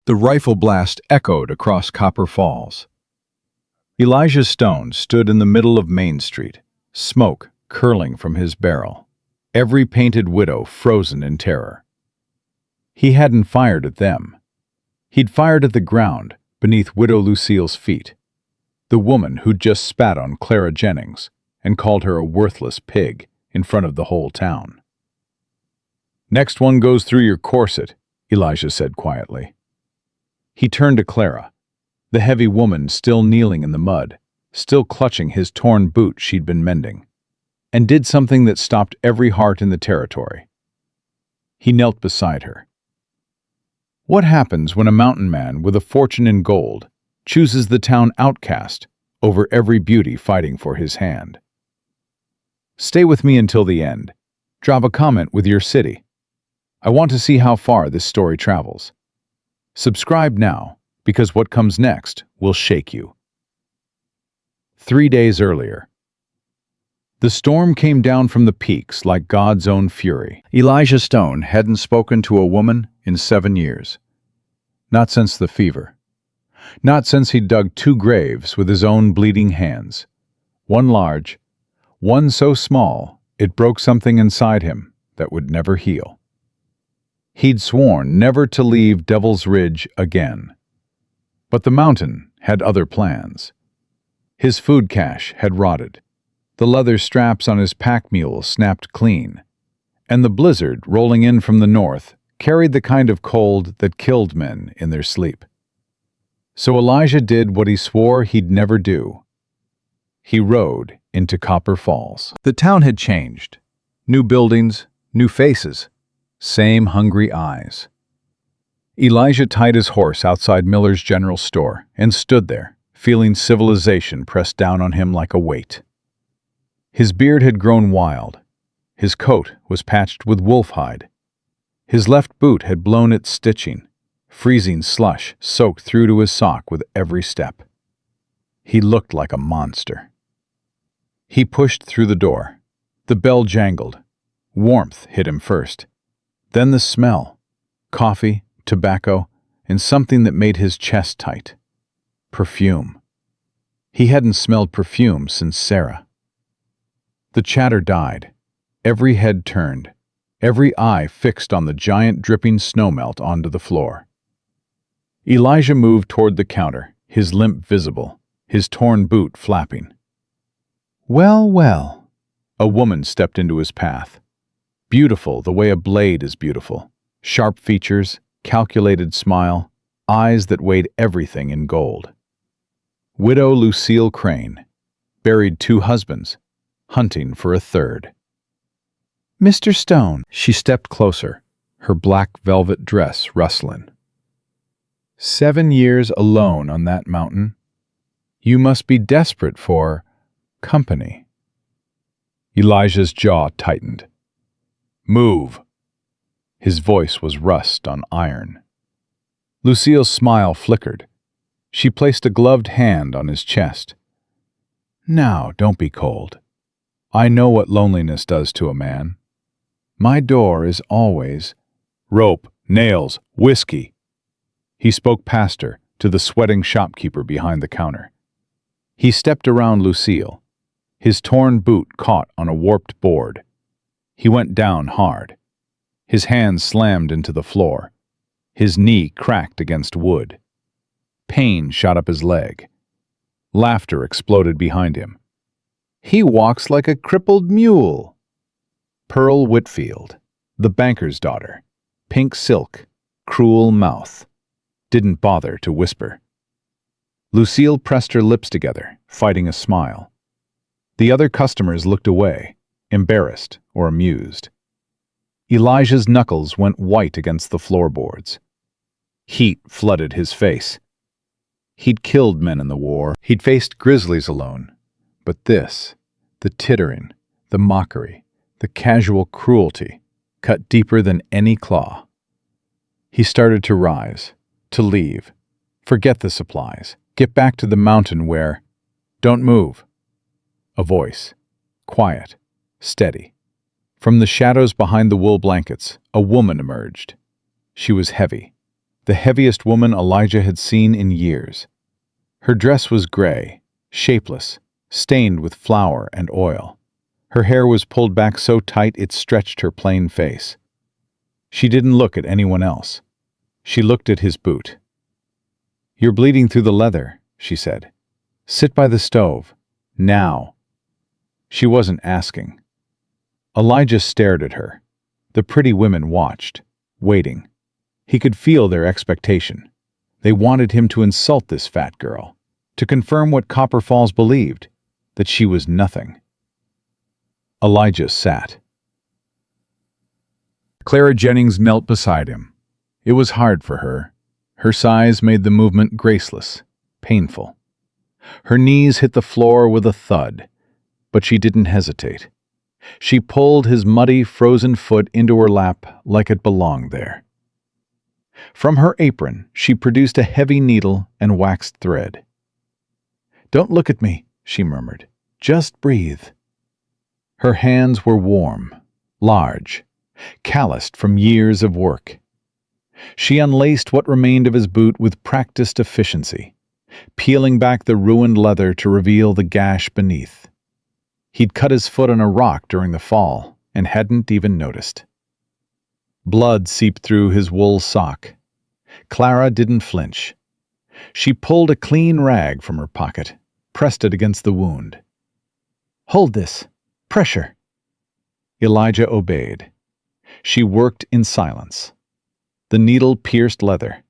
The rifle blast echoed across Copper Falls. Elijah Stone stood in the middle of Main Street, smoke curling from his barrel, every painted widow frozen in terror. He hadn't fired at them. He'd fired at the ground beneath Widow Lucille's feet, the woman who'd just spat on Clara Jennings and called her a worthless pig in front of the whole town. "Next one goes through your corset," Elijah said quietly. He turned to Clara, the heavy woman still kneeling in the mud, still clutching his torn boot she'd been mending, and did something that stopped every heart in the territory. He knelt beside her. What happens when a mountain man with a fortune in gold chooses the town outcast over every beauty fighting for his hand? Stay with me until the end. Drop a comment with your city. I want to see how far this story travels. Subscribe now, because what comes next will shake you. 3 days earlier. The storm came down from the peaks like God's own fury. Elijah Stone hadn't spoken to a woman in 7 years. Not since the fever. Not since he'd dug 2 graves with his own bleeding hands. One large, one so small it broke something inside him that would never heal. He'd sworn never to leave Devil's Ridge again. But the mountain had other plans. His food cache had rotted. The leather straps on his pack mule snapped clean, and the blizzard rolling in from the north carried the kind of cold that killed men in their sleep. So Elijah did what he swore he'd never do. He rode into Copper Falls. The town had changed. New buildings, new faces, same hungry eyes. Elijah tied his horse outside Miller's General Store and stood there, feeling civilization pressed down on him like a weight. His beard had grown wild. His coat was patched with wolf hide. His left boot had blown its stitching. Freezing slush soaked through to his sock with every step. He looked like a monster. He pushed through the door. The bell jangled. Warmth hit him first. Then the smell. Coffee, tobacco, and something that made his chest tight. Perfume. He hadn't smelled perfume since Sarah. The chatter died. Every head turned. Every eye fixed on the giant dripping snowmelt onto the floor. Elijah moved toward the counter, his limp visible, his torn boot flapping. "Well, well." A woman stepped into his path. Beautiful the way a blade is beautiful. Sharp features, calculated smile, eyes that weighed everything in gold. Widow Lucille Crane, buried 2 husbands, hunting for a third. "Mr. Stone." She stepped closer, her black velvet dress rustling. 7 years alone on that mountain. You must be desperate for company. Elijah's jaw tightened. "Move." His voice was rust on iron. Lucille's smile flickered. She placed a gloved hand on his chest. "Now, don't be cold. I know what loneliness does to a man. My door is always—" "Rope, nails, whiskey." He spoke past her to the sweating shopkeeper behind the counter. He stepped around Lucille. His torn boot caught on a warped board. He went down hard. His hand slammed into the floor. His knee cracked against wood. Pain shot up his leg. Laughter exploded behind him. "He walks like a crippled mule." Pearl Whitfield, the banker's daughter, pink silk, cruel mouth, didn't bother to whisper. Lucille pressed her lips together, fighting a smile. The other customers looked away, embarrassed or amused. Elijah's knuckles went white against the floorboards. Heat flooded his face. He'd killed men in the war. He'd faced grizzlies alone. But this, the tittering, the mockery, the casual cruelty, cut deeper than any claw. He started to rise, to leave, forget the supplies, get back to the mountain where— "Don't move." A voice, quiet, steady. From the shadows behind the wool blankets, a woman emerged. She was heavy, the heaviest woman Elijah had seen in years. Her dress was gray, shapeless, stained with flour and oil. Her hair was pulled back so tight it stretched her plain face. She didn't look at anyone else. She looked at his boot. "You're bleeding through the leather," she said. "Sit by the stove. Now." She wasn't asking. Elijah stared at her. The pretty women watched, waiting. He could feel their expectation. They wanted him to insult this fat girl, to confirm what Copper Falls believed, that she was nothing. Elijah sat. Clara Jennings knelt beside him. It was hard for her. Her size made the movement graceless, painful. Her knees hit the floor with a thud, but she didn't hesitate. She pulled his muddy, frozen foot into her lap like it belonged there. From her apron, she produced a heavy needle and waxed thread. "Don't look at me," she murmured. "Just breathe." Her hands were warm, large, calloused from years of work. She unlaced what remained of his boot with practiced efficiency, peeling back the ruined leather to reveal the gash beneath. He'd cut his foot on a rock during the fall and hadn't even noticed. Blood seeped through his wool sock. Clara didn't flinch. She pulled a clean rag from her pocket, pressed it against the wound. "Hold this. Pressure." Elijah obeyed. She worked in silence. The needle pierced leather.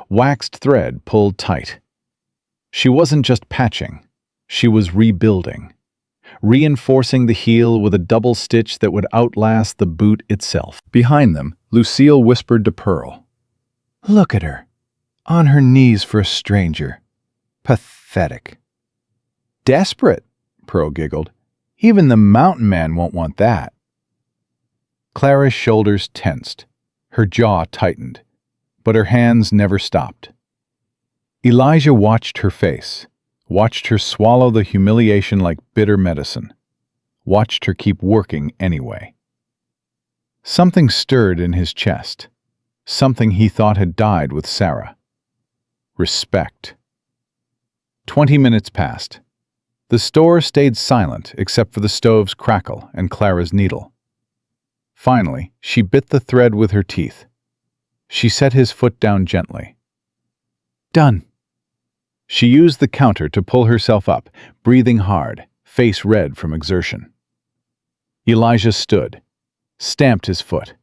Waxed thread pulled tight. She wasn't just patching. She was rebuilding, reinforcing the heel with a double stitch that would outlast the boot itself. Behind them, Lucille whispered to Pearl, "Look at her, on her knees for a stranger. Pathetic." "Desperate," Pearl giggled. "Even the mountain man won't want that." Clara's shoulders tensed. Her jaw tightened, but her hands never stopped. Elijah watched her face, watched her swallow the humiliation like bitter medicine, watched her keep working anyway. Something stirred in his chest, something he thought had died with Sarah. Respect. 20 minutes passed. The store stayed silent except for the stove's crackle and Clara's needle. Finally, she bit the thread with her teeth. She set his foot down gently. "Done." She used the counter to pull herself up, breathing hard, face red from exertion. Elijah stood, stamped his foot.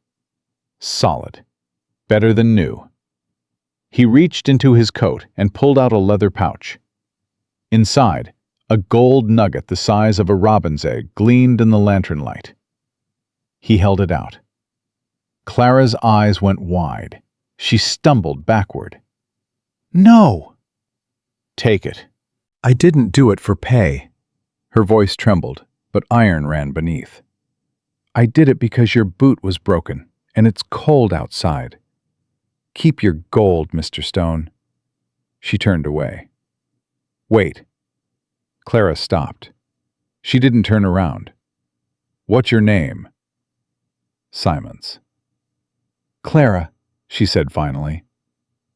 Solid. Better than new. He reached into his coat and pulled out a leather pouch. Inside, a gold nugget the size of a robin's egg gleamed in the lantern light. He held it out. Clara's eyes went wide. She stumbled backward. "No!" "Take it." "I didn't do it for pay." Her voice trembled, but iron ran beneath. "I did it because your boot was broken, and it's cold outside. Keep your gold, Mr. Stone." She turned away. "Wait." Clara stopped. She didn't turn around. "What's your name?" "Simons." "Clara," she said finally.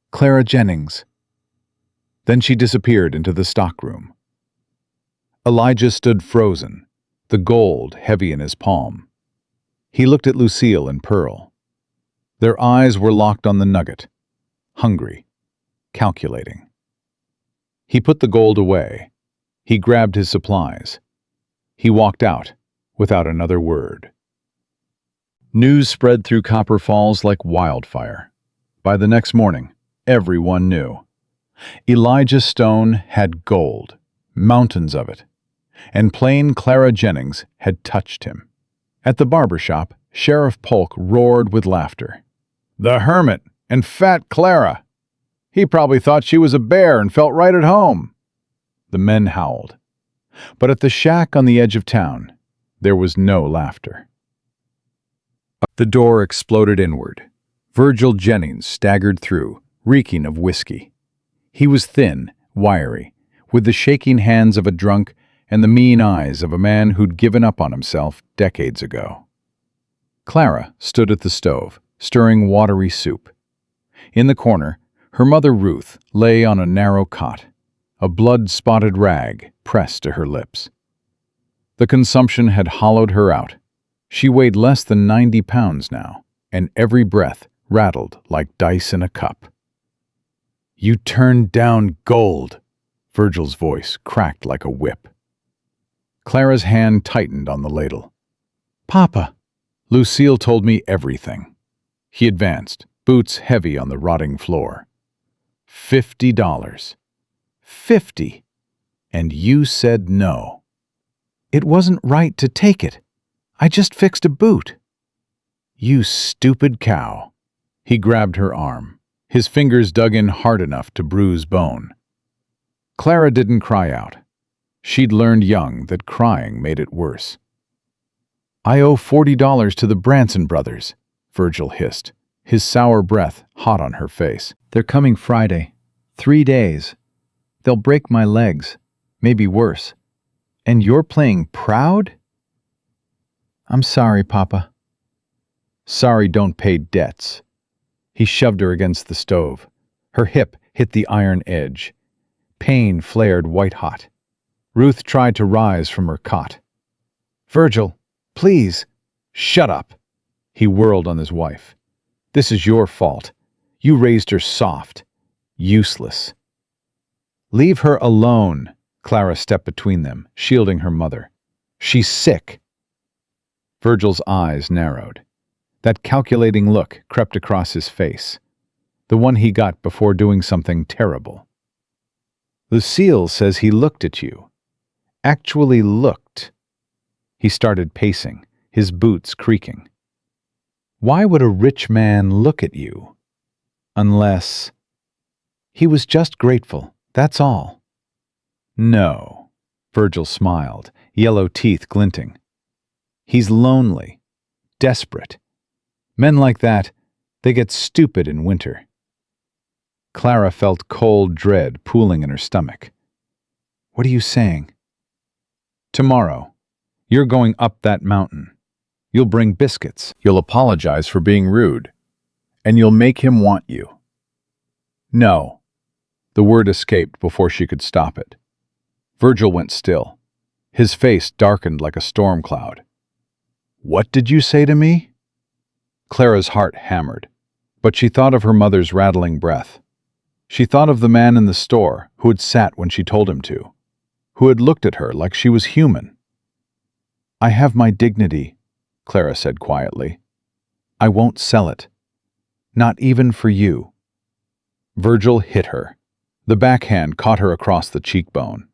"Clara Jennings." Then she disappeared into the stockroom. Elijah stood frozen, the gold heavy in his palm. He looked at Lucille and Pearl. Their eyes were locked on the nugget, hungry, calculating. He put the gold away. He grabbed his supplies. He walked out without another word. News spread through Copper Falls like wildfire. By the next morning, everyone knew. Elijah Stone had gold, mountains of it, and plain Clara Jennings had touched him. At the barber shop, Sheriff Polk roared with laughter. "The hermit and fat Clara! He probably thought she was a bear and felt right at home." The men howled. But at the shack on the edge of town, there was no laughter. The door exploded inward. Virgil Jennings staggered through, reeking of whiskey. He was thin, wiry, with the shaking hands of a drunk and the mean eyes of a man who'd given up on himself decades ago. Clara stood at the stove, stirring watery soup. In the corner, her mother Ruth lay on a narrow cot, a blood-spotted rag pressed to her lips. The consumption had hollowed her out. She weighed less than 90 pounds now, and every breath rattled like dice in a cup. "You turned down gold," Virgil's voice cracked like a whip. Clara's hand tightened on the ladle. "Papa, Lucille told me everything." He advanced, boots heavy on the rotting floor. $50. 50. And you said no. It wasn't right to take it. I just fixed a boot. You stupid cow. He grabbed her arm. His fingers dug in hard enough to bruise bone. Clara didn't cry out. She'd learned young that crying made it worse. "I owe $40 to the Branson brothers," Virgil hissed, his sour breath hot on her face. "They're coming Friday. 3 days. They'll break my legs, maybe worse. And you're playing proud?" "I'm sorry, Papa." "Sorry don't pay debts." He shoved her against the stove. Her hip hit the iron edge. Pain flared white-hot. Ruth tried to rise from her cot. "Virgil, please." "Shut up." He whirled on his wife. "This is your fault. You raised her soft. Useless." "Leave her alone." Clara stepped between them, shielding her mother. "She's sick." Virgil's eyes narrowed. That calculating look crept across his face, the one he got before doing something terrible. "Lucille says he looked at you. Actually looked." He started pacing, his boots creaking. "Why would a rich man look at you? Unless he was just grateful, that's all." "No." Virgil smiled, yellow teeth glinting. "He's lonely, desperate. Men like that, they get stupid in winter." Clara felt cold dread pooling in her stomach. "What are you saying?" "Tomorrow, you're going up that mountain. You'll bring biscuits. You'll apologize for being rude. And you'll make him want you." "No." The word escaped before she could stop it. Virgil went still. His face darkened like a storm cloud. "What did you say to me?" Clara's heart hammered, but she thought of her mother's rattling breath. She thought of the man in the store who had sat when she told him to, who had looked at her like she was human. "I have my dignity," Clara said quietly. "I won't sell it. Not even for you." Virgil hit her. The backhand caught her across the cheekbone.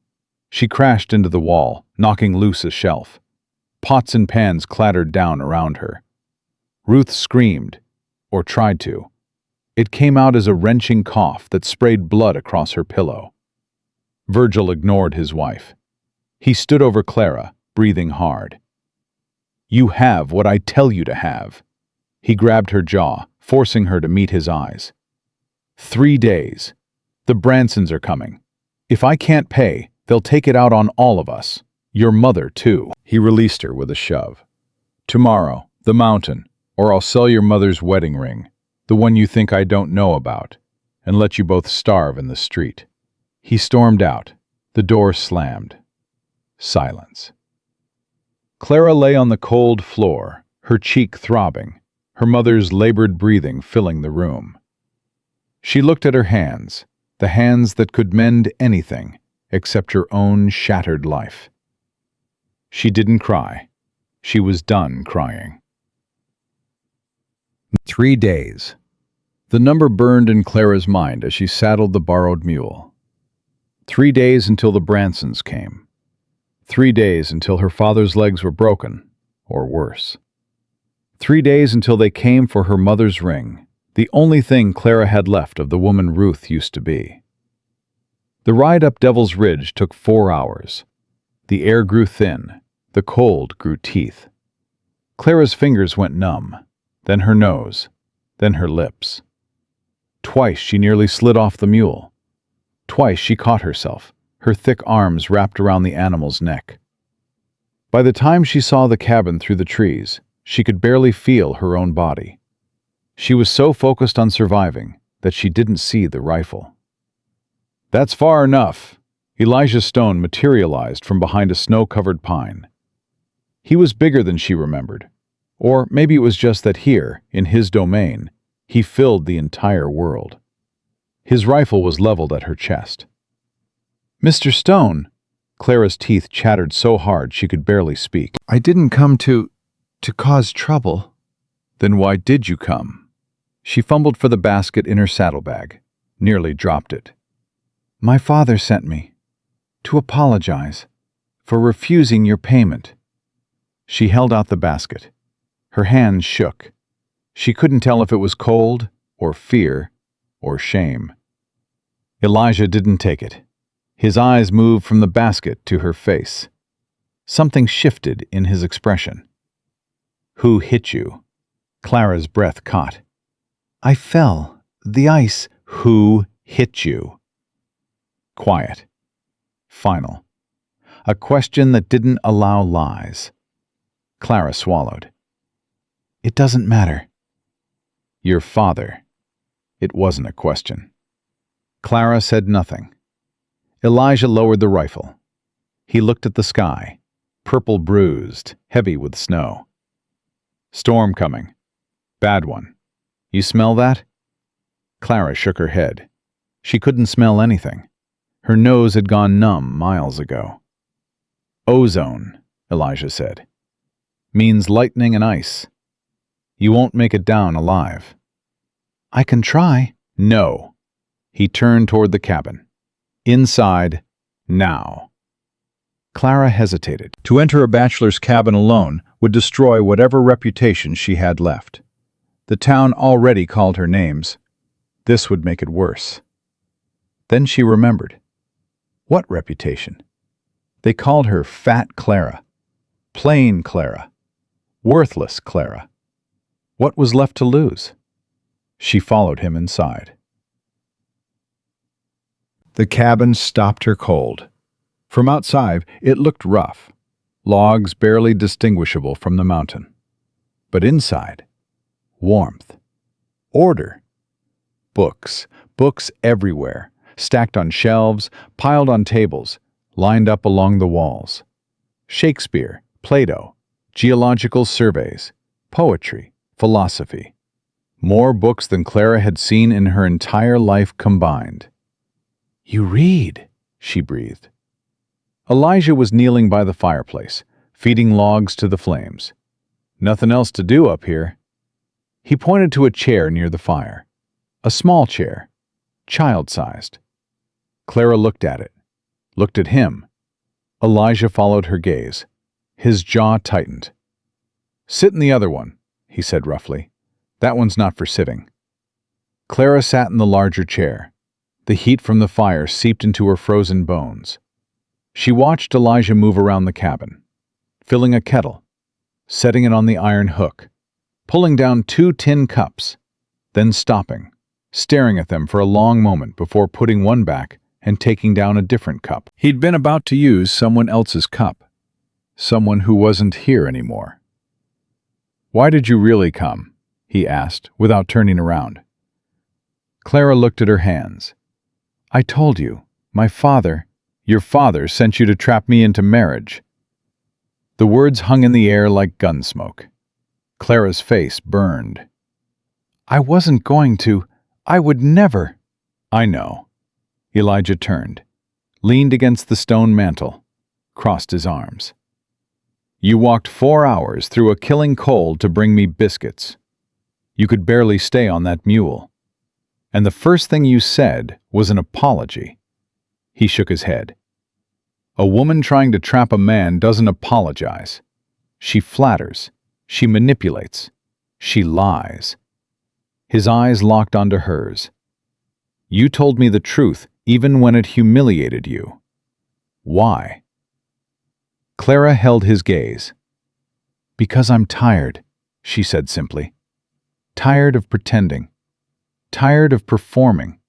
She crashed into the wall, knocking loose a shelf. Pots and pans clattered down around her. Ruth screamed, or tried to. It came out as a wrenching cough that sprayed blood across her pillow. Virgil ignored his wife. He stood over Clara, breathing hard. "You have what I tell you to have." He grabbed her jaw, forcing her to meet his eyes. 3 days. The Bransons are coming. If I can't pay, they'll take it out on all of us. Your mother, too." He released her with a shove. "Tomorrow, the mountain, or I'll sell your mother's wedding ring, the one you think I don't know about, and let you both starve in the street." He stormed out. The door slammed. Silence. Clara lay on the cold floor, her cheek throbbing, her mother's labored breathing filling the room. She looked at her hands, the hands that could mend anything except her own shattered life. She didn't cry. She was done crying. 3 days. The number burned in Clara's mind as she saddled the borrowed mule. 3 days until the Bransons came. 3 days until her father's legs were broken, or worse. 3 days until they came for her mother's ring, the only thing Clara had left of the woman Ruth used to be. The ride up Devil's Ridge took 4 hours. The air grew thin, the cold grew teeth. Clara's fingers went numb, then her nose, then her lips. Twice she nearly slid off the mule. Twice she caught herself, her thick arms wrapped around the animal's neck. By the time she saw the cabin through the trees, she could barely feel her own body. She was so focused on surviving that she didn't see the rifle. "That's far enough." Elijah Stone materialized from behind a snow-covered pine. He was bigger than she remembered. Or maybe it was just that here, in his domain, he filled the entire world. His rifle was leveled at her chest. "Mr. Stone," Clara's teeth chattered so hard she could barely speak. "I didn't come to cause trouble." "Then why did you come?" She fumbled for the basket in her saddlebag, nearly dropped it. "My father sent me to apologize for refusing your payment." She held out the basket. Her hands shook. She couldn't tell if it was cold, or fear, or shame. Elijah didn't take it. His eyes moved from the basket to her face. Something shifted in his expression. "Who hit you?" Clara's breath caught. "I fell. The ice." "Who hit you?" Quiet. Final. A question that didn't allow lies. Clara swallowed. "It doesn't matter." "Your father." It wasn't a question. Clara said nothing. Elijah lowered the rifle. He looked at the sky, purple bruised, heavy with snow. "Storm coming. Bad one. You smell that?" Clara shook her head. She couldn't smell anything. Her nose had gone numb miles ago. "Ozone," Elijah said. "Means lightning and ice. You won't make it down alive." "I can try." "No." He turned toward the cabin. "Inside, now." Clara hesitated. To enter a bachelor's cabin alone would destroy whatever reputation she had left. The town already called her names. This would make it worse. Then she remembered. What reputation? They called her Fat Clara, Plain Clara, Worthless Clara. What was left to lose? She followed him inside. The cabin stopped her cold. From outside, it looked rough, logs barely distinguishable from the mountain. But inside, warmth, order. Books, books everywhere, stacked on shelves, piled on tables, lined up along the walls. Shakespeare, Plato, geological surveys, poetry, philosophy. More books than Clara had seen in her entire life combined. "You read," she breathed. Elijah was kneeling by the fireplace, feeding logs to the flames. "Nothing else to do up here." He pointed to a chair near the fire. A small chair, child-sized. Clara looked at it, looked at him. Elijah followed her gaze. His jaw tightened. "Sit in the other one," he said roughly. "That one's not for sitting." Clara sat in the larger chair. The heat from the fire seeped into her frozen bones. She watched Elijah move around the cabin, filling a kettle, setting it on the iron hook, pulling down 2 tin cups, then stopping, staring at them for a long moment before putting one back and taking down a different cup. He'd been about to use someone else's cup, someone who wasn't here anymore. "Why did you really come?" he asked, without turning around. Clara looked at her hands. "I told you, your father sent you to trap me into marriage." The words hung in the air like gun smoke. Clara's face burned. "I wasn't going to. I would never." "I know." Elijah turned, leaned against the stone mantel, crossed his arms. "You walked 4 hours through a killing cold to bring me biscuits. You could barely stay on that mule. And the first thing you said was an apology." He shook his head. "A woman trying to trap a man doesn't apologize. She flatters. She manipulates. She lies." His eyes locked onto hers. "You told me the truth even when it humiliated you. Why?" Clara held his gaze. "Because I'm tired," she said simply. "Tired of pretending. Tired of performing.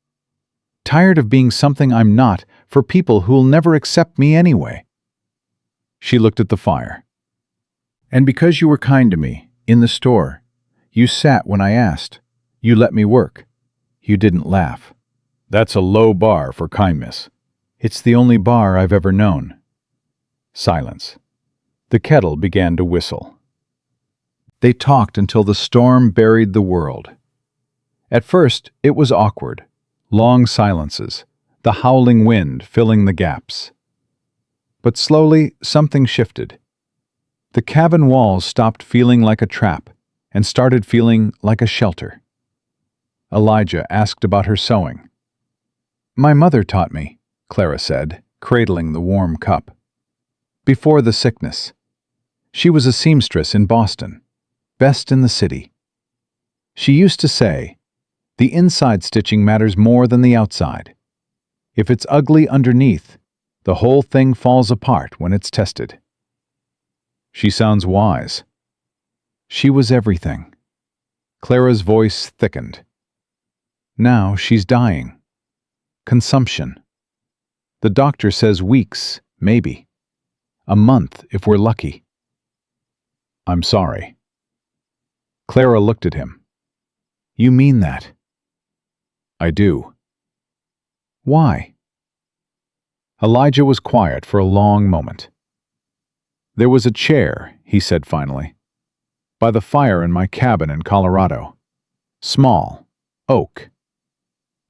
Tired of being something I'm not for people who'll never accept me anyway." She looked at the fire. "And because you were kind to me, in the store, you sat when I asked. You let me work. You didn't laugh. That's a low bar for kindness. It's the only bar I've ever known. Silence. The kettle began to whistle. They talked until the storm buried the world. At first, it was awkward. Long silences, the howling wind filling the gaps. But slowly, something shifted. The cabin walls stopped feeling like a trap and started feeling like a shelter. Elijah asked about her sewing. My mother taught me, Clara said, cradling the warm cup. Before the sickness. She was a seamstress in Boston, best in the city. She used to say, the inside stitching matters more than the outside. If it's ugly underneath, the whole thing falls apart when it's tested. She sounds wise. She was everything. Clara's voice thickened. Now she's dying. Consumption. The doctor says weeks, maybe. A month if we're lucky. I'm sorry. Clara looked at him. You mean that? I do. Why? Elijah was quiet for a long moment. There was a chair, he said finally, by the fire in my cabin in Colorado. Small, oak.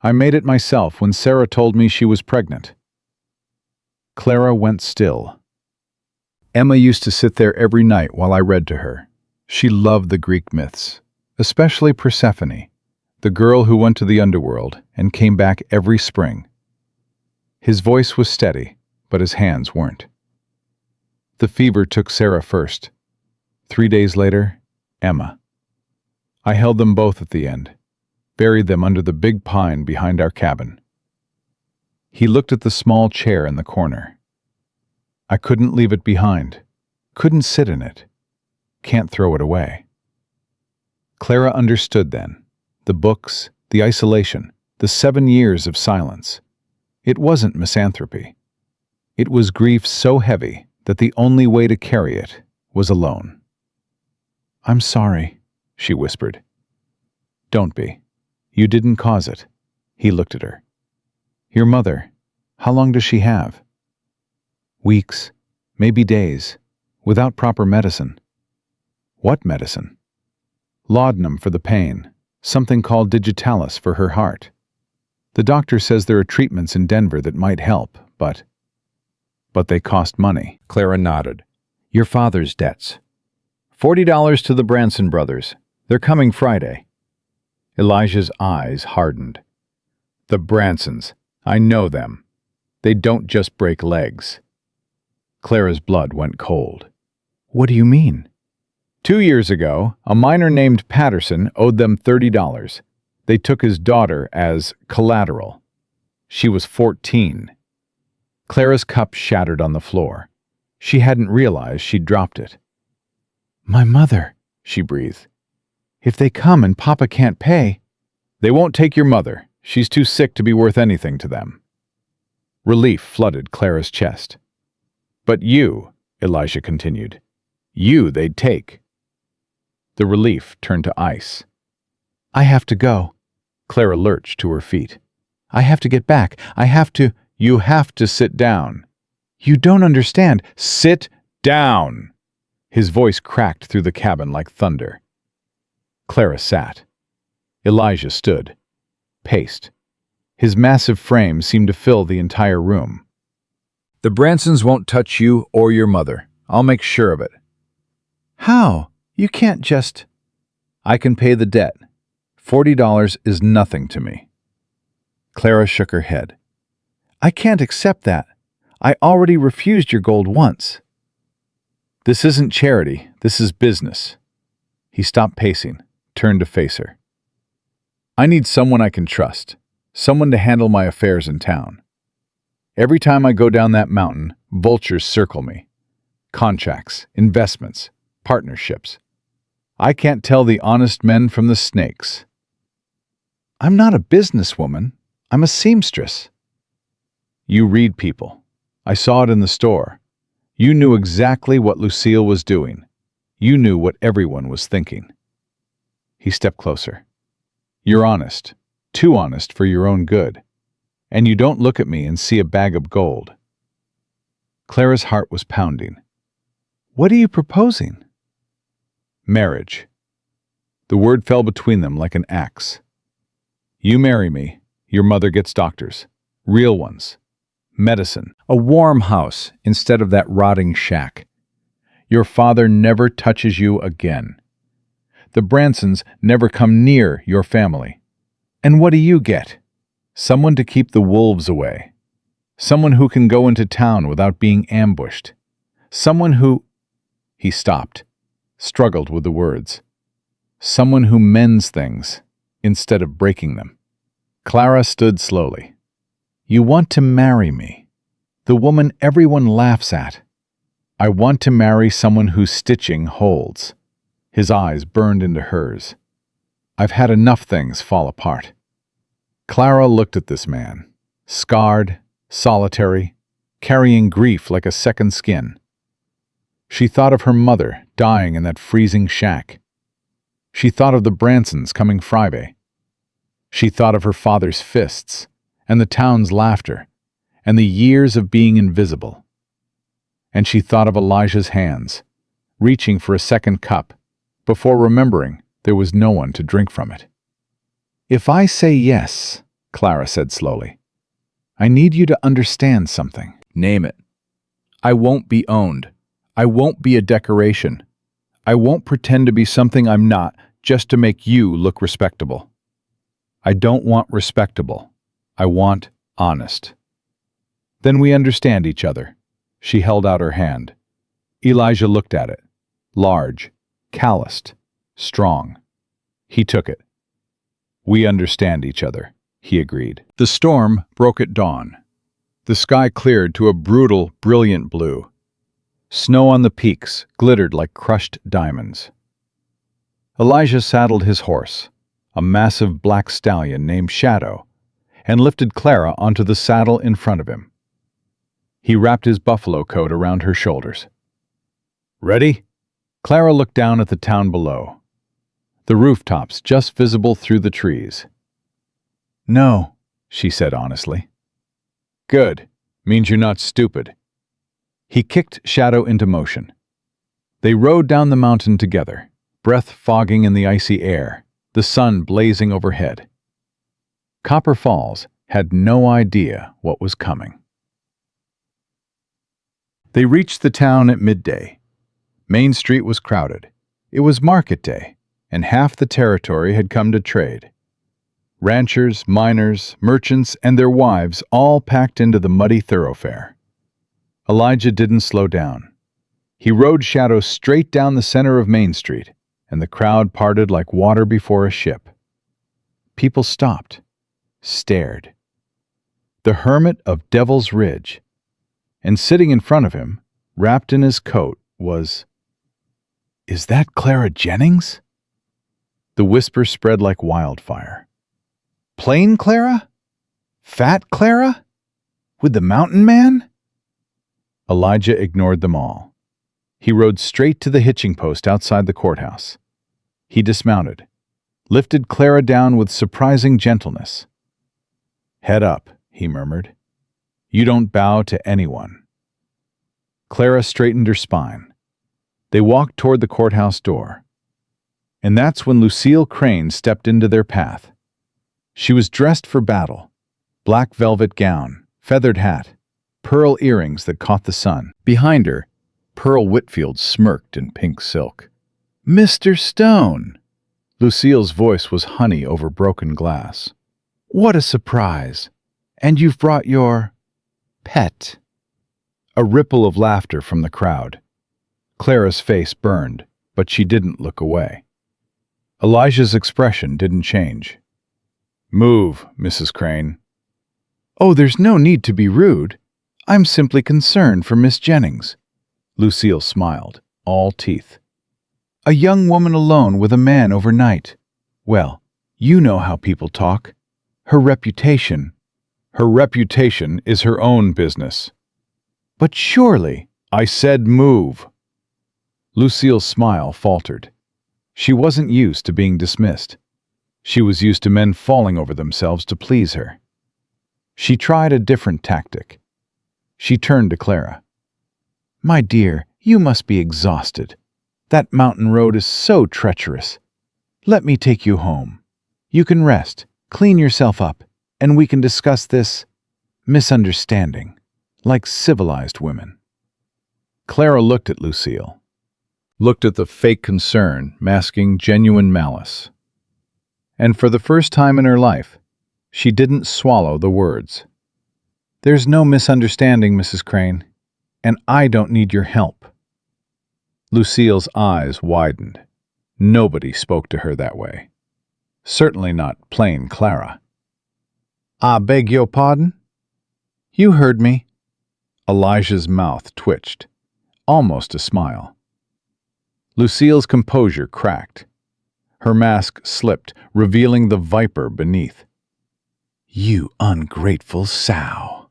I made it myself when Sarah told me she was pregnant. Clara went still. Emma used to sit there every night while I read to her. She loved the Greek myths, especially Persephone, the girl who went to the underworld and came back every spring. His voice was steady, but his hands weren't. The fever took Sarah first. 3 days later, Emma. I held them both at the end, buried them under the big pine behind our cabin. He looked at the small chair in the corner. I couldn't leave it behind, couldn't sit in it, can't throw it away. Clara understood then. The books, the isolation, the 7 years of silence. It wasn't misanthropy. It was grief so heavy that the only way to carry it was alone. I'm sorry, she whispered. Don't be. You didn't cause it. He looked at her. Your mother, how long does she have? Weeks, maybe days, without proper medicine. What medicine? Laudanum for the pain, something called digitalis for her heart. The doctor says there are treatments in Denver that might help, but they cost money. Clara nodded. Your father's debts. $40 to the Branson brothers. They're coming Friday. Elijah's eyes hardened. The Bransons. I know them. They don't just break legs. Clara's blood went cold. What do you mean? 2 years ago, a miner named Patterson owed them $30. They took his daughter as collateral. She was 14. Clara's cup shattered on the floor. She hadn't realized she'd dropped it. My mother, she breathed. If they come and Papa can't pay... They won't take your mother. She's too sick to be worth anything to them. Relief flooded Clara's chest. But you, Elijah continued, you they'd take. The relief turned to ice. I have to go. Clara lurched to her feet. I have to get back. I have to... You have to sit down. You don't understand. Sit down! His voice cracked through the cabin like thunder. Clara sat. Elijah stood, paced. His massive frame seemed to fill the entire room. The Bransons won't touch you or your mother. I'll make sure of it. How? You can't just... I can pay the debt. $40 is nothing to me. Clara shook her head. I can't accept that. I already refused your gold once. This isn't charity. This is business. He stopped pacing, turned to face her. I need someone I can trust, someone to handle my affairs in town. Every time I go down that mountain, vultures circle me. Contracts, investments, partnerships. I can't tell the honest men from the snakes. I'm not a businesswoman. I'm a seamstress. You read people. I saw it in the store. You knew exactly what Lucille was doing. You knew what everyone was thinking. He stepped closer. You're honest. Too honest for your own good. And you don't look at me and see a bag of gold." Clara's heart was pounding. "What are you proposing?" "Marriage." The word fell between them like an axe. "You marry me, your mother gets doctors. Real ones. Medicine. A warm house instead of that rotting shack. Your father never touches you again. The Bransons never come near your family. And what do you get? Someone to keep the wolves away. Someone who can go into town without being ambushed. Someone who—" He stopped, struggled with the words. "Someone who mends things instead of breaking them." Clara stood slowly. "You want to marry me, the woman everyone laughs at. I want to marry someone whose stitching holds." His eyes burned into hers. "I've had enough things fall apart." Clara looked at this man, scarred, solitary, carrying grief like a second skin. She thought of her mother dying in that freezing shack. She thought of the Bransons coming Friday. She thought of her father's fists, and the town's laughter, and the years of being invisible. And she thought of Elijah's hands, reaching for a second cup, before remembering there was no one to drink from it. "If I say yes," Clara said slowly, "I need you to understand something." "Name it." "I won't be owned. I won't be a decoration. I won't pretend to be something I'm not just to make you look respectable. I don't want respectable. I want honest." "Then we understand each other." She held out her hand. Elijah looked at it. Large, calloused, strong. He took it. "We understand each other," he agreed. The storm broke at dawn. The sky cleared to a brutal, brilliant blue. Snow on the peaks glittered like crushed diamonds. Elijah saddled his horse, a massive black stallion named Shadow, and lifted Clara onto the saddle in front of him. He wrapped his buffalo coat around her shoulders. "Ready?" Clara looked down at the town below, the rooftops just visible through the trees. "No," she said honestly. "Good. Means you're not stupid." He kicked Shadow into motion. They rode down the mountain together, breath fogging in the icy air, the sun blazing overhead. Copper Falls had no idea what was coming. They reached the town at midday. Main Street was crowded. It was market day, and half the territory had come to trade. Ranchers, miners, merchants, and their wives all packed into the muddy thoroughfare. Elijah didn't slow down. He rode Shadow straight down the center of Main Street, and the crowd parted like water before a ship. People stopped, stared. The hermit of Devil's Ridge, and sitting in front of him, wrapped in his coat, was— "Is that Clara Jennings?" The whisper spread like wildfire. "Plain Clara? Fat Clara? With the mountain man?" Elijah ignored them all. He rode straight to the hitching post outside the courthouse. He dismounted, lifted Clara down with surprising gentleness. "Head up," he murmured. "You don't bow to anyone." Clara straightened her spine. They walked toward the courthouse door. And that's when Lucille Crane stepped into their path. She was dressed for battle, black velvet gown, feathered hat, pearl earrings that caught the sun. Behind her, Pearl Whitfield smirked in pink silk. "Mr. Stone!" Lucille's voice was honey over broken glass. "What a surprise! And you've brought your pet." A ripple of laughter from the crowd. Clara's face burned, but she didn't look away. Elijah's expression didn't change. "Move, Mrs. Crane." "Oh, there's no need to be rude. I'm simply concerned for Miss Jennings." Lucille smiled, all teeth. "A young woman alone with a man overnight. Well, you know how people talk. Her reputation—" "Her reputation is her own business." "But surely—" "I said move." Lucille's smile faltered. She wasn't used to being dismissed. She was used to men falling over themselves to please her. She tried a different tactic. She turned to Clara. "My dear, you must be exhausted. That mountain road is so treacherous. Let me take you home. You can rest, clean yourself up, and we can discuss this misunderstanding, like civilized women." Clara looked at Lucille, looked at the fake concern masking genuine malice. And for the first time in her life, she didn't swallow the words. "There's no misunderstanding, Mrs. Crane, and I don't need your help." Lucille's eyes widened. Nobody spoke to her that way. Certainly not plain Clara. "I beg your pardon?" "You heard me." Elijah's mouth twitched, almost a smile. Lucille's composure cracked. Her mask slipped, revealing the viper beneath. "You ungrateful sow."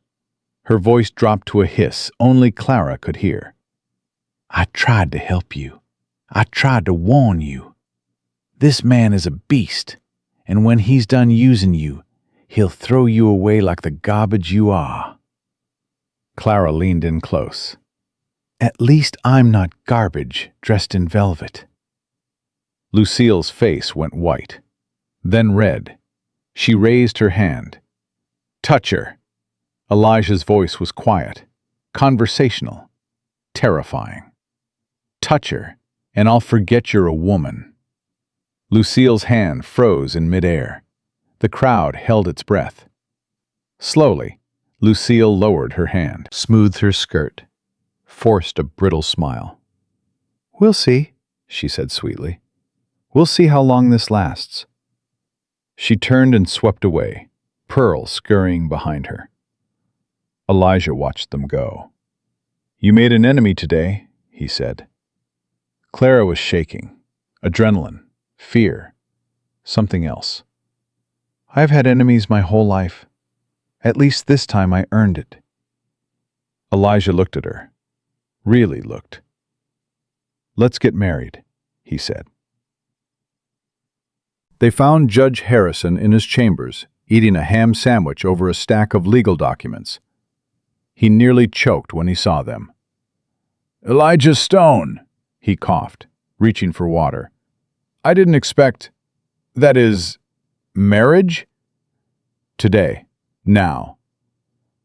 Her voice dropped to a hiss only Clara could hear. "I tried to help you. I tried to warn you. This man is a beast, and when he's done using you, he'll throw you away like the garbage you are." Clara leaned in close. "At least I'm not garbage dressed in velvet." Lucille's face went white, then red. She raised her hand. "Touch her." Elijah's voice was quiet, conversational, terrifying. "Touch her, and I'll forget you're a woman." Lucille's hand froze in midair. The crowd held its breath. Slowly, Lucille lowered her hand, smoothed her skirt, forced a brittle smile. "We'll see," she said sweetly. "We'll see how long this lasts." She turned and swept away, Pearl scurrying behind her. Elijah watched them go. "You made an enemy today," he said. Clara was shaking. Adrenaline, fear, something else. "I've had enemies my whole life. At least this time I earned it." Elijah looked at her. Really looked. "Let's get married," he said. They found Judge Harrison in his chambers, eating a ham sandwich over a stack of legal documents. He nearly choked when he saw them. "Elijah Stone," he coughed, reaching for water. "I didn't expect... that is... marriage? Today. Now.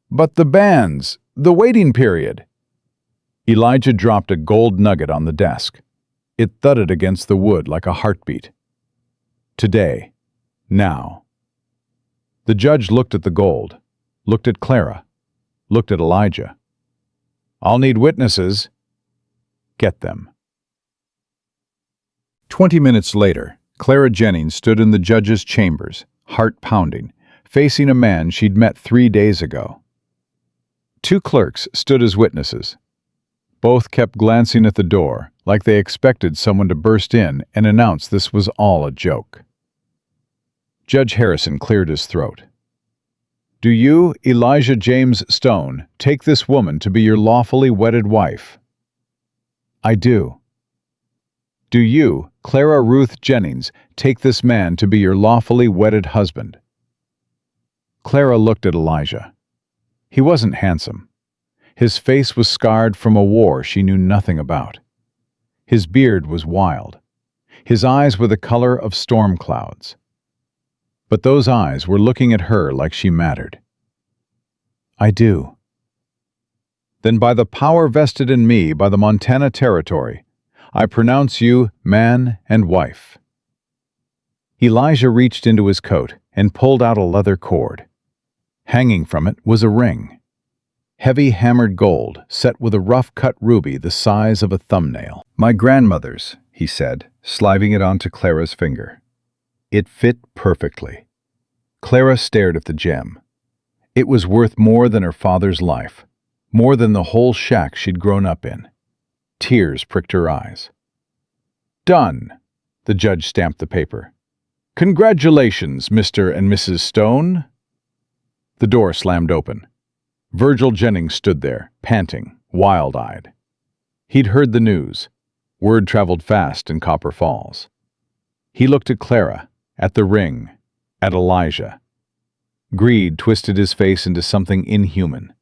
But the banns, the waiting period." Elijah dropped a gold nugget on the desk. It thudded against the wood like a heartbeat. Today. Now. The judge looked at the gold, looked at Clara, looked at Elijah. "I'll need witnesses." "Get them." 20 minutes later, Clara Jennings stood in the judge's chambers, heart pounding, facing a man she'd met 3 days ago. 2 clerks stood as witnesses. Both kept glancing at the door, like they expected someone to burst in and announce this was all a joke. Judge Harrison cleared his throat. "Do you, Elijah James Stone, take this woman to be your lawfully wedded wife?" "I do." "Do you, Clara Ruth Jennings, take this man to be your lawfully wedded husband?" Clara looked at Elijah. He wasn't handsome. His face was scarred from a war she knew nothing about. His beard was wild. His eyes were the color of storm clouds. But those eyes were looking at her like she mattered. "I do." "Then by the power vested in me by the Montana Territory, I pronounce you man and wife." Elijah reached into his coat and pulled out a leather cord. Hanging from it was a ring. Heavy hammered gold, set with a rough-cut ruby the size of a thumbnail. "My grandmother's," he said, sliding it onto Clara's finger. It fit perfectly. Clara stared at the gem. It was worth more than her father's life, more than the whole shack she'd grown up in. Tears pricked her eyes. "Done." The judge stamped the paper. "Congratulations, Mr. and Mrs. Stone." The door slammed open. Virgil Jennings stood there, panting, wild-eyed. He'd heard the news. Word traveled fast in Copper Falls. He looked at Clara, at the ring, at Elijah. Greed twisted his face into something inhuman.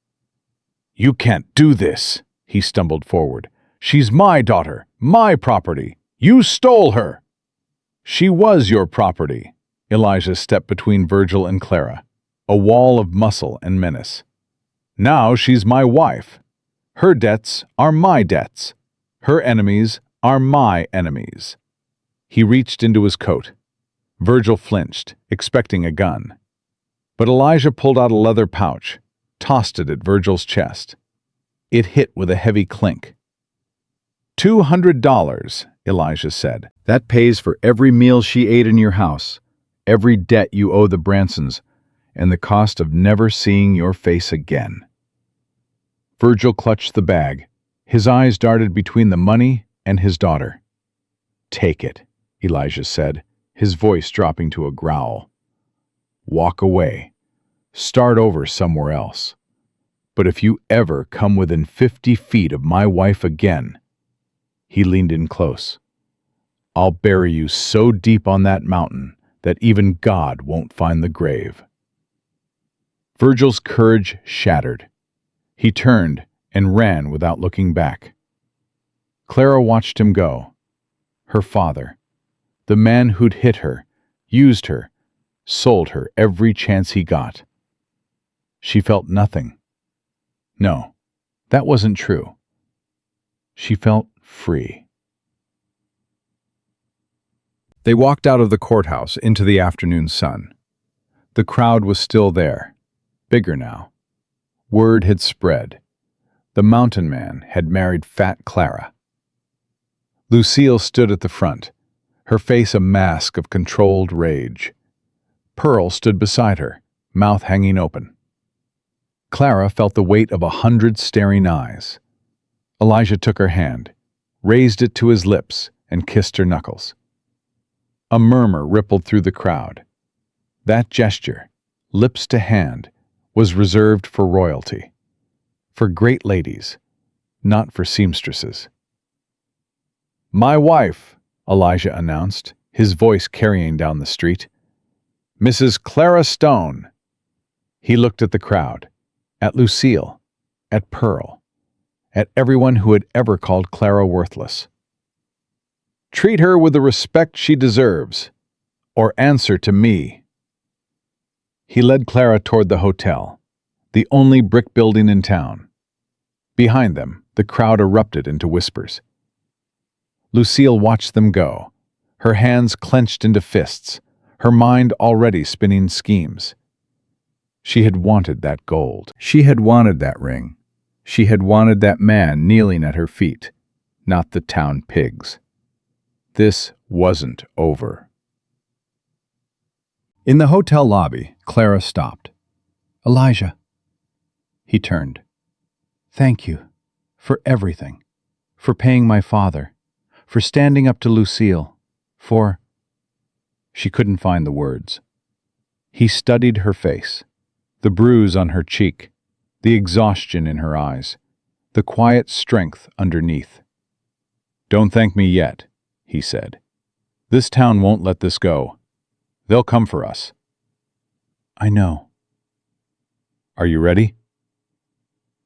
"You can't do this," he stumbled forward. "She's my daughter, my property. You stole her." "She was your property." Elijah stepped between Virgil and Clara, a wall of muscle and menace. "Now she's my wife. Her debts are my debts. Her enemies are my enemies." He reached into his coat. Virgil flinched, expecting a gun. But Elijah pulled out a leather pouch, tossed it at Virgil's chest. It hit with a heavy clink. $200, Elijah said. "That pays for every meal she ate in your house, every debt you owe the Bransons, and the cost of never seeing your face again." Virgil clutched the bag. His eyes darted between the money and his daughter. "Take it," Elijah said, his voice dropping to a growl. "Walk away. Start over somewhere else. But if you ever come within 50 feet of my wife again," he leaned in close, "I'll bury you so deep on that mountain that even God won't find the grave." Virgil's courage shattered. He turned and ran without looking back. Clara watched him go. Her father, the man who'd hit her, used her, sold her every chance he got. She felt nothing. No, that wasn't true. She felt free. They walked out of the courthouse into the afternoon sun. The crowd was still there, bigger now. Word had spread. The mountain man had married fat Clara. Lucille stood at the front, her face a mask of controlled rage. Pearl stood beside her, mouth hanging open. Clara felt the weight of 100 staring eyes. Elijah took her hand, raised it to his lips, and kissed her knuckles. A murmur rippled through the crowd. That gesture, lips to hand, was reserved for royalty, for great ladies, not for seamstresses. "My wife," Elijah announced, his voice carrying down the street. "Mrs. Clara Stone." He looked at the crowd, at Lucille, at Pearl, at everyone who had ever called Clara worthless. "Treat her with the respect she deserves, or answer to me." He led Clara toward the hotel, the only brick building in town. Behind them, the crowd erupted into whispers. Lucille watched them go, her hands clenched into fists, her mind already spinning schemes. She had wanted that gold. She had wanted that ring. She had wanted that man kneeling at her feet, not the town pigs. This wasn't over. In the hotel lobby, Clara stopped. "Elijah." He turned. "Thank you for everything, for paying my father, for standing up to Lucille, for—" She couldn't find the words. He studied her face, the bruise on her cheek, the exhaustion in her eyes, the quiet strength underneath. "Don't thank me yet," he said. "This town won't let this go. They'll come for us." "I know." "Are you ready?"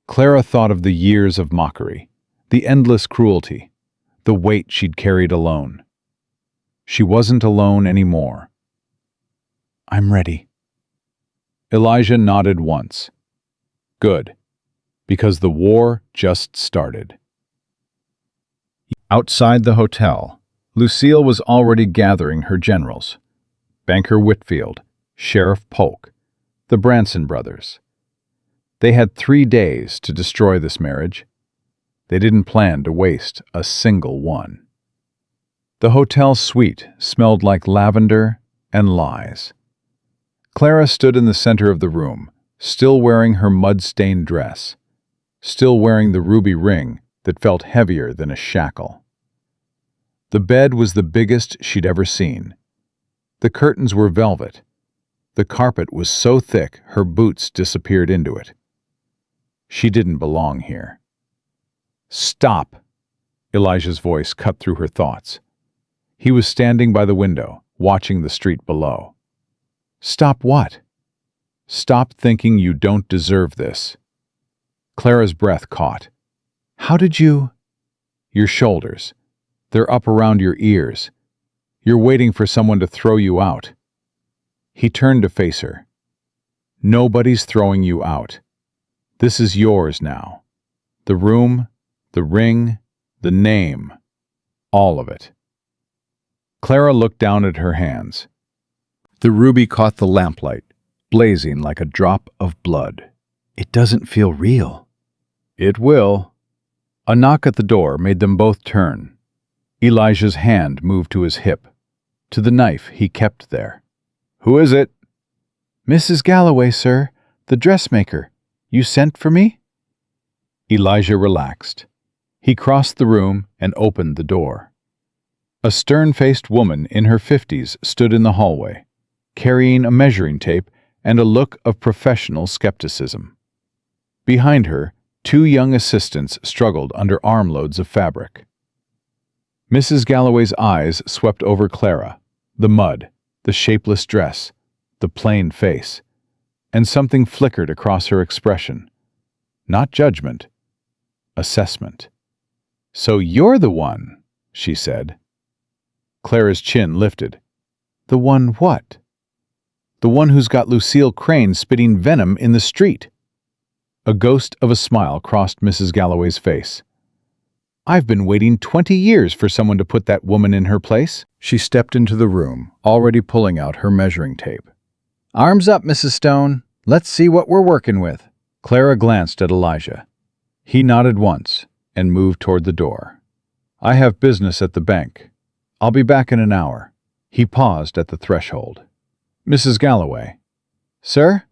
Clara thought of the years of mockery, the endless cruelty, the weight she'd carried alone. She wasn't alone anymore. "I'm ready." Elijah nodded once. "Good, because the war just started." Outside the hotel, Lucille was already gathering her generals. Banker Whitfield, Sheriff Polk, the Branson brothers. They had 3 days to destroy this marriage. They didn't plan to waste a single one. The hotel suite smelled like lavender and lies. Clara stood in the center of the room, still wearing her mud-stained dress, still wearing the ruby ring that felt heavier than a shackle. The bed was the biggest she'd ever seen. The curtains were velvet. The carpet was so thick her boots disappeared into it. She didn't belong here. "Stop!" Elijah's voice cut through her thoughts. He was standing by the window, watching the street below. Stop what? Stop thinking you don't deserve this. Clara's breath caught. How did you? Your shoulders. They're up around your ears. You're waiting for someone to throw you out. He turned to face her. Nobody's throwing you out. This is yours now. The room, the ring, the name. All of it. Clara looked down at her hands. The ruby caught the lamplight, blazing like a drop of blood. It doesn't feel real. It will. A knock at the door made them both turn. Elijah's hand moved to his hip, to the knife he kept there. Who is it? Mrs. Galloway, sir, the dressmaker. You sent for me? Elijah relaxed. He crossed the room and opened the door. A stern-faced woman in her 50s stood in the hallway, carrying a measuring tape and a look of professional skepticism. Behind her, 2 young assistants struggled under armloads of fabric. Mrs. Galloway's eyes swept over Clara, the mud, the shapeless dress, the plain face, and something flickered across her expression. Not judgment, assessment. So you're the one, she said. Clara's chin lifted. The one what? The one who's got Lucille Crane spitting venom in the street. A ghost of a smile crossed Mrs. Galloway's face. I've been waiting 20 years for someone to put that woman in her place. She stepped into the room, already pulling out her measuring tape. Arms up, Mrs. Stone. Let's see what we're working with. Clara glanced at Elijah. He nodded once and moved toward the door. I have business at the bank. I'll be back in an hour. He paused at the threshold. Mrs. Galloway. Sir?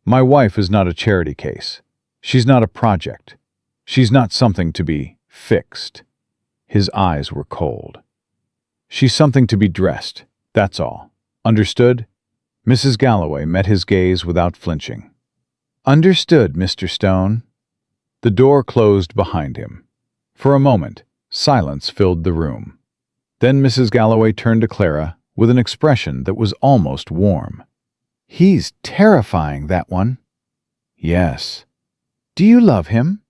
My wife is not a charity case. She's not a project. She's not something to be fixed. His eyes were cold. She's something to be dressed, that's all. Understood? Mrs. Galloway met his gaze without flinching. Understood, Mr. Stone. The door closed behind him. For a moment, silence filled the room. Then Mrs. Galloway turned to Clara with an expression that was almost warm. He's terrifying, that one. Yes. Do you love him?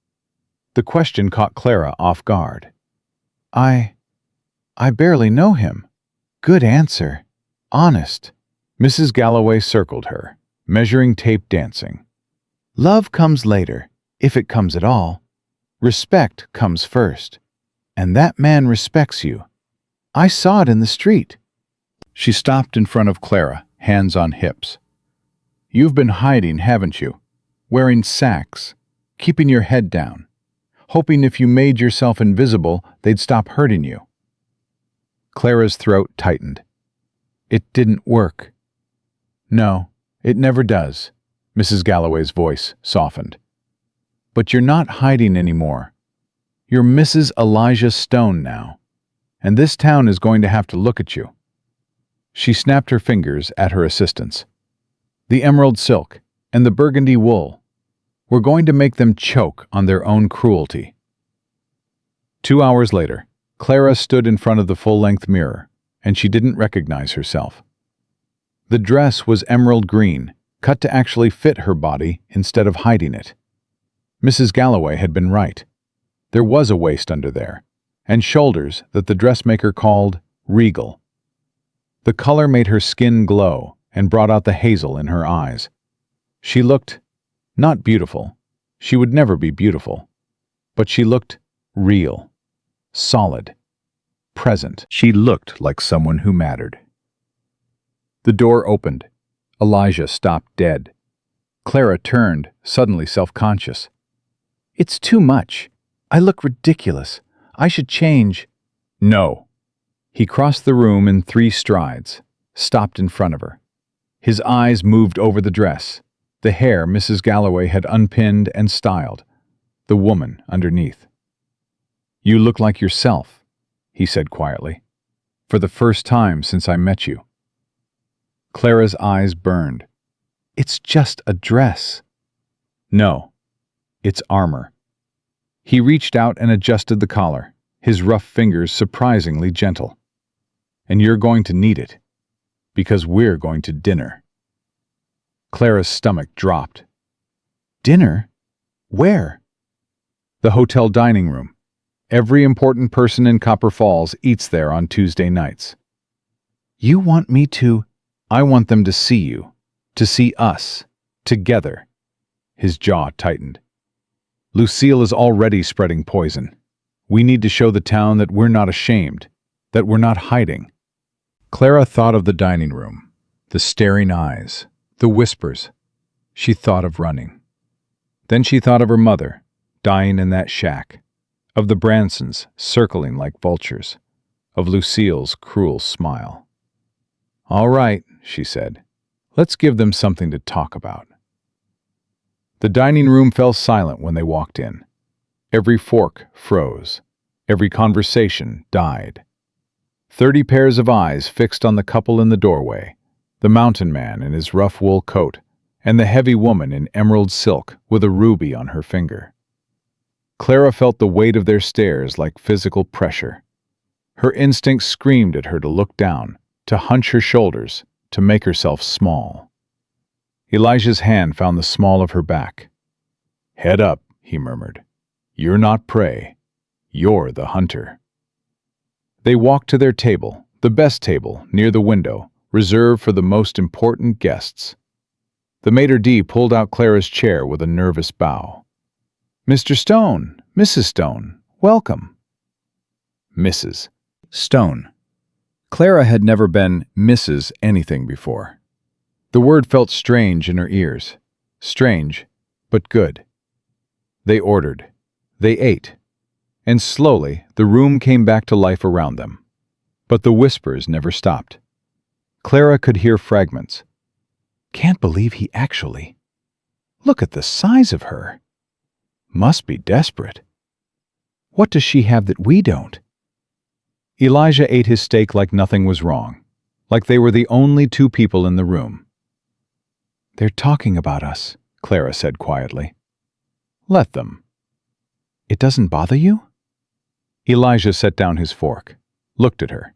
The question caught Clara off guard. I barely know him. Good answer. Honest. Mrs. Galloway circled her, measuring tape dancing. Love comes later, if it comes at all. Respect comes first. And that man respects you. I saw it in the street. She stopped in front of Clara, hands on hips. You've been hiding, haven't you? Wearing sacks, keeping your head down, hoping if you made yourself invisible, they'd stop hurting you. Clara's throat tightened. It didn't work. No, it never does, Mrs. Galloway's voice softened. But you're not hiding anymore. You're Mrs. Elijah Stone now, and this town is going to have to look at you. She snapped her fingers at her assistants. The emerald silk and the burgundy wool. We're going to make them choke on their own cruelty. 2 hours later, Clara stood in front of the full-length mirror, and she didn't recognize herself. The dress was emerald green, cut to actually fit her body instead of hiding it. Mrs. Galloway had been right. There was a waist under there, and shoulders that the dressmaker called regal. The color made her skin glow and brought out the hazel in her eyes. She looked not beautiful. She would never be beautiful. But she looked real, solid, present. She looked like someone who mattered. The door opened. Elijah stopped dead. Clara turned, suddenly self-conscious. It's too much. I look ridiculous. I should change. No. He crossed the room in 3 strides, stopped in front of her. His eyes moved over the dress, the hair Mrs. Galloway had unpinned and styled, the woman underneath. You look like yourself, he said quietly, for the first time since I met you. Clara's eyes burned. It's just a dress. No, it's armor. He reached out and adjusted the collar, his rough fingers surprisingly gentle. And you're going to need it. Because we're going to dinner. Clara's stomach dropped. Dinner? Where? The hotel dining room. Every important person in Copper Falls eats there on Tuesday nights. You want me to? I want them to see you. To see us. Together. His jaw tightened. Lucille is already spreading poison. We need to show the town that we're not ashamed, that we're not hiding. Clara thought of the dining room, the staring eyes, the whispers. She thought of running. Then she thought of her mother, dying in that shack, of the Bransons circling like vultures, of Lucille's cruel smile. All right, she said. Let's give them something to talk about. The dining room fell silent when they walked in. Every fork froze. Every conversation died. 30 pairs of eyes fixed on the couple in the doorway, the mountain man in his rough wool coat, and the heavy woman in emerald silk with a ruby on her finger. Clara felt the weight of their stares like physical pressure. Her instinct screamed at her to look down, to hunch her shoulders, to make herself small. Elijah's hand found the small of her back. Head up, he murmured. You're not prey. You're the hunter. They walked to their table, the best table, near the window, reserved for the most important guests. The maitre d' pulled out Clara's chair with a nervous bow. Mr. Stone, Mrs. Stone, welcome. Mrs. Stone. Clara had never been Mrs. anything before. The word felt strange in her ears. Strange, but good. They ordered. They ate. And slowly, the room came back to life around them. But the whispers never stopped. Clara could hear fragments. Can't believe he actually. Look at the size of her. Must be desperate. What does she have that we don't? Elijah ate his steak like nothing was wrong, like they were the only two people in the room. They're talking about us, Clara said quietly. Let them. It doesn't bother you? Elijah set down his fork, looked at her.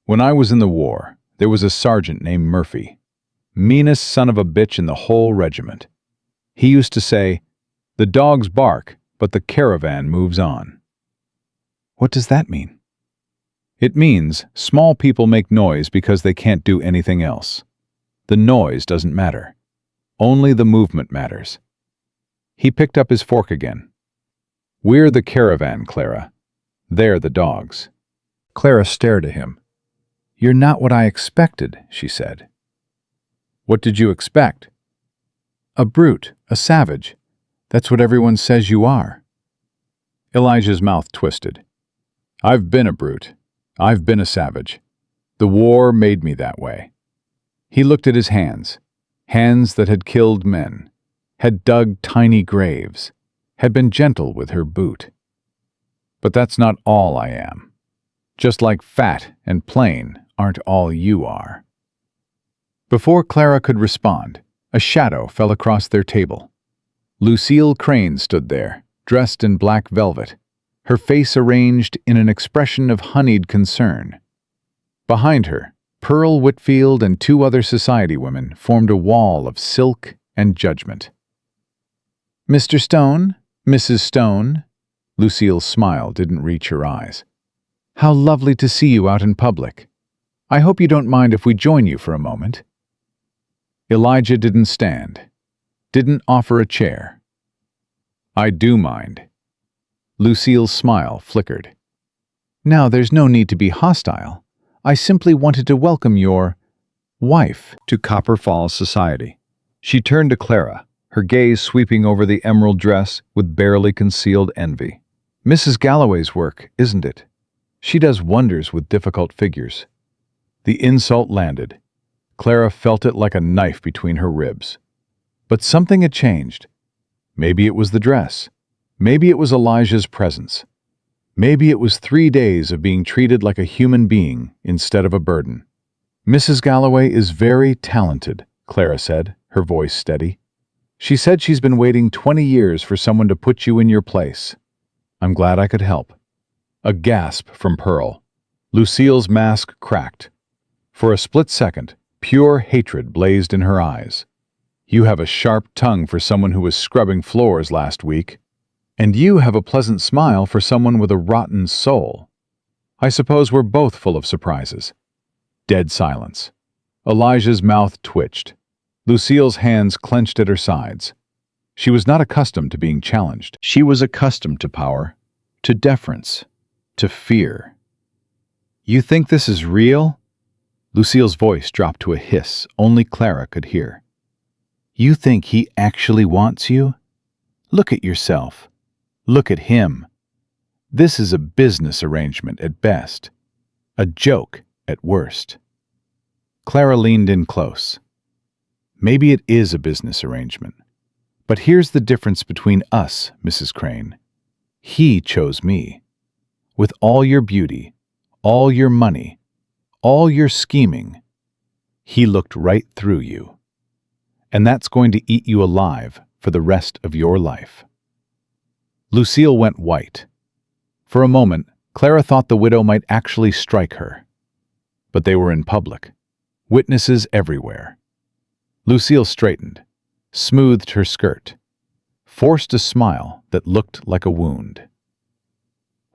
When I was in the war, there was a sergeant named Murphy, meanest son of a bitch in the whole regiment. He used to say, "The dogs bark, but the caravan moves on." What does that mean? It means small people make noise because they can't do anything else. The noise doesn't matter. Only the movement matters. He picked up his fork again. We're the caravan, Clara. They're the dogs. Clara stared at him. You're not what I expected, she said. What did you expect? A brute, a savage. That's what everyone says you are. Elijah's mouth twisted. I've been a brute. I've been a savage. The war made me that way. He looked at his hands, hands that had killed men, had dug tiny graves, had been gentle with her boot. But that's not all I am. Just like fat and plain aren't all you are. Before Clara could respond, a shadow fell across their table. Lucille Crane stood there, dressed in black velvet, her face arranged in an expression of honeyed concern. Behind her, Pearl Whitfield and two other society women formed a wall of silk and judgment. Mr. Stone, Mrs. Stone, Lucille's smile didn't reach her eyes. How lovely to see you out in public. I hope you don't mind if we join you for a moment. Elijah didn't stand, didn't offer a chair. I do mind. Lucille's smile flickered. Now there's no need to be hostile. I simply wanted to welcome your wife to Copper Falls society. She turned to Clara, her gaze sweeping over the emerald dress with barely concealed envy. Mrs. Galloway's work, isn't it? She does wonders with difficult figures. The insult landed. Clara felt it like a knife between her ribs. But something had changed. Maybe it was the dress. Maybe it was Elijah's presence. Maybe it was 3 days of being treated like a human being instead of a burden. Mrs. Galloway is very talented, Clara said, her voice steady. She said she's been waiting 20 years for someone to put you in your place. I'm glad I could help. A gasp from Pearl. Lucille's mask cracked. For a split second, pure hatred blazed in her eyes. You have a sharp tongue for someone who was scrubbing floors last week, and you have a pleasant smile for someone with a rotten soul. I suppose we're both full of surprises. Dead silence. Elijah's mouth twitched. Lucille's hands clenched at her sides. She was not accustomed to being challenged. She was accustomed to power, to deference, to fear. "You think this is real?" Lucille's voice dropped to a hiss only Clara could hear. "You think he actually wants you? Look at yourself. Look at him. This is a business arrangement at best. A joke at worst." Clara leaned in close. "Maybe it is a business arrangement. But here's the difference between us, Mrs. Crane. He chose me. With all your beauty, all your money, all your scheming, he looked right through you. And that's going to eat you alive for the rest of your life." Lucille went white. For a moment, Clara thought the widow might actually strike her. But they were in public. Witnesses everywhere. Lucille straightened, smoothed her skirt, forced a smile that looked like a wound.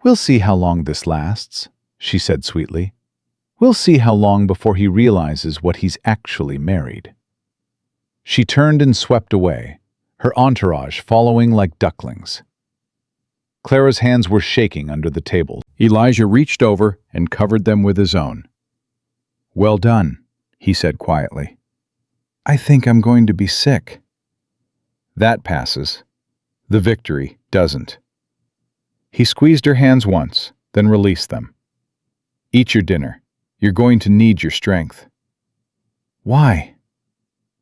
"We'll see how long this lasts," she said sweetly. "We'll see how long before he realizes what he's actually married." She turned and swept away, her entourage following like ducklings. Clara's hands were shaking under the table. Elijah reached over and covered them with his own. "Well done," he said quietly. "I think I'm going to be sick." "That passes. The victory doesn't." He squeezed her hands once, then released them. "Eat your dinner. You're going to need your strength." "Why?"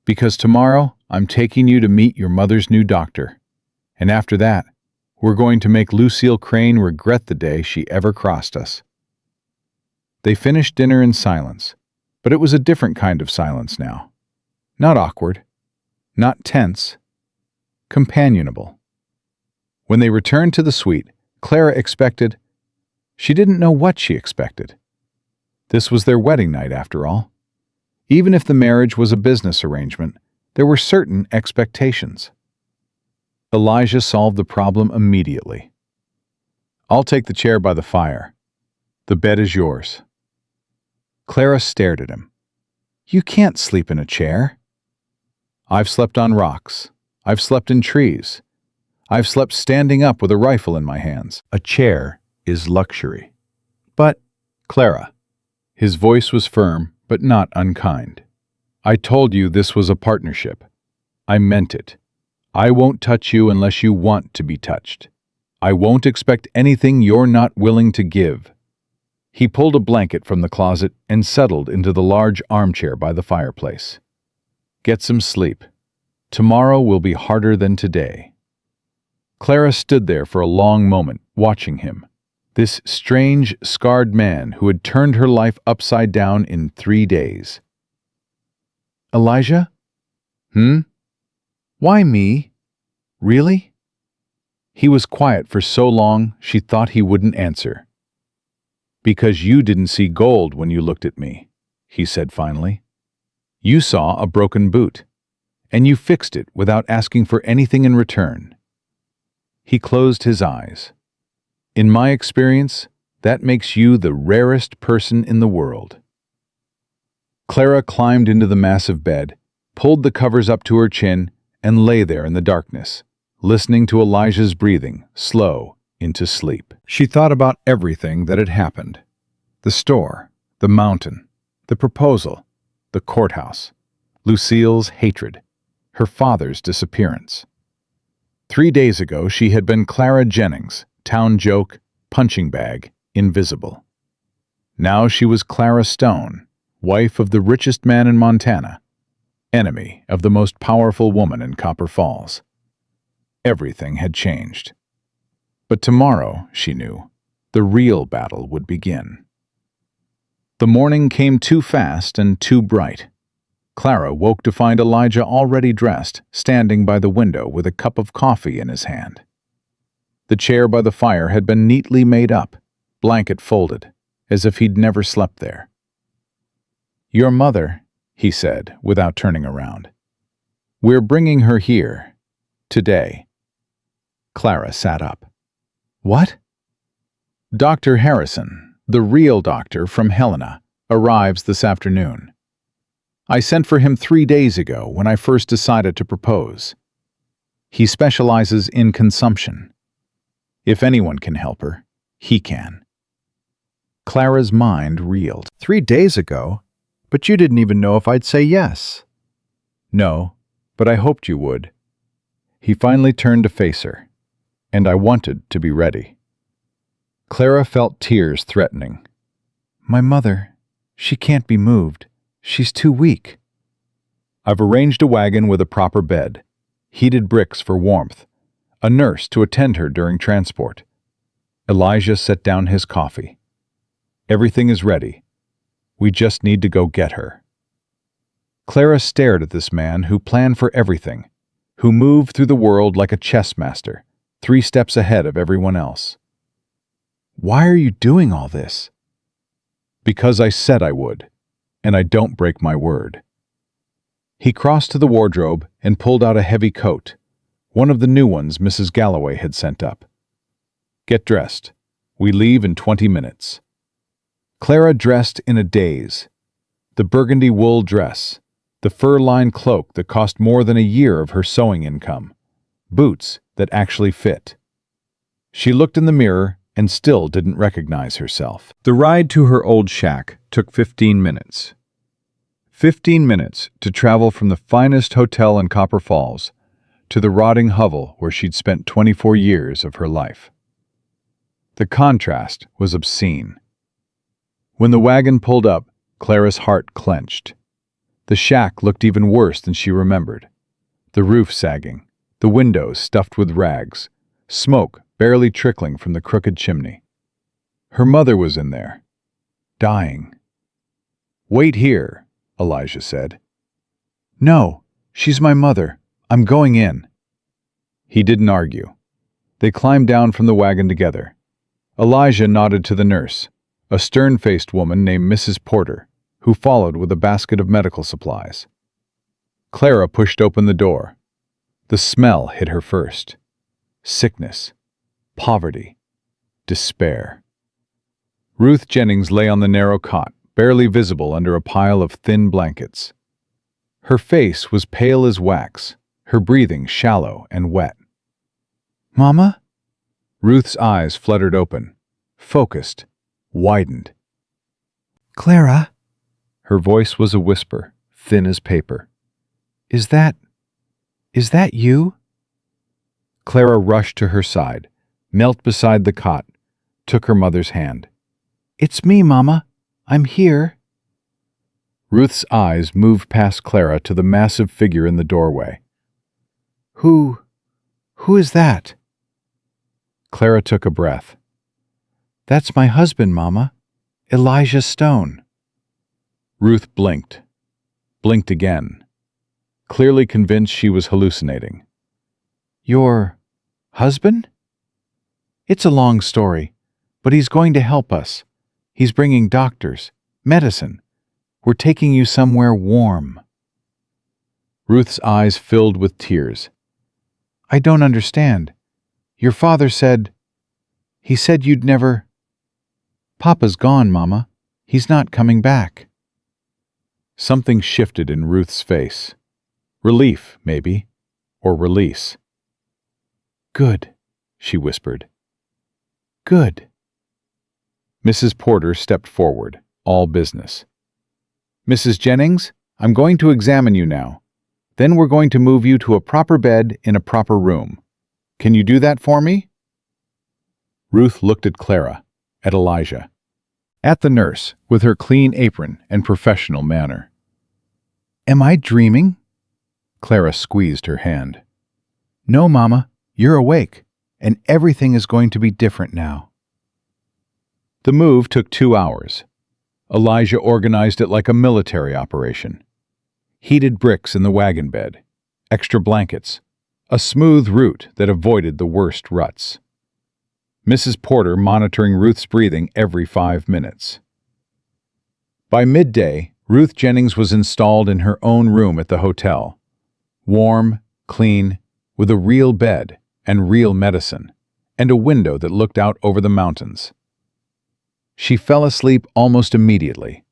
"Because tomorrow I'm taking you to meet your mother's new doctor. And after that, we're going to make Lucille Crane regret the day she ever crossed us." They finished dinner in silence, but it was a different kind of silence now. Not awkward, not tense, companionable. When they returned to the suite, Clara expected— she didn't know what she expected. This was their wedding night, after all. Even if the marriage was a business arrangement, there were certain expectations. Elijah solved the problem immediately. "I'll take the chair by the fire. The bed is yours." Clara stared at him. "You can't sleep in a chair." "I've slept on rocks. I've slept in trees. I've slept standing up with a rifle in my hands. A chair is luxury." "But, Clara," his voice was firm but not unkind, "I told you this was a partnership. I meant it. I won't touch you unless you want to be touched. I won't expect anything you're not willing to give." He pulled a blanket from the closet and settled into the large armchair by the fireplace. "Get some sleep. Tomorrow will be harder than today." Clara stood there for a long moment, watching him. This strange, scarred man who had turned her life upside down in 3 days. "Elijah?" "Why me? Really?" He was quiet for so long she thought he wouldn't answer. "Because you didn't see gold when you looked at me," he said finally. "You saw a broken boot, and you fixed it without asking for anything in return." He closed his eyes. "In my experience, that makes you the rarest person in the world." Clara climbed into the massive bed, pulled the covers up to her chin, and lay there in the darkness, listening to Elijah's breathing, slow, into sleep. She thought about everything that had happened. The store, the mountain, the proposal, the courthouse, Lucille's hatred, her father's disappearance. 3 days ago she had been Clara Jennings, town joke, punching bag, invisible. Now she was Clara Stone, wife of the richest man in Montana, enemy of the most powerful woman in Copper Falls. Everything had changed. But tomorrow, she knew, the real battle would begin. The morning came too fast and too bright. Clara woke to find Elijah already dressed, standing by the window with a cup of coffee in his hand. The chair by the fire had been neatly made up, blanket folded, as if he'd never slept there. "Your mother," he said, without turning around. "We're bringing her here. Today." Clara sat up. "What?" "Dr. Harrison, the real doctor from Helena, arrives this afternoon. I sent for him 3 days ago when I first decided to propose. He specializes in consumption. If anyone can help her, he can." Clara's mind reeled. 3 days ago? But you didn't even know if I'd say yes. "No, but I hoped you would." He finally turned to face her, and I wanted to be ready. Clara felt tears threatening. "My mother, she can't be moved. She's too weak." "I've arranged a wagon with a proper bed, heated bricks for warmth, a nurse to attend her during transport." Elijah set down his coffee. "Everything is ready. We just need to go get her." Clara stared at this man who planned for everything, who moved through the world like a chess master, 3 steps ahead of everyone else. "Why are you doing all this?" "Because I said I would, and I don't break my word." He crossed to the wardrobe and pulled out a heavy coat, one of the new ones Mrs. Galloway had sent up. "Get dressed. We leave in 20 minutes." Clara dressed in a daze. The burgundy wool dress, the fur-lined cloak that cost more than a year of her sewing income, boots that actually fit. She looked in the mirror and still didn't recognize herself. The ride to her old shack took 15 minutes. 15 minutes to travel from the finest hotel in Copper Falls to the rotting hovel where she'd spent 24 years of her life. The contrast was obscene. When the wagon pulled up, Clara's heart clenched. The shack looked even worse than she remembered. The roof sagging, the windows stuffed with rags, smoke barely trickling from the crooked chimney. Her mother was in there, dying. "Wait here," Elijah said. "No, she's my mother. I'm going in." He didn't argue. They climbed down from the wagon together. Elijah nodded to the nurse, a stern-faced woman named Mrs. Porter, who followed with a basket of medical supplies. Clara pushed open the door. The smell hit her first. Sickness, poverty, despair. Ruth Jennings lay on the narrow cot, barely visible under a pile of thin blankets. Her face was pale as wax, her breathing shallow and wet. "Mama?" Ruth's eyes fluttered open, focused, widened. "Clara?" Her voice was a whisper, thin as paper. Is that you?" Clara rushed to her side, knelt beside the cot, took her mother's hand. "It's me, Mama. I'm here." Ruth's eyes moved past Clara to the massive figure in the doorway. Who is that?" Clara took a breath. "That's my husband, Mama. Elijah Stone." Ruth blinked again, clearly convinced she was hallucinating. "Your husband?" "It's a long story, but he's going to help us. He's bringing doctors, medicine. We're taking you somewhere warm." Ruth's eyes filled with tears. "I don't understand. Your father said... He said you'd never... Papa's gone, Mama. He's not coming back." Something shifted in Ruth's face. Relief, maybe, or release. "Good," she whispered. "Good." Mrs. Porter stepped forward, all business. "Mrs. Jennings, I'm going to examine you now. Then we're going to move you to a proper bed in a proper room. Can you do that for me?" Ruth looked at Clara, at Elijah, at the nurse with her clean apron and professional manner. "Am I dreaming?" Clara squeezed her hand. "No, Mama, you're awake, and everything is going to be different now." The move took 2 hours. Elijah organized it like a military operation. Heated bricks in the wagon bed, extra blankets, a smooth route that avoided the worst ruts. Mrs. Porter monitoring Ruth's breathing every 5 minutes. By midday, Ruth Jennings was installed in her own room at the hotel. Warm, clean, with a real bed and real medicine, and a window that looked out over the mountains. She fell asleep almost immediately,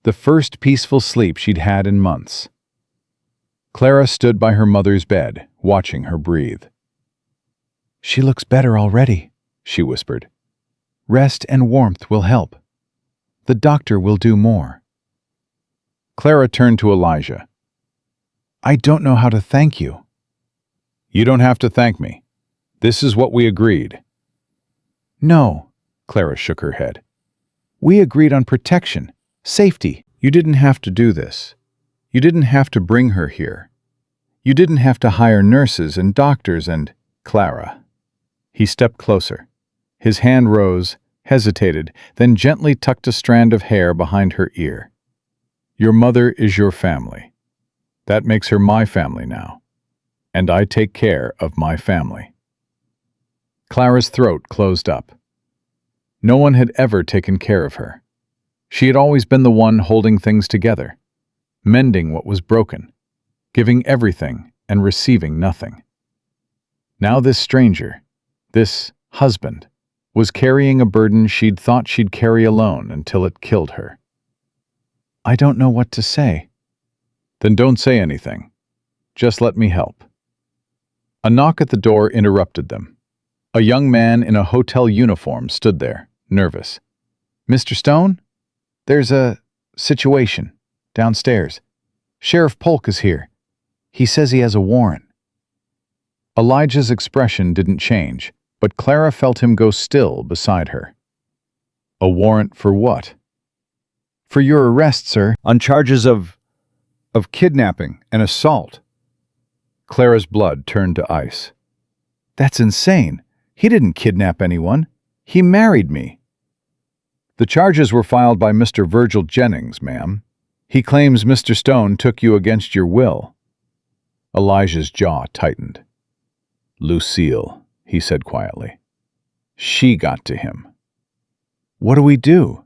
the first peaceful sleep she'd had in months. Clara stood by her mother's bed, watching her breathe. "She looks better already," she whispered. "Rest and warmth will help. The doctor will do more." Clara turned to Elijah. "I don't know how to thank you." "You don't have to thank me. This is what we agreed." "No," Clara shook her head. "We agreed on protection, safety." "You didn't have to do this. You didn't have to bring her here. You didn't have to hire nurses and doctors and—" "Clara." He stepped closer. His hand rose, hesitated, then gently tucked a strand of hair behind her ear. "Your mother is your family. That makes her my family now. And I take care of my family." Clara's throat closed up. No one had ever taken care of her. She had always been the one holding things together, mending what was broken, giving everything and receiving nothing. Now this stranger, this husband, was carrying a burden she'd thought she'd carry alone until it killed her. "I don't know what to say." "Then don't say anything. Just let me help." A knock at the door interrupted them. A young man in a hotel uniform stood there, nervous. "Mr. Stone? There's a situation downstairs. Sheriff Polk is here. He says he has a warrant." Elijah's expression didn't change, but Clara felt him go still beside her. "A warrant for what?" "For your arrest, sir." "On charges of kidnapping and assault." Clara's blood turned to ice. "That's insane. He didn't kidnap anyone. He married me." "The charges were filed by Mr. Virgil Jennings, ma'am. He claims Mr. Stone took you against your will." Elijah's jaw tightened. "Lucille," he said quietly. "She got to him." "What do we do?"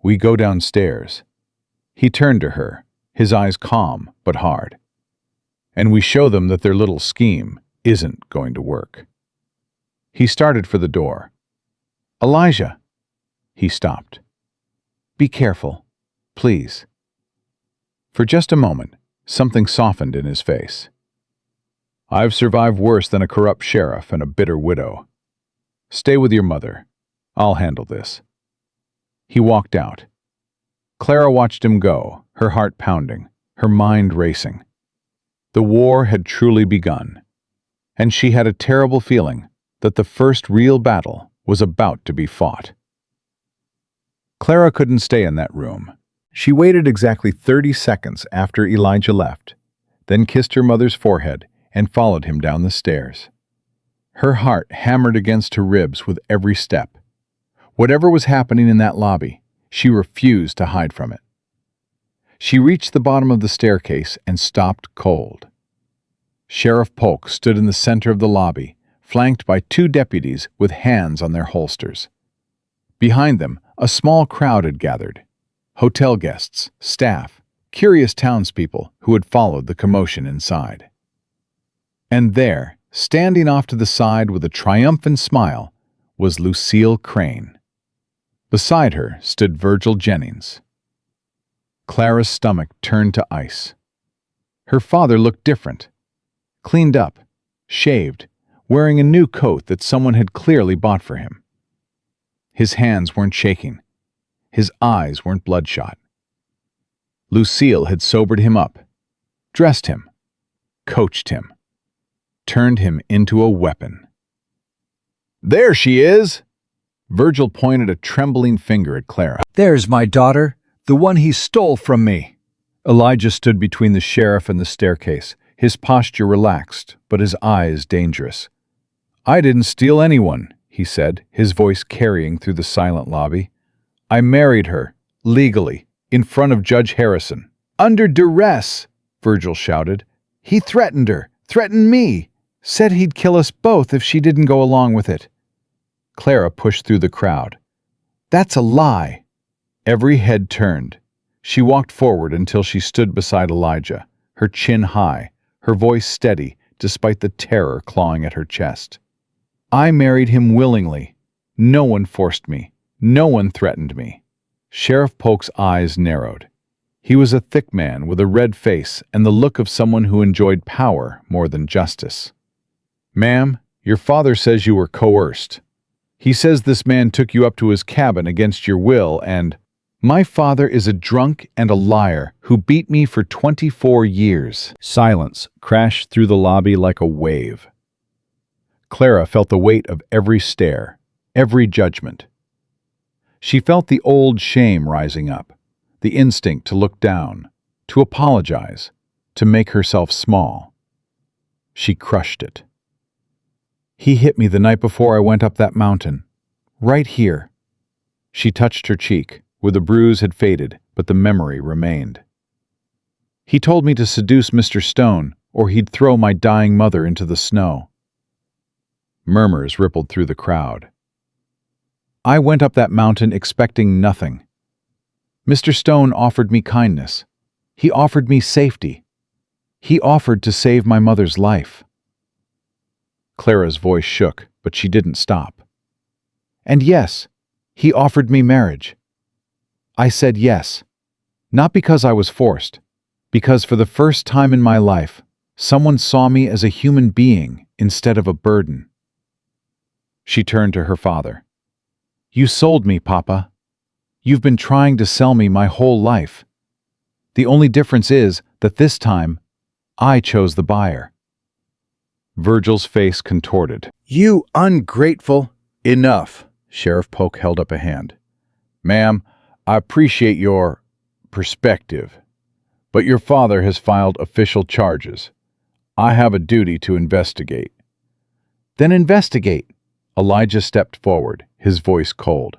"We go downstairs." He turned to her, his eyes calm but hard. "And we show them that their little scheme isn't going to work." He started for the door. "Elijah." He stopped. "Be careful, please." For just a moment, something softened in his face. "I've survived worse than a corrupt sheriff and a bitter widow. Stay with your mother. I'll handle this." He walked out. Clara watched him go, her heart pounding, her mind racing. The war had truly begun, and she had a terrible feeling that the first real battle was about to be fought. Clara couldn't stay in that room. She waited exactly 30 seconds after Elijah left, then kissed her mother's forehead and followed him down the stairs. Her heart hammered against her ribs with every step. Whatever was happening in that lobby, she refused to hide from it. She reached the bottom of the staircase and stopped cold. Sheriff Polk stood in the center of the lobby, flanked by 2 deputies with hands on their holsters. Behind them, a small crowd had gathered. Hotel guests, staff, curious townspeople who had followed the commotion inside. And there, standing off to the side with a triumphant smile, was Lucille Crane. Beside her stood Virgil Jennings. Clara's stomach turned to ice. Her father looked different. Cleaned up, shaved, wearing a new coat that someone had clearly bought for him. His hands weren't shaking. His eyes weren't bloodshot. Lucille had sobered him up, dressed him, coached him, turned him into a weapon. "There she is!" Virgil pointed a trembling finger at Clara. "There's my daughter, the one he stole from me." Elijah stood between the sheriff and the staircase, his posture relaxed, but his eyes dangerous. "I didn't steal anyone," he said, his voice carrying through the silent lobby. "I married her, legally, in front of Judge Harrison." "Under duress," Virgil shouted. "He threatened her, threatened me, said he'd kill us both if she didn't go along with it." Clara pushed through the crowd. "That's a lie." Every head turned. She walked forward until she stood beside Elijah, her chin high, her voice steady despite the terror clawing at her chest. I married him willingly. No one forced me. No one threatened me. Sheriff Polk's eyes narrowed. He was a thick man with a red face and the look of someone who enjoyed power more than justice. Ma'am, your father says you were coerced. He says this man took you up to his cabin against your will and— My father is a drunk and a liar who beat me for 24 years. Silence crashed through the lobby like a wave. Clara felt the weight of every stare, every judgment. She felt the old shame rising up, the instinct to look down, to apologize, to make herself small. She crushed it. He hit me the night before I went up that mountain. Right here. She touched her cheek, where the bruise had faded, but the memory remained. He told me to seduce Mr. Stone, or he'd throw my dying mother into the snow. Murmurs rippled through the crowd. I went up that mountain expecting nothing. Mr. Stone offered me kindness. He offered me safety. He offered to save my mother's life. Clara's voice shook, but she didn't stop. And yes, he offered me marriage. I said yes, not because I was forced, because for the first time in my life, someone saw me as a human being instead of a burden. She turned to her father. You sold me, Papa. You've been trying to sell me my whole life. The only difference is that this time, I chose the buyer. Virgil's face contorted. You ungrateful— Enough. Sheriff Polk held up a hand. Ma'am, I appreciate your perspective, but your father has filed official charges. I have a duty to investigate. Then investigate. Elijah stepped forward, his voice cold.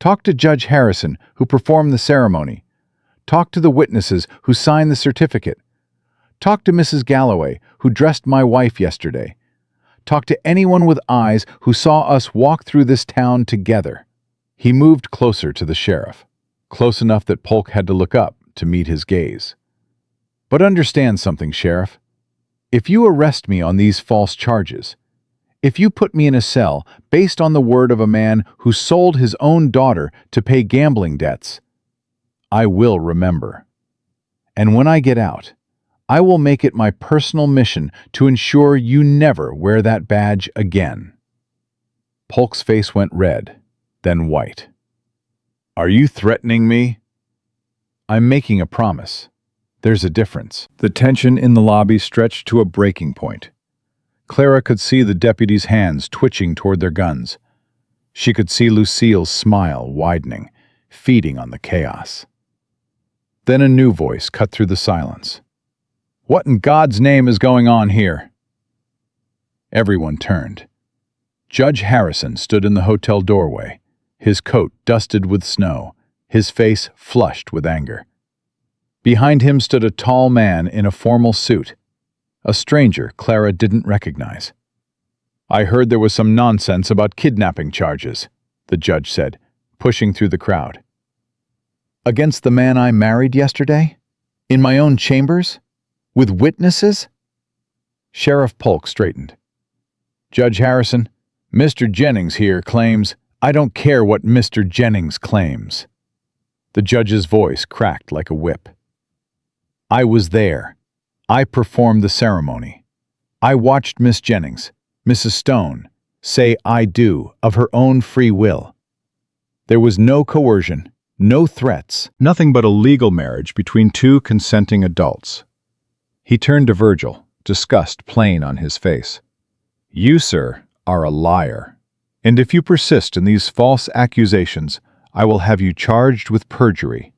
Talk to Judge Harrison, who performed the ceremony. Talk to the witnesses who signed the certificate. Talk to Mrs. Galloway, who dressed my wife yesterday. Talk to anyone with eyes who saw us walk through this town together. He moved closer to the sheriff, close enough that Polk had to look up to meet his gaze. But understand something, Sheriff. If you arrest me on these false charges, if you put me in a cell based on the word of a man who sold his own daughter to pay gambling debts, I will remember. And when I get out, I will make it my personal mission to ensure you never wear that badge again. Polk's face went red, then white. Are you threatening me? I'm making a promise. There's a difference. The tension in the lobby stretched to a breaking point. Clara could see the deputies' hands twitching toward their guns. She could see Lucille's smile widening, feeding on the chaos. Then a new voice cut through the silence. What in God's name is going on here? Everyone turned. Judge Harrison stood in the hotel doorway, his coat dusted with snow, his face flushed with anger. Behind him stood a tall man in a formal suit, a stranger Clara didn't recognize. I heard there was some nonsense about kidnapping charges, the judge said, pushing through the crowd. Against the man I married yesterday? In my own chambers? With witnesses? Sheriff Polk straightened. Judge Harrison, Mr. Jennings here claims— I don't care what Mr. Jennings claims. The judge's voice cracked like a whip. I was there. I performed the ceremony. I watched Miss Jennings, Mrs. Stone, say I do of her own free will. There was no coercion, no threats. Nothing but a legal marriage between two consenting adults. He turned to Virgil, disgust plain on his face. You, sir, are a liar. And if you persist in these false accusations, I will have you charged with perjury.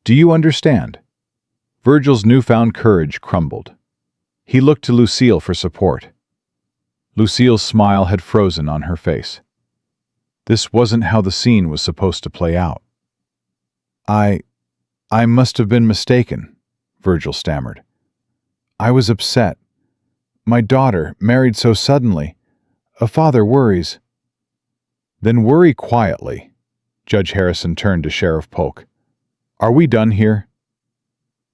Do you understand? Virgil's newfound courage crumbled. He looked to Lucille for support. Lucille's smile had frozen on her face. This wasn't how the scene was supposed to play out. I must have been mistaken, Virgil stammered. I was upset. My daughter, married so suddenly. A father worries. Then worry quietly. Judge Harrison turned to Sheriff Polk. Are we done here?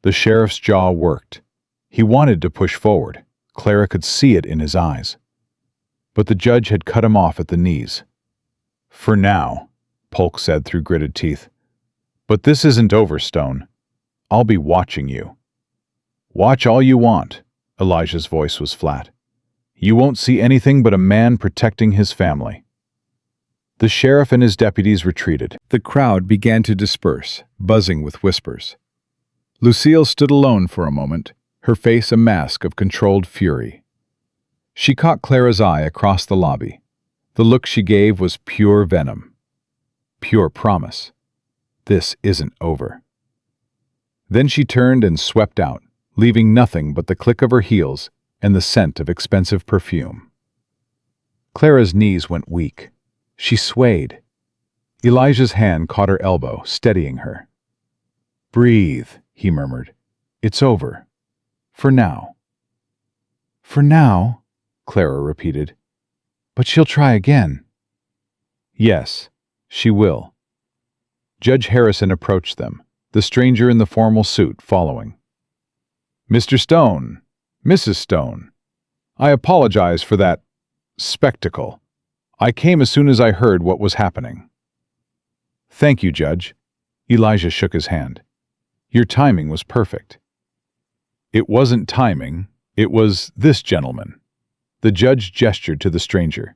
The sheriff's jaw worked. He wanted to push forward. Clara could see it in his eyes. But the judge had cut him off at the knees. For now, Polk said through gritted teeth. But this isn't over, Stone. I'll be watching you. Watch all you want. Elijah's voice was flat. You won't see anything but a man protecting his family. The sheriff and his deputies retreated. The crowd began to disperse, buzzing with whispers. Lucille stood alone for a moment, her face a mask of controlled fury. She caught Clara's eye across the lobby. The look she gave was pure venom. Pure promise. This isn't over. Then she turned and swept out, leaving nothing but the click of her heels and the scent of expensive perfume. Clara's knees went weak. She swayed. Elijah's hand caught her elbow, steadying her. Breathe, he murmured. It's over. For now. For now, Clara repeated. But she'll try again. Yes, she will. Judge Harrison approached them, the stranger in the formal suit following. Mr. Stone, Mrs. Stone, I apologize for that spectacle. I came as soon as I heard what was happening. Thank you, Judge. Elijah shook his hand. Your timing was perfect. It wasn't timing, it was this gentleman. The judge gestured to the stranger.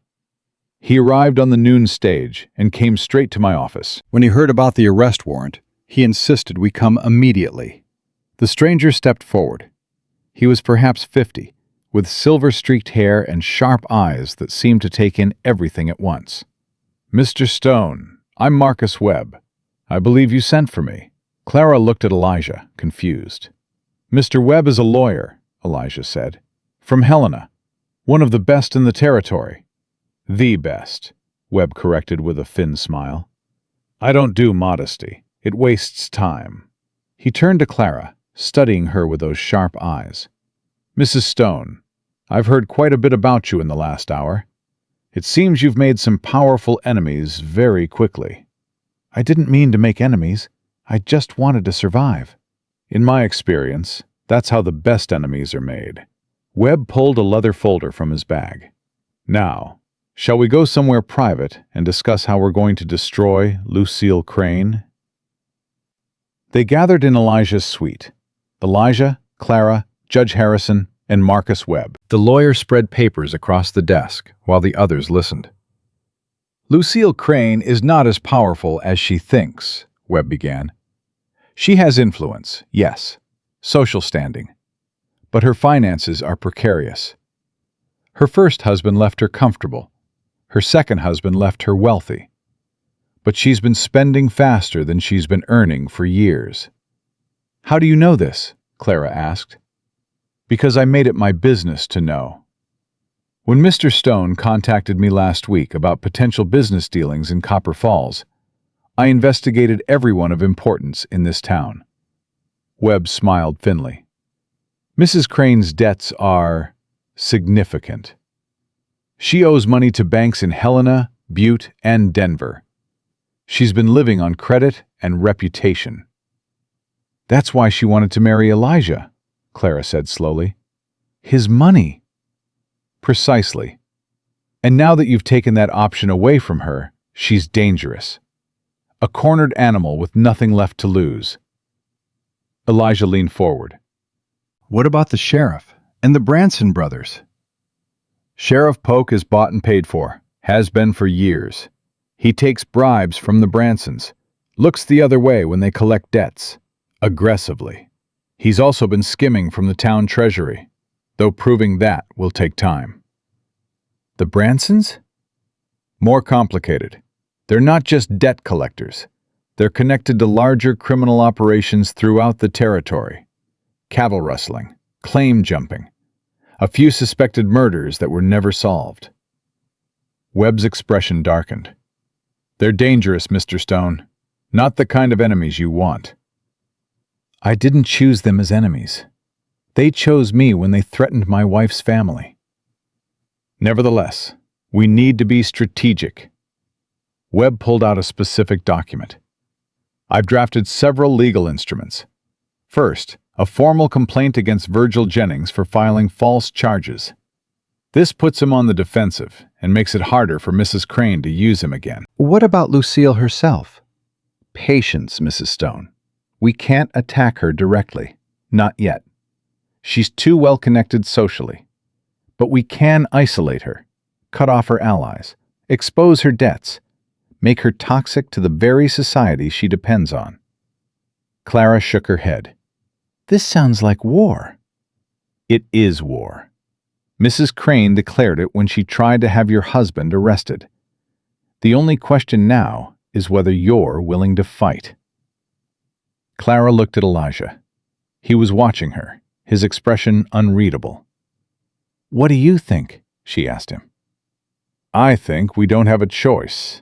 He arrived on the noon stage and came straight to my office. When he heard about the arrest warrant, he insisted we come immediately. The stranger stepped forward. He was perhaps 50, with silver-streaked hair and sharp eyes that seemed to take in everything at once. Mr. Stone, I'm Marcus Webb. I believe you sent for me. Clara looked at Elijah, confused. Mr. Webb is a lawyer, Elijah said. From Helena, one of the best in the territory. The best, Webb corrected with a thin smile. I don't do modesty. It wastes time. He turned to Clara, studying her with those sharp eyes. Mrs. Stone, I've heard quite a bit about you in the last hour. It seems you've made some powerful enemies very quickly. I didn't mean to make enemies. I just wanted to survive. In my experience, that's how the best enemies are made. Webb pulled a leather folder from his bag. Now, shall we go somewhere private and discuss how we're going to destroy Lucille Crane? They gathered in Elijah's suite. Elijah, Clara, Judge Harrison, and Marcus Webb. The lawyer spread papers across the desk while the others listened. Lucille Crane is not as powerful as she thinks, Webb began. She has influence, yes, social standing, but her finances are precarious. Her first husband left her comfortable. Her second husband left her wealthy. But she's been spending faster than she's been earning for years. How do you know this? Clara asked. Because I made it my business to know. When Mr. Stone contacted me last week about potential business dealings in Copper Falls, I investigated everyone of importance in this town. Webb smiled thinly. Mrs. Crane's debts are significant. She owes money to banks in Helena, Butte, and Denver. She's been living on credit and reputation. That's why she wanted to marry Elijah, Clara said slowly. His money. Precisely. And now that you've taken that option away from her, she's dangerous. A cornered animal with nothing left to lose. Elijah leaned forward. What about the sheriff and the Branson brothers? Sheriff Polk is bought and paid for, has been for years. He takes bribes from the Bransons, looks the other way when they collect debts, aggressively. He's also been skimming from the town treasury, though proving that will take time. The Bransons? More complicated. They're not just debt collectors. They're connected to larger criminal operations throughout the territory. Cattle rustling, claim jumping, a few suspected murders that were never solved. Webb's expression darkened. They're dangerous, Mr. Stone. Not the kind of enemies you want. I didn't choose them as enemies. They chose me when they threatened my wife's family. Nevertheless, we need to be strategic. Webb pulled out a specific document. I've drafted several legal instruments. First, a formal complaint against Virgil Jennings for filing false charges. This puts him on the defensive and makes it harder for Mrs. Crane to use him again. What about Lucille herself? Patience, Mrs. Stone. We can't attack her directly. Not yet. She's too well connected socially. But we can isolate her, cut off her allies, expose her debts, make her toxic to the very society she depends on. Clara shook her head. This sounds like war. It is war. Mrs. Crane declared it when she tried to have your husband arrested. The only question now is whether you're willing to fight. Clara looked at Elijah. He was watching her, his expression unreadable. What do you think? She asked him. I think we don't have a choice.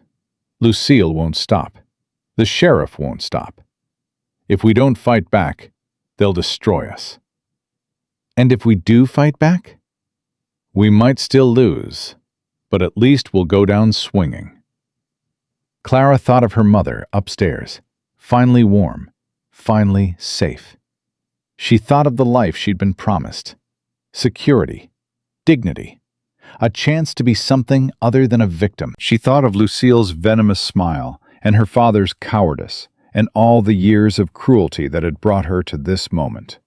Lucille won't stop. The sheriff won't stop. If we don't fight back, they'll destroy us. And if we do fight back? We might still lose, but at least we'll go down swinging. Clara thought of her mother upstairs, finally warm, finally safe. She thought of the life she'd been promised. Security, dignity, a chance to be something other than a victim. She thought of Lucille's venomous smile and her father's cowardice and all the years of cruelty that had brought her to this moment.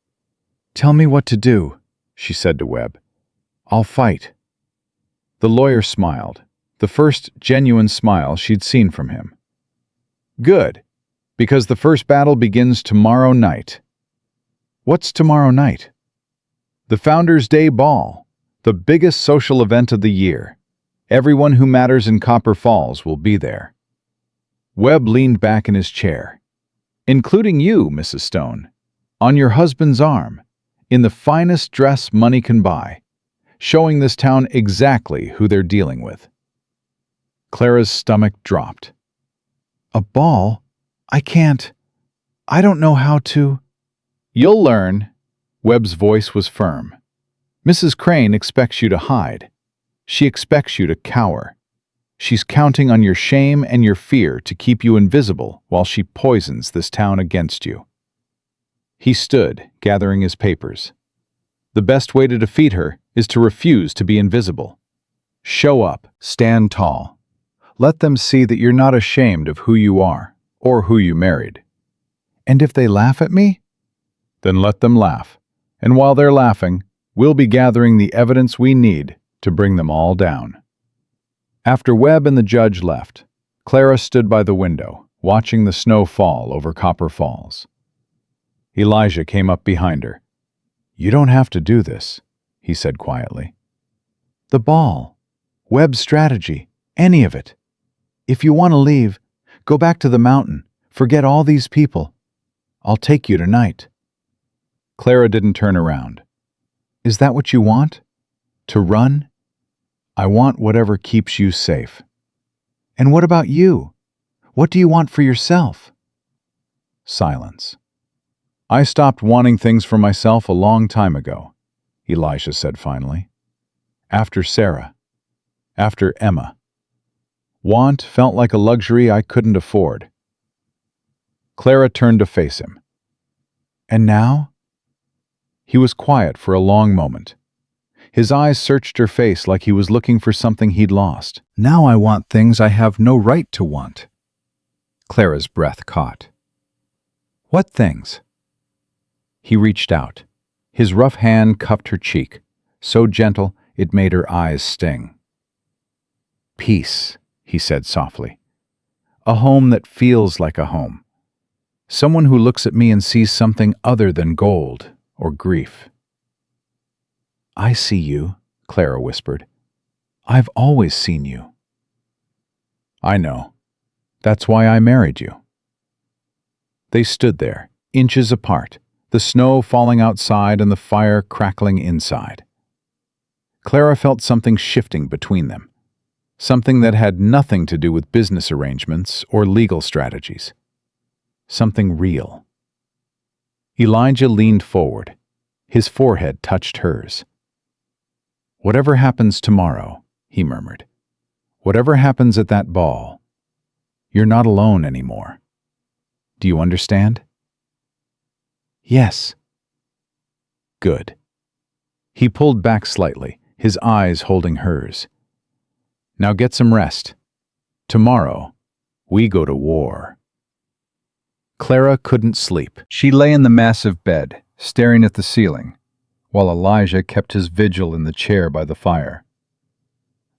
Tell me what to do, she said to Webb. I'll fight. The lawyer smiled, the first genuine smile she'd seen from him. Good, because the first battle begins tomorrow night. What's tomorrow night? The Founders' Day Ball, the biggest social event of the year. Everyone who matters in Copper Falls will be there. Webb leaned back in his chair. Including you, Mrs. Stone, on your husband's arm, in the finest dress money can buy, showing this town exactly who they're dealing with. Clara's stomach dropped. A ball? I don't know how to. You'll learn. Webb's voice was firm. Mrs. Crane expects you to hide. She expects you to cower. She's counting on your shame and your fear to keep you invisible while she poisons this town against you. He stood, gathering his papers. The best way to defeat her is to refuse to be invisible. Show up, stand tall. Let them see that you're not ashamed of who you are or who you married. And if they laugh at me? Then let them laugh. And while they're laughing, we'll be gathering the evidence we need to bring them all down. After Webb and the judge left, Clara stood by the window, watching the snow fall over Copper Falls. Elijah came up behind her. You don't have to do this, he said quietly. The ball, Webb's strategy, any of it. If you want to leave, go back to the mountain, forget all these people. I'll take you tonight. Clara didn't turn around. Is that what you want? To run? I want whatever keeps you safe. And what about you? What do you want for yourself? Silence. I stopped wanting things for myself a long time ago, Elijah said finally. After Sarah. After Emma. Want felt like a luxury I couldn't afford. Clara turned to face him. And now? He was quiet for a long moment. His eyes searched her face like he was looking for something he'd lost. Now I want things I have no right to want. Clara's breath caught. What things? He reached out. His rough hand cupped her cheek, so gentle it made her eyes sting. Peace, he said softly. A home that feels like a home. Someone who looks at me and sees something other than gold or grief. I see you, Clara whispered. I've always seen you. I know. That's why I married you. They stood there, inches apart, the snow falling outside and the fire crackling inside. Clara felt something shifting between them, something that had nothing to do with business arrangements or legal strategies. Something real. Elijah leaned forward. His forehead touched hers. Whatever happens tomorrow, he murmured. Whatever happens at that ball, you're not alone anymore. Do you understand? Yes. Good. He pulled back slightly, his eyes holding hers. Now get some rest. Tomorrow, we go to war. Clara couldn't sleep. She lay in the massive bed, staring at the ceiling, while Elijah kept his vigil in the chair by the fire.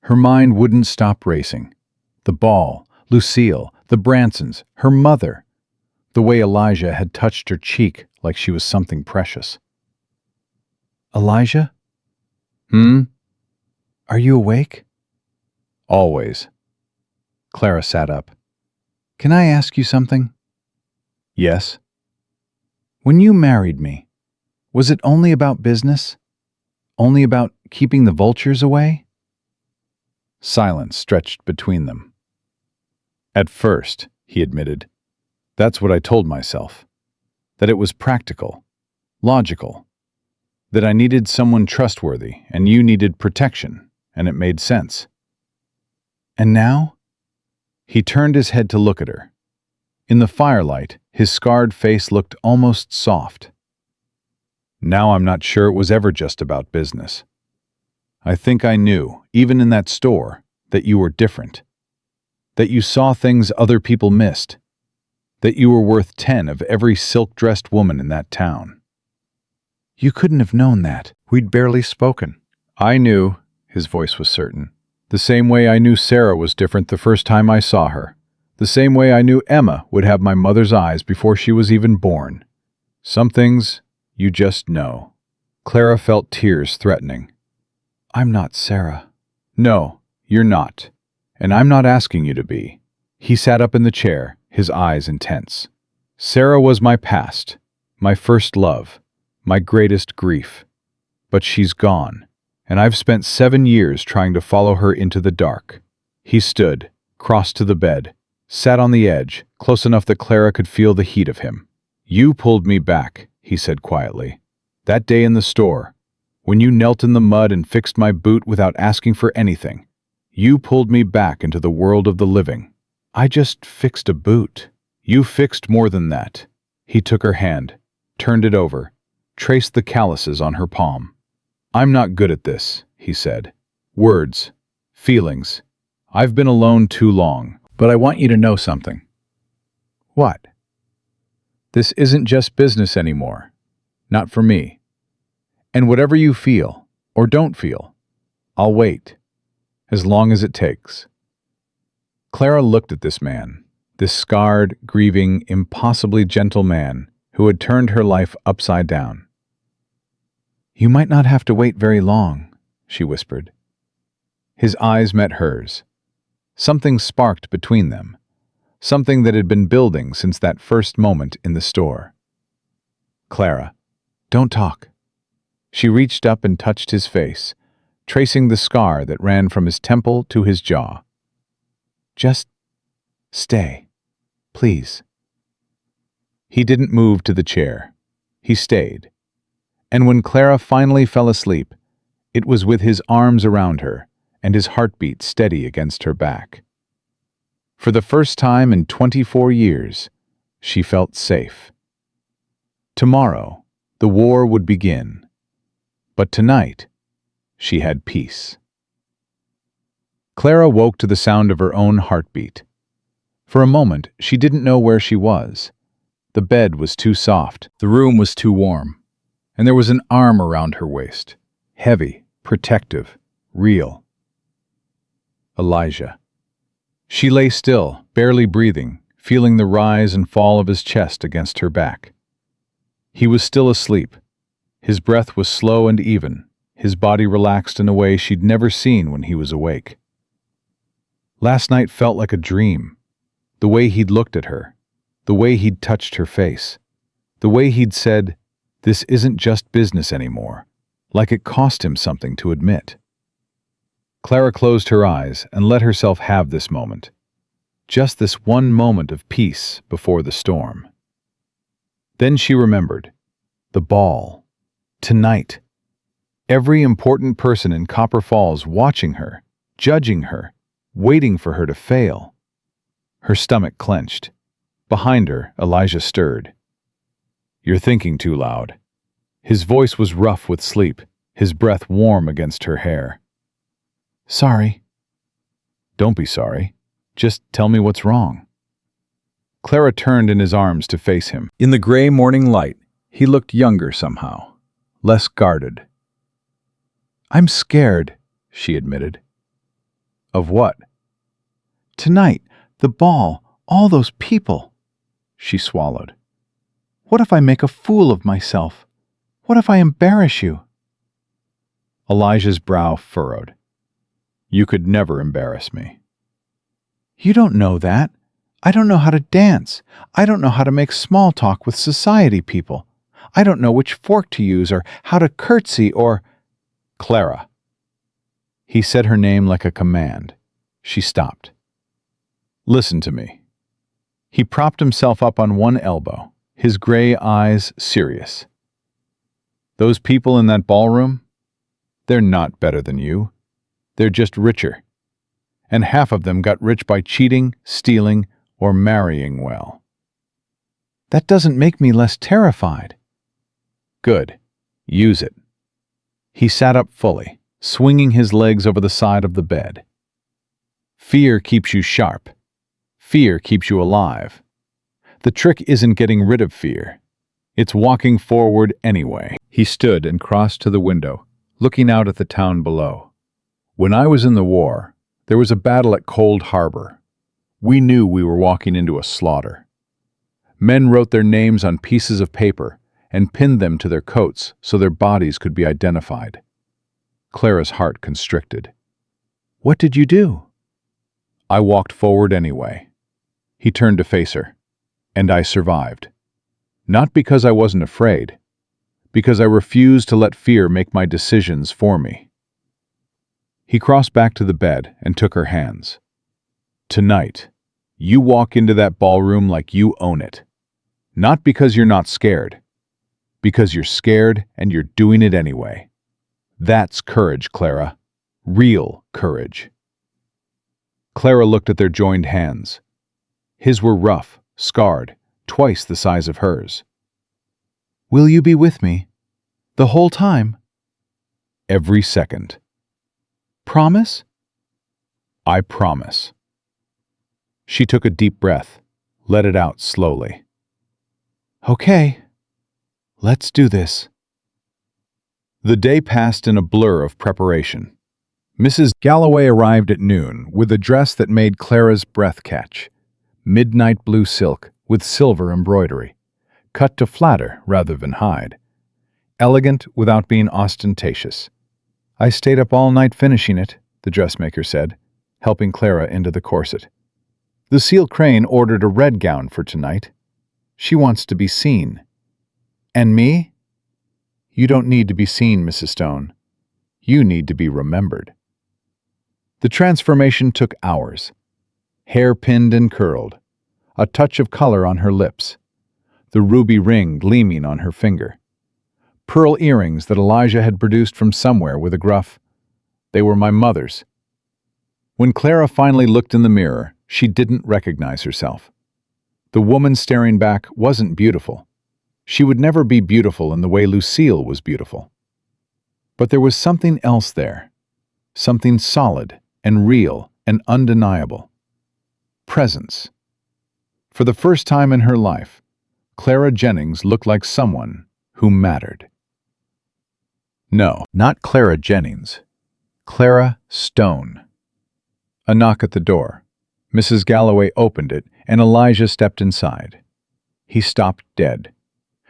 Her mind wouldn't stop racing. The ball, Lucille, the Bransons, her mother. The way Elijah had touched her cheek like she was something precious. Elijah? Are you awake? Always. Clara sat up. Can I ask you something? Yes. When you married me, was it only about business? Only about keeping the vultures away? Silence stretched between them. At first, he admitted, that's what I told myself. That it was practical, logical. That I needed someone trustworthy and you needed protection, and it made sense. And now? He turned his head to look at her. In the firelight, his scarred face looked almost soft. Now I'm not sure it was ever just about business. I think I knew, even in that store, that you were different. That you saw things other people missed. That you were worth 10 of every silk-dressed woman in that town. You couldn't have known that. We'd barely spoken. I knew, his voice was certain, the same way I knew Sarah was different the first time I saw her. The same way I knew Emma would have my mother's eyes before she was even born. Some things you just know. Clara felt tears threatening. I'm not Sarah. No, you're not. And I'm not asking you to be. He sat up in the chair, his eyes intense. Sarah was my past, my first love, my greatest grief. But she's gone, and I've spent 7 years trying to follow her into the dark. He stood, crossed to the bed, sat on the edge, close enough that Clara could feel the heat of him. You pulled me back, he said quietly. That day in the store, when you knelt in the mud and fixed my boot without asking for anything. You pulled me back into the world of the living. I just fixed a boot. You fixed more than that. He took her hand, turned it over, traced the calluses on her palm. I'm not good at this, he said. Words, feelings. I've been alone too long, but I want you to know something. What? This isn't just business anymore. Not for me. And whatever you feel, or don't feel, I'll wait. As long as it takes. Clara looked at this man, this scarred, grieving, impossibly gentle man who had turned her life upside down. You might not have to wait very long, she whispered. His eyes met hers. Something sparked between them, something that had been building since that first moment in the store. Clara, don't talk. She reached up and touched his face, tracing the scar that ran from his temple to his jaw. Just stay, please. He didn't move to the chair. He stayed. And when Clara finally fell asleep, it was with his arms around her and his heartbeat steady against her back. For the first time in 24 years, she felt safe. Tomorrow, the war would begin. But tonight, she had peace. Clara woke to the sound of her own heartbeat. For a moment, she didn't know where she was. The bed was too soft, the room was too warm, and there was an arm around her waist, heavy, protective, real. Elijah. She lay still, barely breathing, feeling the rise and fall of his chest against her back. He was still asleep. His breath was slow and even, his body relaxed in a way she'd never seen when he was awake. Last night felt like a dream. The way he'd looked at her, the way he'd touched her face, the way he'd said, "This isn't just business anymore," like it cost him something to admit. Clara closed her eyes and let herself have this moment. Just this one moment of peace before the storm. Then she remembered. The ball. Tonight. Every important person in Copper Falls watching her, judging her, waiting for her to fail. Her stomach clenched. Behind her, Elijah stirred. "You're thinking too loud." His voice was rough with sleep, his breath warm against her hair. "Sorry." "Don't be sorry. Just tell me what's wrong." Clara turned in his arms to face him. In the gray morning light, he looked younger somehow, less guarded. "I'm scared," she admitted. Of what? "Tonight, the ball, all those people." She swallowed. "What if I make a fool of myself? What if I embarrass you?" Elijah's brow furrowed. "You could never embarrass me." "You don't know that. I don't know how to dance. I don't know how to make small talk with society people. I don't know which fork to use or how to curtsy or—" "Clara." He said her name like a command. She stopped. "Listen to me." He propped himself up on one elbow, his gray eyes serious. "Those people in that ballroom, they're not better than you. They're just richer. And half of them got rich by cheating, stealing, or marrying well." "That doesn't make me less terrified." "Good. Use it." He sat up fully, swinging his legs over the side of the bed. "Fear keeps you sharp. Fear keeps you alive. The trick isn't getting rid of fear. It's walking forward anyway." He stood and crossed to the window, looking out at the town below. "When I was in the war, there was a battle at Cold Harbor. We knew we were walking into a slaughter. Men wrote their names on pieces of paper and pinned them to their coats so their bodies could be identified." Clara's heart constricted. "What did you do?" "I walked forward anyway." He turned to face her. "And I survived. Not because I wasn't afraid, because I refused to let fear make my decisions for me." He crossed back to the bed and took her hands. "Tonight, you walk into that ballroom like you own it. Not because you're not scared, because you're scared and you're doing it anyway. That's courage, Clara. Real courage." Clara looked at their joined hands. His were rough, scarred, twice the size of hers. "Will you be with me? The whole time?" "Every second." "Promise?" "I promise." She took a deep breath, let it out slowly. "Okay. Let's do this." The day passed in a blur of preparation. Mrs. Galloway arrived at noon with a dress that made Clara's breath catch. Midnight blue silk with silver embroidery, cut to flatter rather than hide. Elegant without being ostentatious. "I stayed up all night finishing it," the dressmaker said, helping Clara into the corset. "Lucille Crane ordered a red gown for tonight. She wants to be seen." "And me?" "You don't need to be seen, Mrs. Stone. You need to be remembered." The transformation took hours. Hair pinned and curled, a touch of color on her lips, the ruby ring gleaming on her finger, pearl earrings that Elijah had produced from somewhere with a gruff, "They were my mother's." When Clara finally looked in the mirror, she didn't recognize herself. The woman staring back wasn't beautiful. She would never be beautiful in the way Lucille was beautiful. But there was something else there, something solid and real and undeniable. Presence. For the first time in her life, Clara Jennings looked like someone who mattered. No, not Clara Jennings. Clara Stone. A knock at the door. Mrs. Galloway opened it, and Elijah stepped inside. He stopped dead.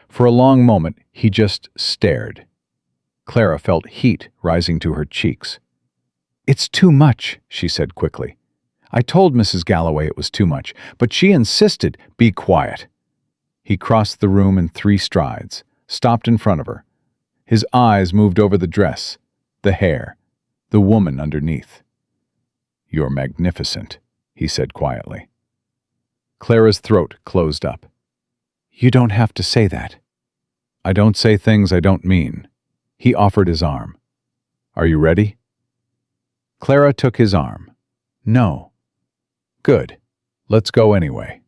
For a long moment, he just stared. Clara felt heat rising to her cheeks. "It's too much," she said quickly. "I told Mrs. Galloway it was too much, but she insisted, be quiet." He crossed the room in 3 strides, stopped in front of her. His eyes moved over the dress, the hair, the woman underneath. "You're magnificent," he said quietly. Clara's throat closed up. "You don't have to say that." "I don't say things I don't mean." He offered his arm. "Are you ready?" Clara took his arm. "No." "Good. Let's go anyway."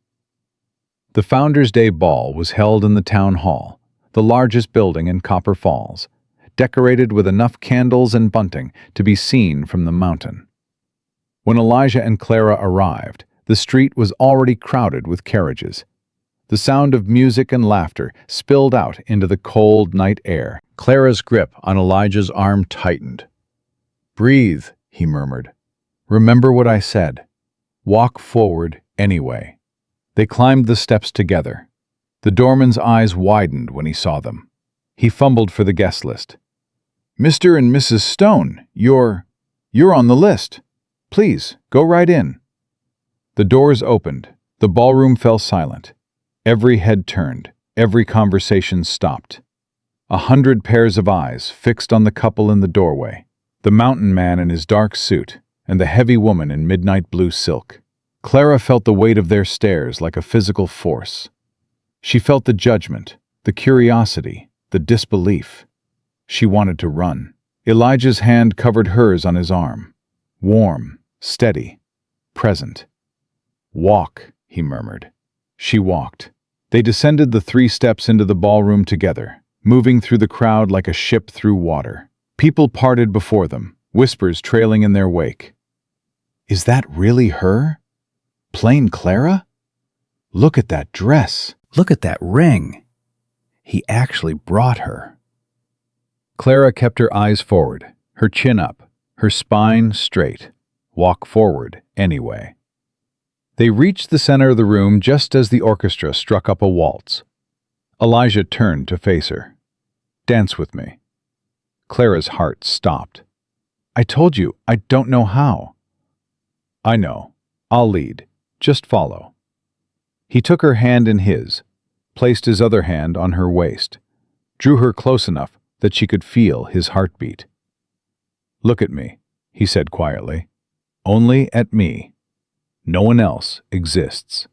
The Founders' Day Ball was held in the town hall, the largest building in Copper Falls, decorated with enough candles and bunting to be seen from the mountain. When Elijah and Clara arrived, the street was already crowded with carriages. The sound of music and laughter spilled out into the cold night air. Clara's grip on Elijah's arm tightened. "Breathe," he murmured. "Remember what I said. Walk forward anyway." They climbed the steps together. The doorman's eyes widened when he saw them. He fumbled for the guest list. "Mr. and Mrs. Stone, you're on the list. Please, go right in." The doors opened. The ballroom fell silent. Every head turned. Every conversation stopped. 100 pairs of eyes fixed on the couple in the doorway, the mountain man in his dark suit and the heavy woman in midnight blue silk. Clara felt the weight of their stares like a physical force. She felt the judgment, the curiosity, the disbelief. She wanted to run. Elijah's hand covered hers on his arm. Warm, steady, present. "Walk," he murmured. She walked. They descended the 3 steps into the ballroom together, moving through the crowd like a ship through water. People parted before them, whispers trailing in their wake. "Is that really her? Plain Clara? Look at that dress. Look at that ring. He actually brought her." Clara kept her eyes forward, her chin up, her spine straight. Walk forward anyway. They reached the center of the room just as the orchestra struck up a waltz. Elijah turned to face her. "Dance with me." Clara's heart stopped. "I told you, I don't know how." "I know. I'll lead. Just follow." He took her hand in his, placed his other hand on her waist, drew her close enough that she could feel his heartbeat. "Look at me," he said quietly. "Only at me. No one else exists."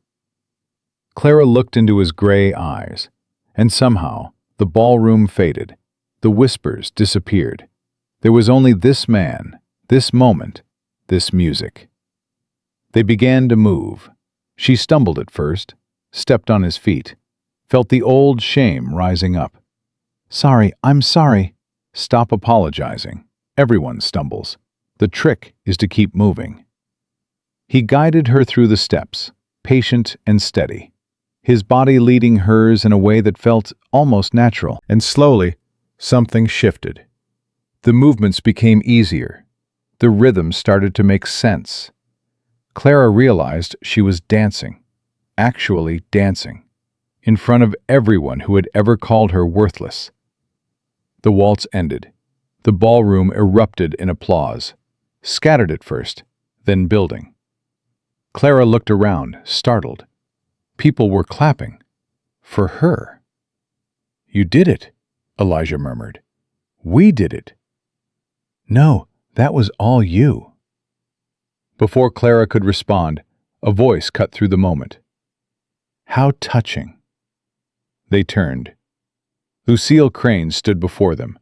Clara looked into his gray eyes, and somehow the ballroom faded. The whispers disappeared. There was only this man, this moment, this music. They began to move. She stumbled at first, stepped on his feet, felt the old shame rising up. "Sorry, I'm sorry." "Stop apologizing. Everyone stumbles. The trick is to keep moving." He guided her through the steps, patient and steady, his body leading hers in a way that felt almost natural. And slowly, something shifted. The movements became easier. The rhythm started to make sense. Clara realized she was dancing, actually dancing, in front of everyone who had ever called her worthless. The waltz ended. The ballroom erupted in applause, scattered at first, then building. Clara looked around, startled. People were clapping. For her. "You did it," Elijah murmured. "We did it." "No, that was all you." Before Clara could respond, a voice cut through the moment. "How touching." They turned. Lucille Crane stood before them,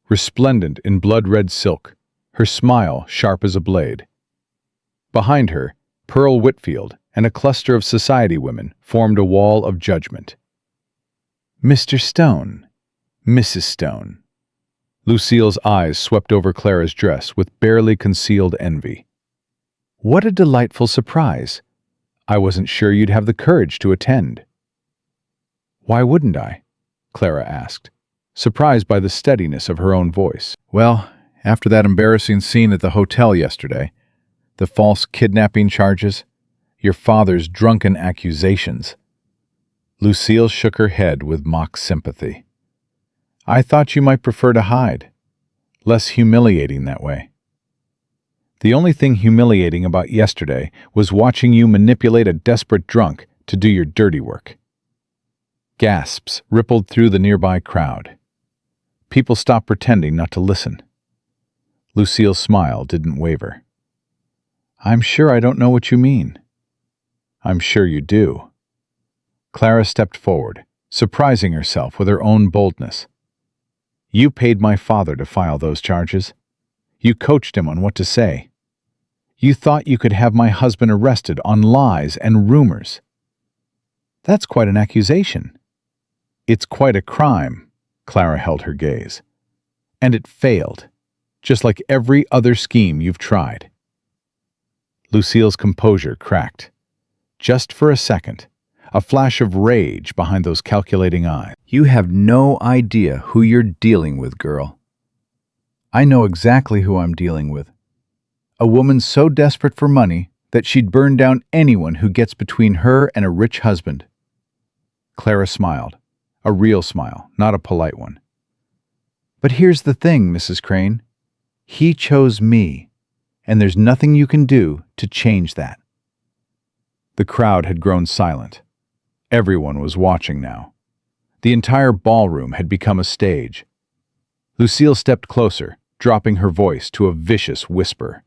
resplendent in blood-red silk, her smile sharp as a blade. Behind her, Pearl Whitfield and a cluster of society women formed a wall of judgment. "Mr. Stone, Mrs. Stone." Lucille's eyes swept over Clara's dress with barely concealed envy. "What a delightful surprise. I wasn't sure you'd have the courage to attend." "Why wouldn't I?" Clara asked, surprised by the steadiness of her own voice. "Well, after that embarrassing scene at the hotel yesterday, the false kidnapping charges, your father's drunken accusations." Lucille shook her head with mock sympathy. "I thought you might prefer to hide. Less humiliating that way." "The only thing humiliating about yesterday was watching you manipulate a desperate drunk to do your dirty work." Gasps rippled through the nearby crowd. People stopped pretending not to listen. Lucille's smile didn't waver. "I'm sure I don't know what you mean." "I'm sure you do." Clara stepped forward, surprising herself with her own boldness. "You paid my father to file those charges. You coached him on what to say. You thought you could have my husband arrested on lies and rumors." That's quite an accusation. It's quite a crime, Clara held her gaze. And it failed, just like every other scheme you've tried. Lucille's composure cracked. Just for a second, a flash of rage behind those calculating eyes. You have no idea who you're dealing with, girl. I know exactly who I'm dealing with. A woman so desperate for money that she'd burn down anyone who gets between her and a rich husband. Clara smiled, a real smile, not a polite one. But here's the thing, Mrs. Crane. He chose me, and there's nothing you can do to change that. The crowd had grown silent. Everyone was watching now. The entire ballroom had become a stage. Lucille stepped closer, dropping her voice to a vicious whisper.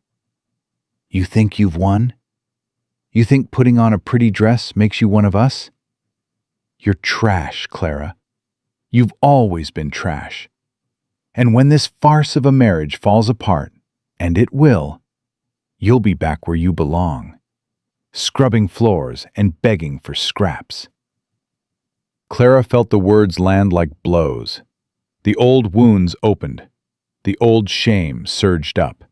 You think you've won? You think putting on a pretty dress makes you one of us? You're trash, Clara. You've always been trash. And when this farce of a marriage falls apart, and it will, you'll be back where you belong, scrubbing floors and begging for scraps. Clara felt the words land like blows. The old wounds opened. The old shame surged up.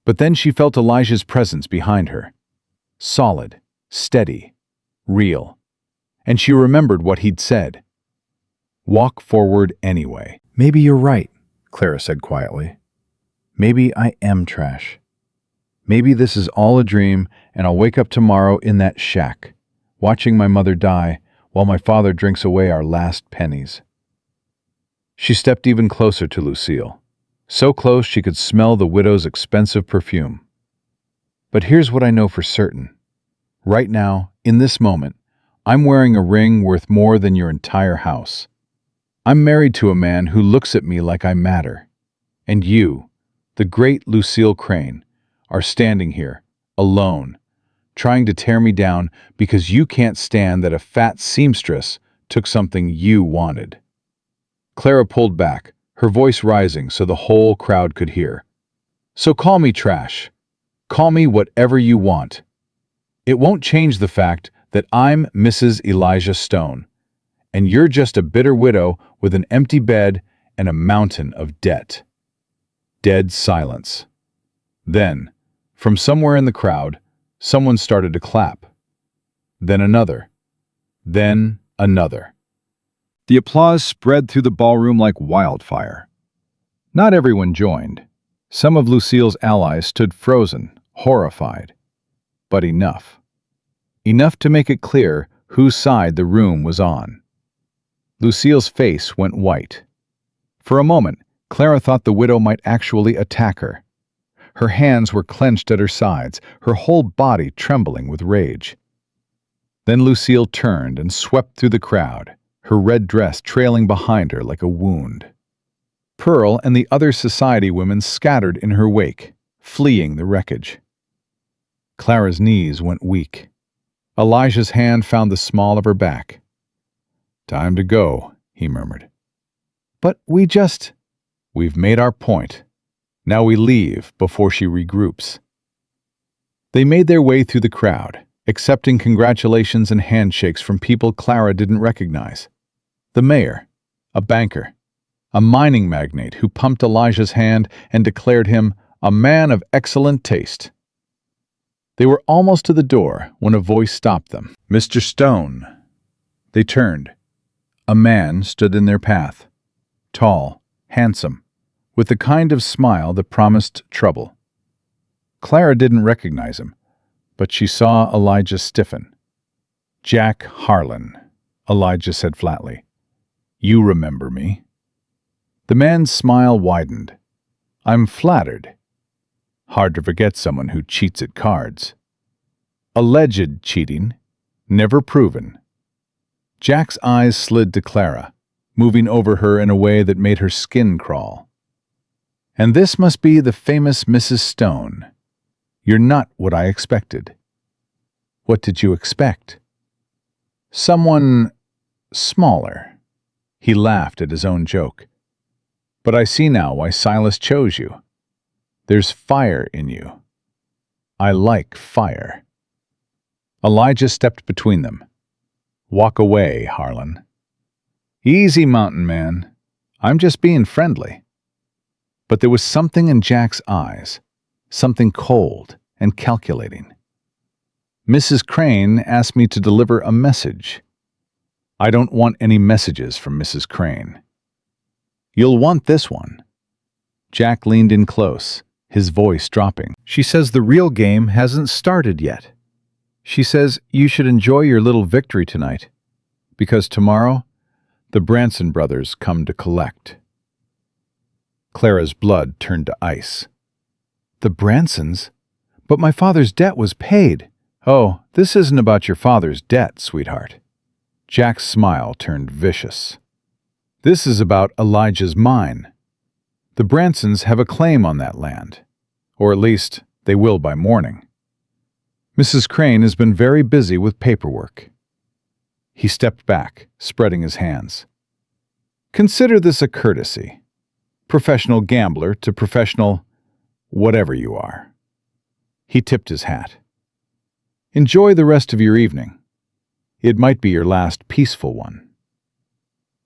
But then she felt Elijah's presence behind her. Solid, steady, real. And she remembered what he'd said. Walk forward anyway. Maybe you're right, Clara said quietly. Maybe I am trash. Maybe this is all a dream and I'll wake up tomorrow in that shack, watching my mother die while my father drinks away our last pennies. She stepped even closer to Lucille, so close she could smell the widow's expensive perfume. But here's what I know for certain. Right now, in this moment, I'm wearing a ring worth more than your entire house. I'm married to a man who looks at me like I matter. And you, the great Lucille Crane, are standing here, alone, trying to tear me down because you can't stand that a fat seamstress took something you wanted. Clara pulled back, her voice rising so the whole crowd could hear. So call me trash. Call me whatever you want. It won't change the fact that I'm Mrs. Elijah Stone, and you're just a bitter widow with an empty bed and a mountain of debt. Dead silence. Then, from somewhere in the crowd, someone started to clap. Then another. Then another. The applause spread through the ballroom like wildfire. Not everyone joined. Some of Lucille's allies stood frozen, horrified. But enough. Enough to make it clear whose side the room was on. Lucille's face went white. For a moment, Clara thought the widow might actually attack her. Her hands were clenched at her sides, her whole body trembling with rage. Then Lucille turned and swept through the crowd, her red dress trailing behind her like a wound. Pearl and the other society women scattered in her wake, fleeing the wreckage. Clara's knees went weak. Elijah's hand found the small of her back. Time to go, he murmured. But we've made our point. Now we leave before she regroups. They made their way through the crowd, accepting congratulations and handshakes from people Clara didn't recognize. The mayor, a banker, a mining magnate who pumped Elijah's hand and declared him a man of excellent taste. They were almost to the door when a voice stopped them. Mr. Stone. They turned. A man stood in their path. Tall, handsome, with the kind of smile that promised trouble. Clara didn't recognize him, but she saw Elijah stiffen. Jack Harlan, Elijah said flatly. You remember me. The man's smile widened. I'm flattered. Hard to forget someone who cheats at cards. Alleged cheating, never proven. Jack's eyes slid to Clara, moving over her in a way that made her skin crawl. And this must be the famous Mrs. Stone. You're not what I expected. What did you expect? Someone smaller. He laughed at his own joke. But I see now why Silas chose you. There's fire in you. I like fire. Elijah stepped between them. Walk away, Harlan. Easy, mountain man. I'm just being friendly. But there was something in Jack's eyes, something cold and calculating. Mrs. Crane asked me to deliver a message. I don't want any messages from Mrs. Crane. You'll want this one. Jack leaned in close, his voice dropping. She says the real game hasn't started yet. She says you should enjoy your little victory tonight, because tomorrow the Branson brothers come to collect. Clara's blood turned to ice. The Bransons? But my father's debt was paid. Oh, this isn't about your father's debt, sweetheart. Jack's smile turned vicious. This is about Elijah's mine. The Bransons have a claim on that land, or at least they will by morning. Mrs. Crane has been very busy with paperwork. He stepped back, spreading his hands. Consider this a courtesy. Professional gambler to professional whatever you are. He tipped his hat. Enjoy the rest of your evening. It might be your last peaceful one.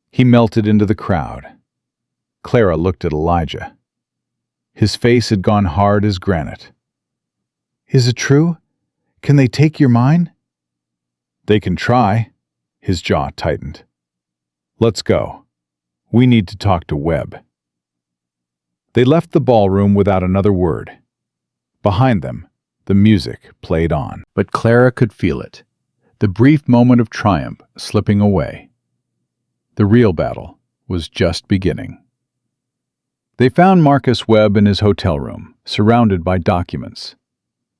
He melted into the crowd. Clara looked at Elijah. His face had gone hard as granite. Is it true? Can they take your mine? They can try. His jaw tightened. Let's go. We need to talk to Webb. They left the ballroom without another word. Behind them, the music played on. But Clara could feel it, the brief moment of triumph slipping away. The real battle was just beginning. They found Marcus Webb in his hotel room, surrounded by documents.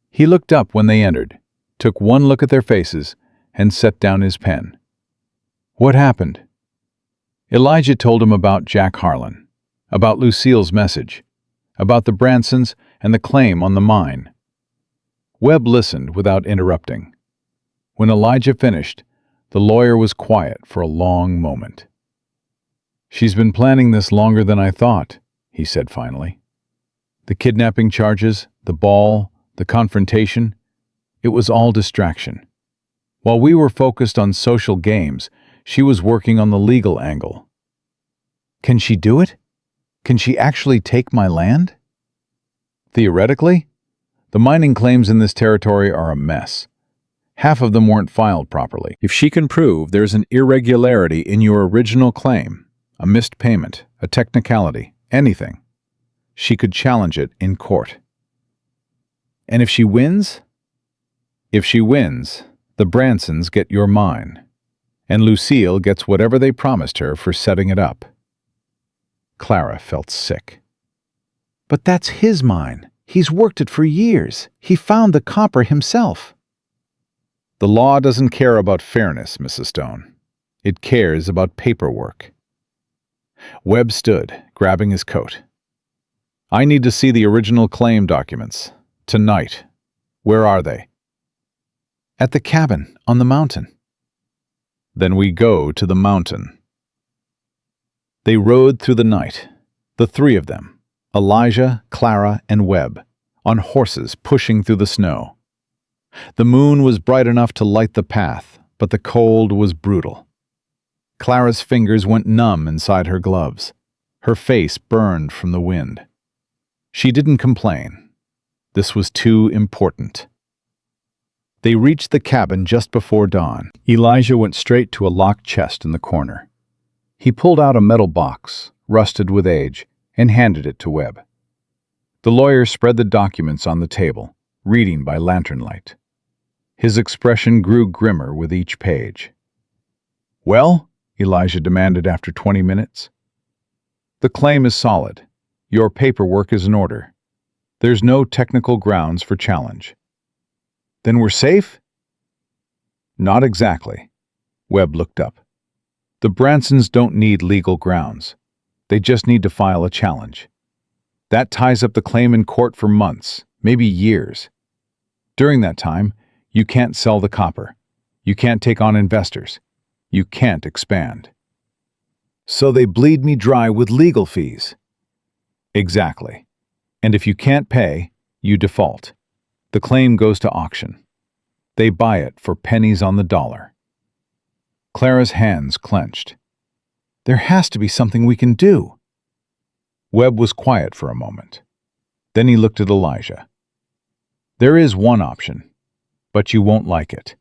He looked up when they entered, took one look at their faces, and set down his pen. What happened? Elijah told him about Jack Harlan, about Lucille's message, about the Bransons and the claim on the mine. Webb listened without interrupting. When Elijah finished, the lawyer was quiet for a long moment. She's been planning this longer than I thought, he said finally. The kidnapping charges, the ball, the confrontation, it was all distraction. While we were focused on social games, she was working on the legal angle. Can she do it? Can she actually take my land? Theoretically, the mining claims in this territory are a mess. Half of them weren't filed properly. If she can prove there's an irregularity in your original claim, a missed payment, a technicality, anything, she could challenge it in court. And if she wins? If she wins, the Bransons get your mine, and Lucille gets whatever they promised her for setting it up. Clara felt sick. But that's his mine. He's worked it for years. He found the copper himself. The law doesn't care about fairness, Mrs. Stone. It cares about paperwork. Webb stood, grabbing his coat. I need to see the original claim documents. Tonight. Where are they? At the cabin, on the mountain. Then we go to the mountain. They rode through the night, the three of them, Elijah, Clara, and Webb, on horses pushing through the snow. The moon was bright enough to light the path, but the cold was brutal. Clara's fingers went numb inside her gloves. Her face burned from the wind. She didn't complain. This was too important. They reached the cabin just before dawn. Elijah went straight to a locked chest in the corner. He pulled out a metal box, rusted with age, and handed it to Webb. The lawyer spread the documents on the table, reading by lantern light. His expression grew grimmer with each page. Well, Elijah demanded after 20 minutes. The claim is solid. Your paperwork is in order. There's no technical grounds for challenge. Then we're safe? Not exactly. Webb looked up. The Bransons don't need legal grounds. They just need to file a challenge. That ties up the claim in court for months, maybe years. During that time, you can't sell the copper. You can't take on investors. You can't expand. So they bleed me dry with legal fees. Exactly. And if you can't pay, you default. The claim goes to auction. They buy it for pennies on the dollar. Clara's hands clenched. There has to be something we can do. Webb was quiet for a moment. Then he looked at Elijah. There is one option, but you won't like it.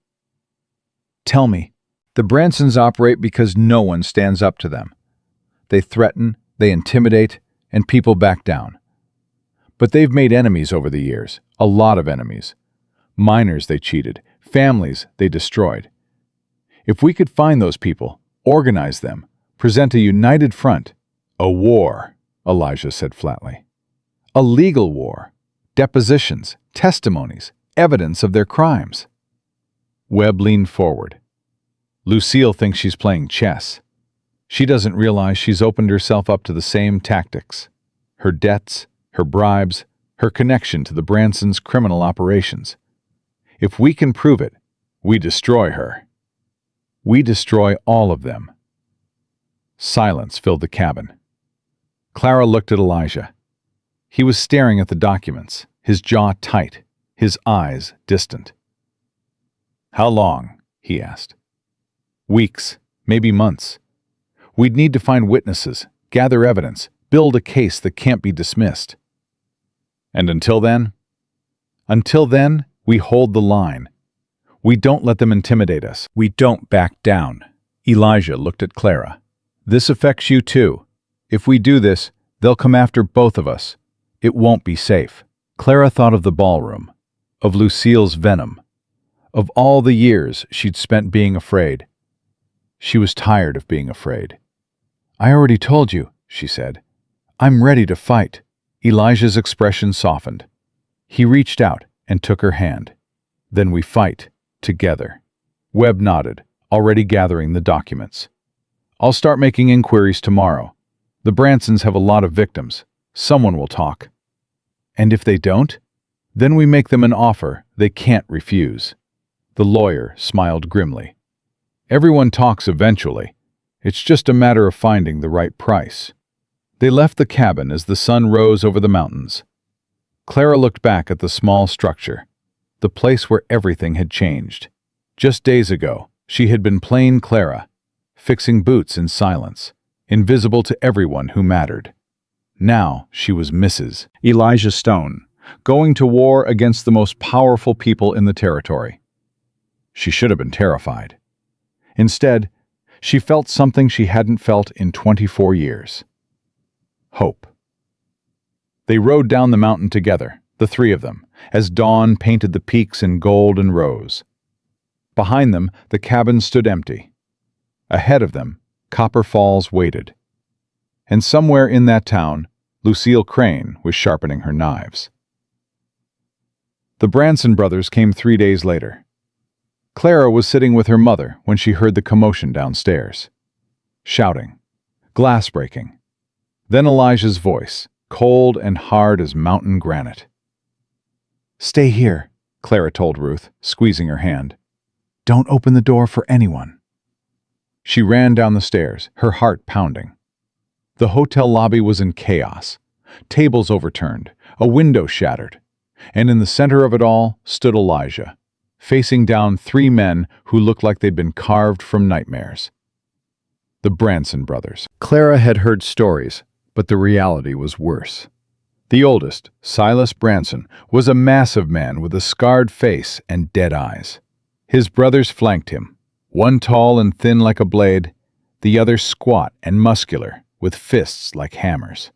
Tell me. The Bransons operate because no one stands up to them. They threaten, they intimidate, and people back down. But they've made enemies over the years, a lot of enemies. Minors they cheated, families they destroyed. If we could find those people, organize them, present a united front, a war, Elijah said flatly. A legal war, depositions, testimonies, evidence of their crimes. Webb leaned forward. Lucille thinks she's playing chess. She doesn't realize she's opened herself up to the same tactics. Her debts, her bribes, her connection to the Bransons' criminal operations. If we can prove it, we destroy her. We destroy all of them. Silence filled the cabin. Clara looked at Elijah. He was staring at the documents, his jaw tight, his eyes distant. How long? He asked. Weeks, maybe months. We'd need to find witnesses, gather evidence, build a case that can't be dismissed. And until then? Until then, we hold the line. We don't let them intimidate us. We don't back down. Elijah looked at Clara. This affects you too. If we do this, they'll come after both of us. It won't be safe. Clara thought of the ballroom, of Lucille's venom, of all the years she'd spent being afraid. She was tired of being afraid. I already told you, she said. I'm ready to fight. Elijah's expression softened. He reached out and took her hand. Then we fight, together. Webb nodded, already gathering the documents. I'll start making inquiries tomorrow. The Bransons have a lot of victims. Someone will talk. And if they don't, then we make them an offer they can't refuse. The lawyer smiled grimly. Everyone talks eventually. It's just a matter of finding the right price. They left the cabin as the sun rose over the mountains. Clara looked back at the small structure, the place where everything had changed. Just days ago, she had been plain Clara, fixing boots in silence, invisible to everyone who mattered. Now she was Mrs. Elijah Stone, going to war against the most powerful people in the territory. She should have been terrified. Instead, she felt something she hadn't felt in 24 years. Hope. They rode down the mountain together, the three of them, as dawn painted the peaks in gold and rose. Behind them, the cabin stood empty. Ahead of them, Copper Falls waited. And somewhere in that town, Lucille Crane was sharpening her knives. The Branson brothers came 3 days later. Clara was sitting with her mother when she heard the commotion downstairs. Shouting. Glass breaking. Then Elijah's voice, cold and hard as mountain granite. Stay here, Clara told Ruth, squeezing her hand. Don't open the door for anyone. She ran down the stairs, her heart pounding. The hotel lobby was in chaos. Tables overturned, a window shattered. And in the center of it all stood Elijah, facing down 3 men who looked like they'd been carved from nightmares. The Branson brothers. Clara had heard stories, but the reality was worse. The oldest, Silas Branson, was a massive man with a scarred face and dead eyes. His brothers flanked him, one tall and thin like a blade, the other squat and muscular, with fists like hammers.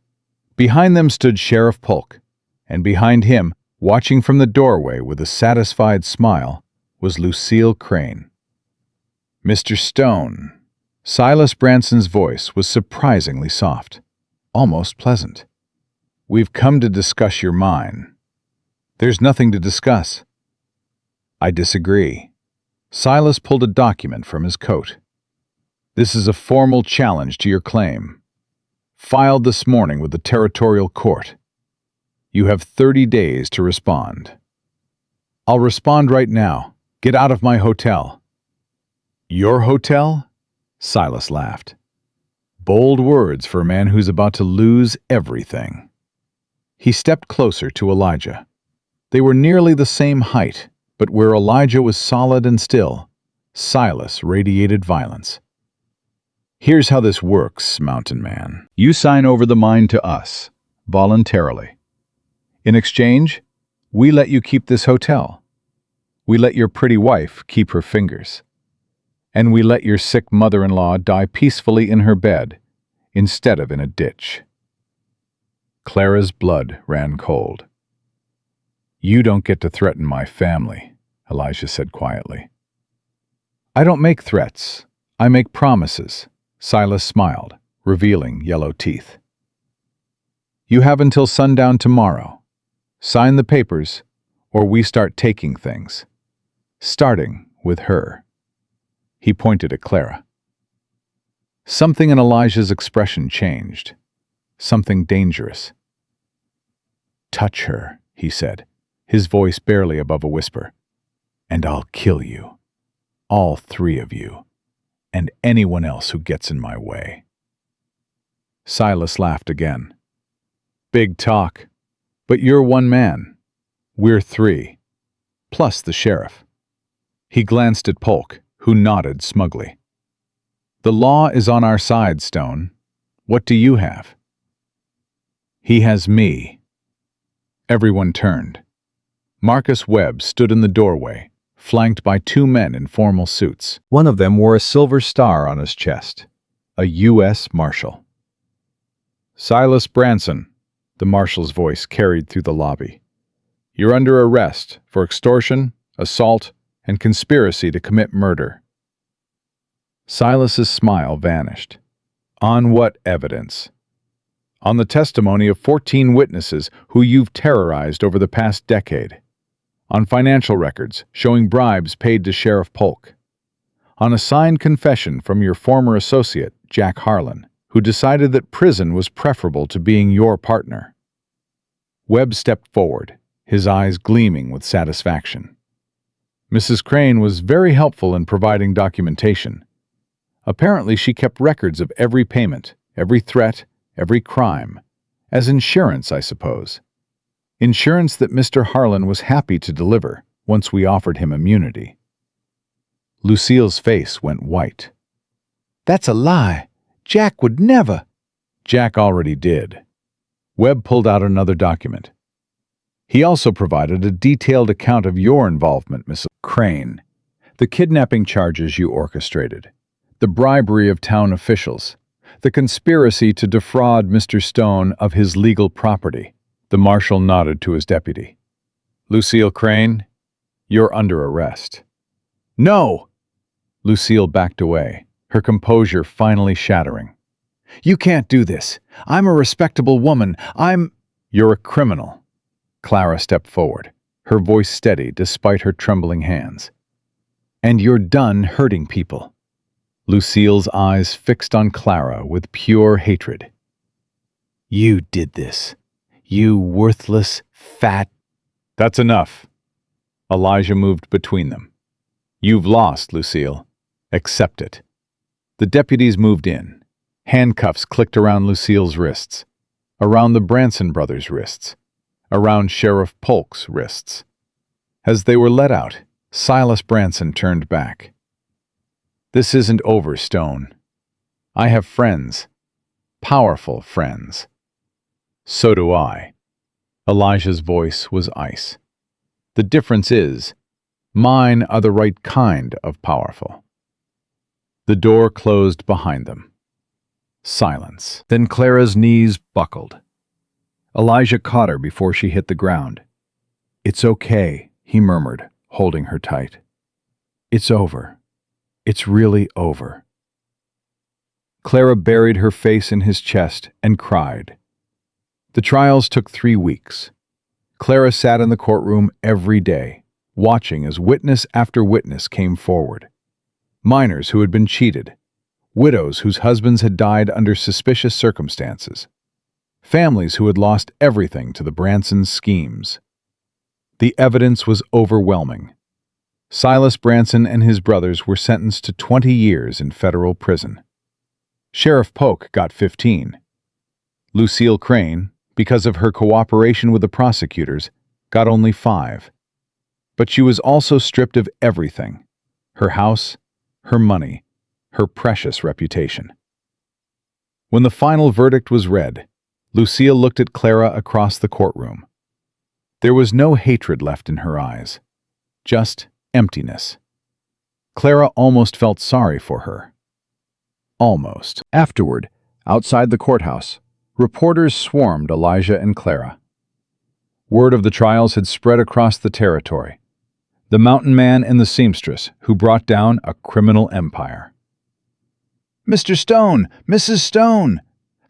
Behind them stood Sheriff Polk, and behind him, watching from the doorway with a satisfied smile, was Lucille Crane. Mr. Stone. Silas Branson's voice was surprisingly soft, almost pleasant. We've come to discuss your mine. There's nothing to discuss. I disagree. Silas pulled a document from his coat. This is a formal challenge to your claim. Filed this morning with the territorial court. You have 30 days to respond. I'll respond right now. Get out of my hotel. Your hotel? Silas laughed. Bold words for a man who's about to lose everything. He stepped closer to Elijah. They were nearly the same height, but where Elijah was solid and still, Silas radiated violence. "Here's how this works, Mountain Man." You sign over the mine to us, voluntarily. In exchange, we let you keep this hotel. We let your pretty wife keep her fingers. And we let your sick mother-in-law die peacefully in her bed instead of in a ditch. Clara's blood ran cold. "You don't get to threaten my family," Elijah said quietly. "I don't make threats. I make promises." Silas smiled, revealing yellow teeth. "You have until sundown tomorrow. Sign the papers, or we start taking things. Starting with her." He pointed at Clara. Something in Elijah's expression changed. Something dangerous. "Touch her," he said, his voice barely above a whisper, "and I'll kill you. All three of you. And anyone else who gets in my way." Silas laughed again. "Big talk. But you're one man. We're three. Plus the sheriff." He glanced at Polk, who nodded smugly. "The law is on our side, Stone. What do you have?" "He has me." Everyone turned. Marcus Webb stood in the doorway, flanked by two men in formal suits. One of them wore a silver star on his chest, a U.S. Marshal. "Silas Branson," the marshal's voice carried through the lobby. "You're under arrest for extortion, assault, and conspiracy to commit murder." Silas's smile vanished. "On what evidence?" "On the testimony of 14 witnesses who you've terrorized over the past decade. On financial records showing bribes paid to Sheriff Polk. On a signed confession from your former associate, Jack Harlan, who decided that prison was preferable to being your partner." Webb stepped forward, his eyes gleaming with satisfaction. "Mrs. Crane was very helpful in providing documentation. Apparently she kept records of every payment, every threat, every crime. As insurance, I suppose. Insurance that Mr. Harlan was happy to deliver once we offered him immunity." Lucille's face went white. "That's a lie. Jack would never." "Jack already did." Webb pulled out another document. "He also provided a detailed account of your involvement, Mrs. Crane. The kidnapping charges you orchestrated, the bribery of town officials, the conspiracy to defraud Mr. Stone of his legal property." The marshal nodded to his deputy. "Lucille Crane, you're under arrest." "No!" Lucille backed away, her composure finally shattering. "You can't do this. I'm a respectable woman. You're a criminal." Clara stepped forward, her voice steady despite her trembling hands. "And you're done hurting people." Lucille's eyes fixed on Clara with pure hatred. "You did this. You worthless, fat—" "That's enough." Elijah moved between them. "You've lost, Lucille. Accept it." The deputies moved in. Handcuffs clicked around Lucille's wrists, around the Branson brothers' wrists, around Sheriff Polk's wrists. As they were let out, Silas Branson turned back. "This isn't over, Stone. I have friends. Powerful friends." "So do I." Elijah's voice was ice. "The difference is, mine are the right kind of powerful." The door closed behind them. Silence. Then Clara's knees buckled. Elijah caught her before she hit the ground. "It's okay," he murmured, holding her tight. "It's over. It's really over." Clara buried her face in his chest and cried. The trials took 3 weeks. Clara sat in the courtroom every day, watching as witness after witness came forward. Minors who had been cheated, widows whose husbands had died under suspicious circumstances, families who had lost everything to the Bransons' schemes. The evidence was overwhelming. Silas Branson and his brothers were sentenced to 20 years in federal prison. Sheriff Polk got 15. Lucille Crane, because of her cooperation with the prosecutors, got only 5. But she was also stripped of everything: her house, her money, her precious reputation. When the final verdict was read, Lucille looked at Clara across the courtroom. There was no hatred left in her eyes, just emptiness. Clara almost felt sorry for her. Almost. Afterward, outside the courthouse, reporters swarmed Elijah and Clara. Word of the trials had spread across the territory. The mountain man and the seamstress who brought down a criminal empire. "Mr. Stone! Mrs. Stone!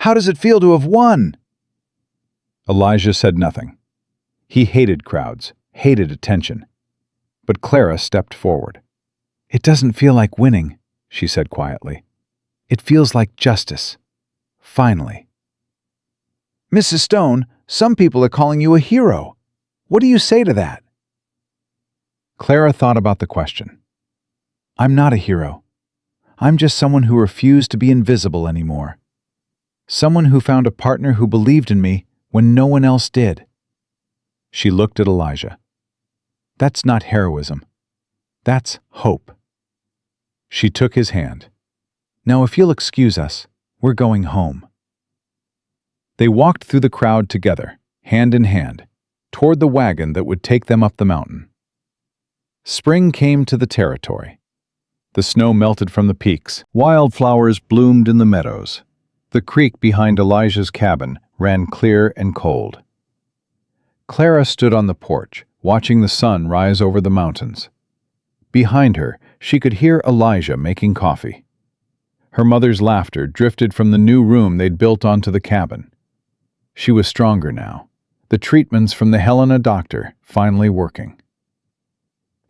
How does it feel to have won?" Elijah said nothing. He hated crowds, hated attention. But Clara stepped forward. "It doesn't feel like winning," she said quietly. "It feels like justice. Finally." "Mrs. Stone, some people are calling you a hero. What do you say to that?" Clara thought about the question. "I'm not a hero. I'm just someone who refused to be invisible anymore. Someone who found a partner who believed in me when no one else did." She looked at Elijah. "That's not heroism. That's hope." She took his hand. "Now, if you'll excuse us, we're going home." They walked through the crowd together, hand in hand, toward the wagon that would take them up the mountain. Spring came to the territory. The snow melted from the peaks. Wildflowers bloomed in the meadows. The creek behind Elijah's cabin ran clear and cold. Clara stood on the porch, watching the sun rise over the mountains. Behind her, she could hear Elijah making coffee. Her mother's laughter drifted from the new room they'd built onto the cabin. She was stronger now, the treatments from the Helena doctor finally working.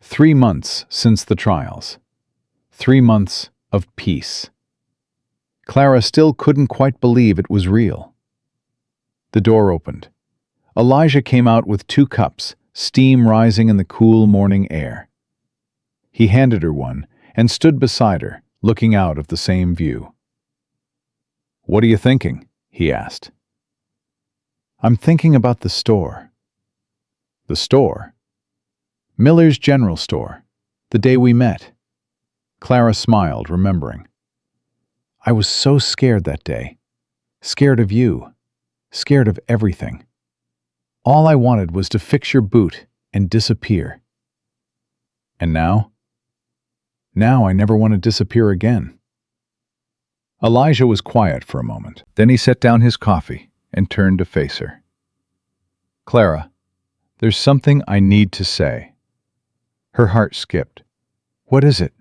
3 months since the trials. 3 months of peace. Clara still couldn't quite believe it was real. The door opened. Elijah came out with 2 cups, steam rising in the cool morning air. He handed her one and stood beside her, looking out of the same view. "What are you thinking?" he asked. "I'm thinking about the store." "The store?" "Miller's General Store, the day we met." Clara smiled, remembering. "I was so scared that day. Scared of you. Scared of everything. All I wanted was to fix your boot and disappear. And now? Now I never want to disappear again." Elijah was quiet for a moment. Then he set down his coffee and turned to face her. "Clara, there's something I need to say." Her heart skipped. "What is it?"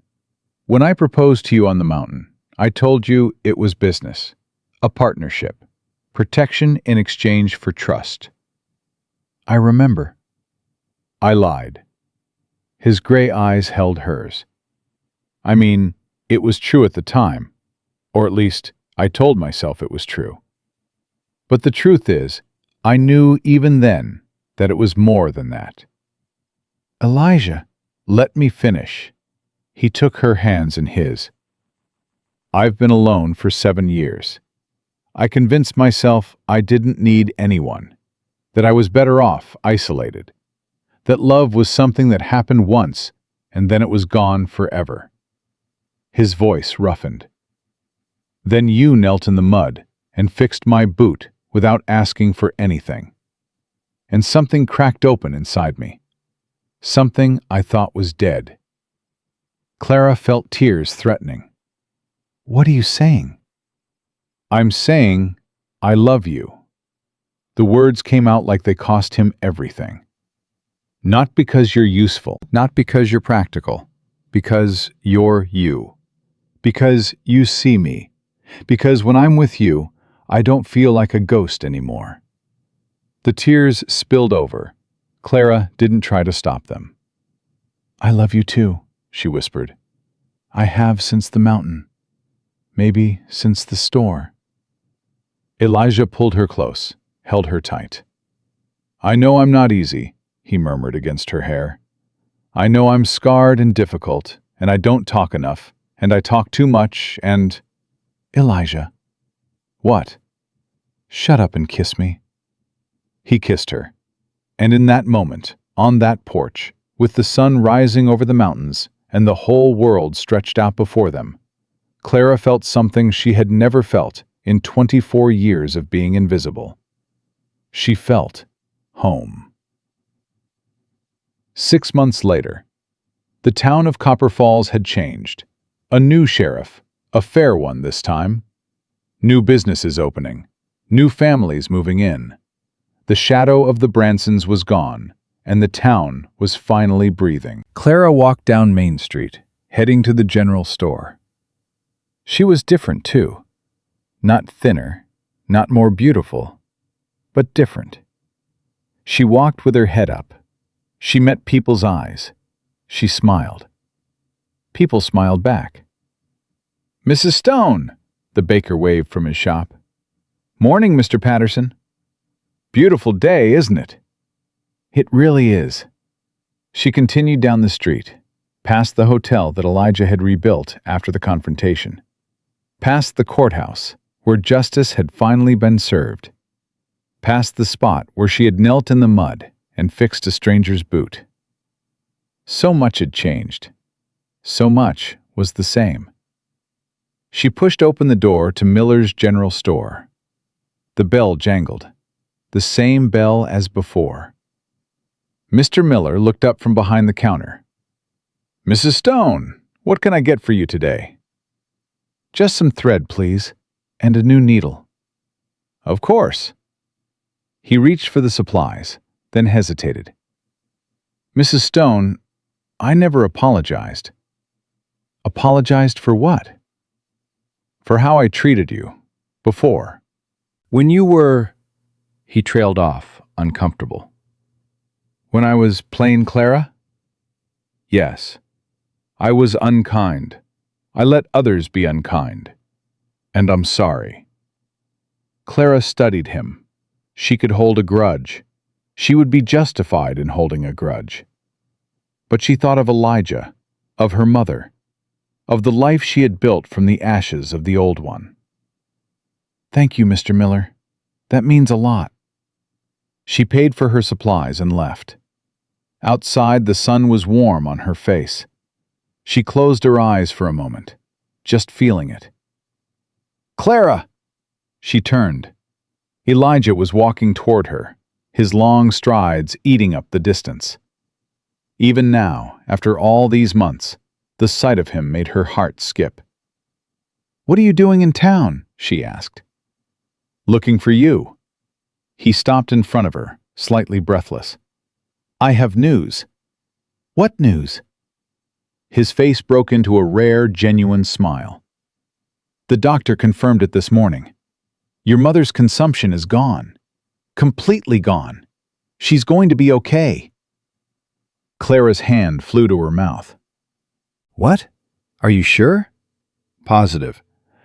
"When I proposed to you on the mountain, I told you it was business, a partnership, protection in exchange for trust." "I remember." "I lied." His gray eyes held hers. "I mean, it was true at the time, or at least I told myself it was true. But the truth is, I knew even then that it was more than that." "Elijah." "Let me finish." He took her hands in his. "I've been alone for 7 years. I convinced myself I didn't need anyone, that I was better off isolated, that love was something that happened once and then it was gone forever." His voice roughened. "Then you knelt in the mud and fixed my boot without asking for anything. And something cracked open inside me. Something I thought was dead." Clara felt tears threatening. "What are you saying?" "I'm saying, I love you." The words came out like they cost him everything. "Not because you're useful, not because you're practical, because you're you. Because you see me. Because when I'm with you, I don't feel like a ghost anymore." The tears spilled over. Clara didn't try to stop them. "I love you too," she whispered. "I have since the mountain. Maybe since the store." Elijah pulled her close, held her tight. "I know I'm not easy," he murmured against her hair. "I know I'm scarred and difficult, and I don't talk enough, and I talk too much, and—" "Elijah." "What?" "Shut up and kiss me." He kissed her. And in that moment, on that porch, with the sun rising over the mountains and the whole world stretched out before them. Clara felt something she had never felt in 24 years of being invisible. She felt home. 6 months later, the town of Copper Falls had changed. A new sheriff, a fair one this time. New businesses opening, new families moving in. The shadow of the Bransons was gone, and the town was finally breathing. Clara walked down Main Street, heading to the general store. She was different, too. Not thinner, not more beautiful, but different. She walked with her head up. She met people's eyes. She smiled. People smiled back. "Mrs. Stone," the baker waved from his shop. "Morning, Mr. Patterson." "Beautiful day, isn't it?" "It really is." She continued down the street, past the hotel that Elijah had rebuilt after the confrontation, past the courthouse where justice had finally been served, past the spot where she had knelt in the mud and fixed a stranger's boot. So much had changed. So much was the same. She pushed open the door to Miller's General Store. The bell jangled, the same bell as before. Mr. Miller looked up from behind the counter. "Mrs. Stone, what can I get for you today?" "Just some thread, please, and a new needle." "Of course." He reached for the supplies, then hesitated. "Mrs. Stone, I never apologized." "Apologized for what?" "For how I treated you. Before. When you were—" He trailed off, uncomfortable. "When I was plain Clara?" "Yes. I was unkind. I let others be unkind. And I'm sorry." Clara studied him. She could hold a grudge. She would be justified in holding a grudge. But she thought of Elijah, of her mother, of the life she had built from the ashes of the old one. "Thank you, Mr. Miller. That means a lot." She paid for her supplies and left. Outside, the sun was warm on her face. She closed her eyes for a moment, just feeling it. "Clara!" She turned. Elijah was walking toward her, his long strides eating up the distance. Even now, after all these months, the sight of him made her heart skip. "What are you doing in town?" she asked. "Looking for you." He stopped in front of her, slightly breathless. "I have news." "What news?" His face broke into a rare, genuine smile. "The doctor confirmed it this morning. Your mother's consumption is gone. Completely gone. She's going to be okay." Clara's hand flew to her mouth. "What? Are you sure?" "Positive.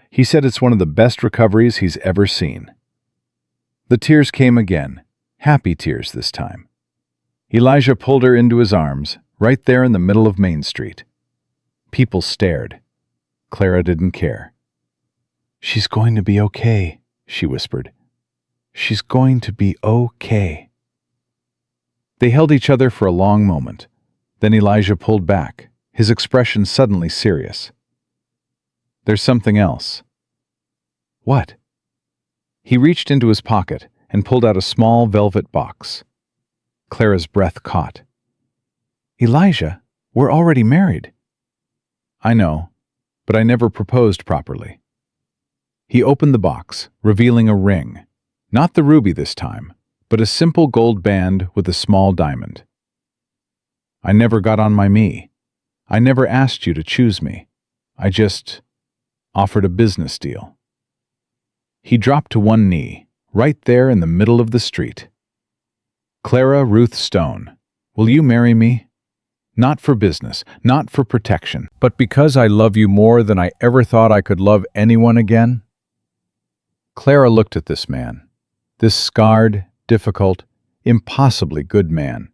He said it's one of the best recoveries he's ever seen." The tears came again, happy tears this time. Elijah pulled her into his arms, right there in the middle of Main Street. People stared. Clara didn't care. "She's going to be okay," she whispered. "She's going to be okay." They held each other for a long moment. Then Elijah pulled back, his expression suddenly serious. "There's something else." "What?" He reached into his pocket and pulled out a small velvet box. Clara's breath caught. "Elijah, we're already married." "I know, but I never proposed properly." He opened the box, revealing a ring. Not the ruby this time, but a simple gold band with a small diamond. "I never got on my knee. I never asked you to choose me. I just offered a business deal." He dropped to one knee, right there in the middle of the street. "Clara Ruth Stone, will you marry me? Not for business, not for protection, but because I love you more than I ever thought I could love anyone again?" Clara looked at this man, this scarred, difficult, impossibly good man,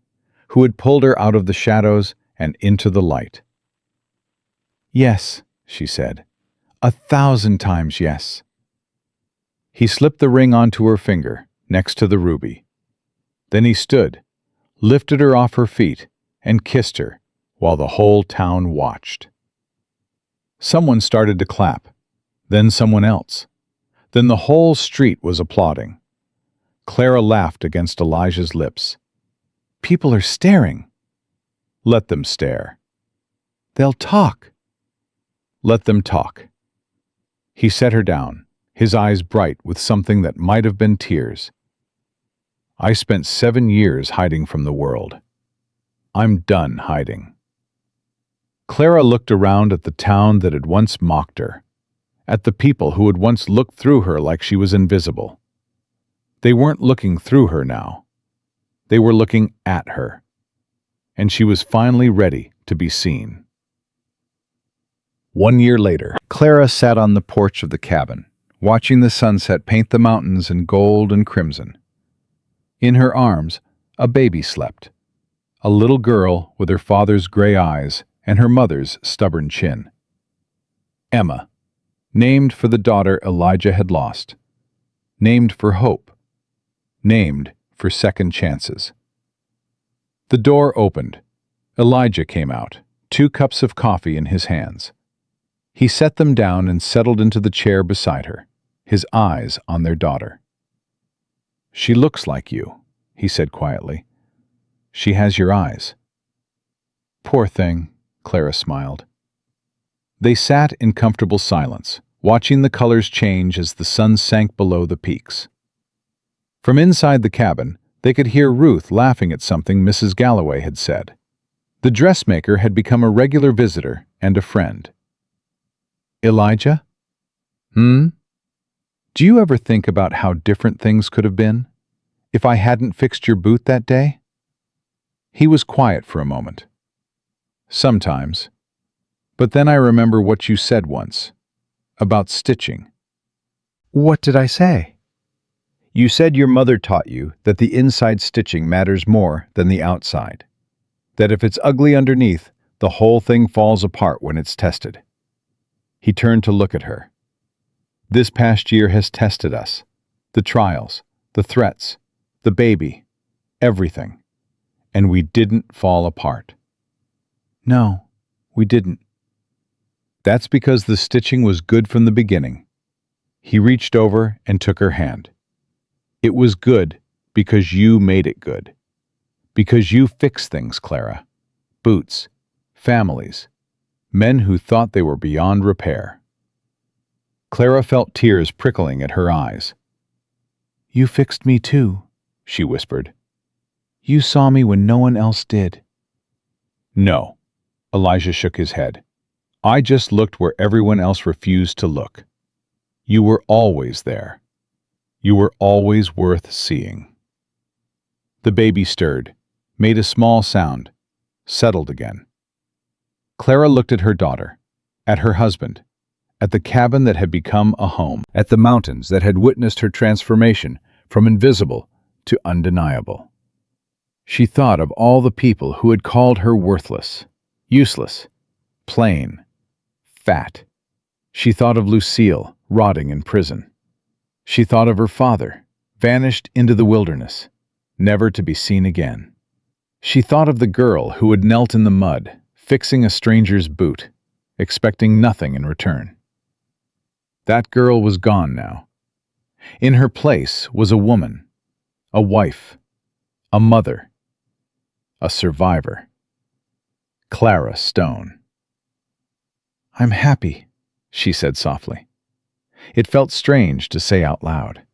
who had pulled her out of the shadows and into the light. "Yes," she said, 1,000 times yes." He slipped the ring onto her finger, next to the ruby. Then he stood, lifted her off her feet, and kissed her, while the whole town watched. Someone started to clap, then someone else. Then the whole street was applauding. Clara laughed against Elijah's lips. "People are staring." "Let them stare." "They'll talk." "Let them talk." He set her down, his eyes bright with something that might have been tears. "I spent 7 years hiding from the world. I'm done hiding." Clara looked around at the town that had once mocked her, at the people who had once looked through her like she was invisible. They weren't looking through her now. They were looking at her. And she was finally ready to be seen. 1 year later, Clara sat on the porch of the cabin, watching the sunset paint the mountains in gold and crimson. In her arms, a baby slept, a little girl with her father's gray eyes and her mother's stubborn chin. Emma, named for the daughter Elijah had lost, named for hope, named for second chances. The door opened. Elijah came out, 2 cups of coffee in his hands. He set them down and settled into the chair beside her, his eyes on their daughter. "She looks like you," he said quietly. "She has your eyes." "Poor thing," Clara smiled. They sat in comfortable silence, watching the colors change as the sun sank below the peaks. From inside the cabin, they could hear Ruth laughing at something Mrs. Galloway had said. The dressmaker had become a regular visitor and a friend. "Elijah? Do you ever think about how different things could have been if I hadn't fixed your boot that day?" He was quiet for a moment. "Sometimes. But then I remember what you said once, about stitching." "What did I say?" "You said your mother taught you that the inside stitching matters more than the outside. That if it's ugly underneath, the whole thing falls apart when it's tested." He turned to look at her. "This past year has tested us. The trials, the threats, the baby, everything. And we didn't fall apart." "No, we didn't." "That's because the stitching was good from the beginning." He reached over and took her hand. "It was good because you made it good. Because you fixed things, Clara. Boots, families, men who thought they were beyond repair." Clara felt tears prickling at her eyes. "You fixed me too," she whispered. "You saw me when no one else did." "No," Elijah shook his head. "I just looked where everyone else refused to look. You were always there. You were always worth seeing." The baby stirred, made a small sound, settled again. Clara looked at her daughter, at her husband, at the cabin that had become a home, at the mountains that had witnessed her transformation from invisible to undeniable. She thought of all the people who had called her worthless, useless, plain, fat. She thought of Lucille, rotting in prison. She thought of her father, vanished into the wilderness, never to be seen again. She thought of the girl who had knelt in the mud, fixing a stranger's boot, expecting nothing in return. That girl was gone now. In her place was a woman, a wife, a mother, a survivor. Clara Stone. "I'm happy," she said softly. It felt strange to say out loud.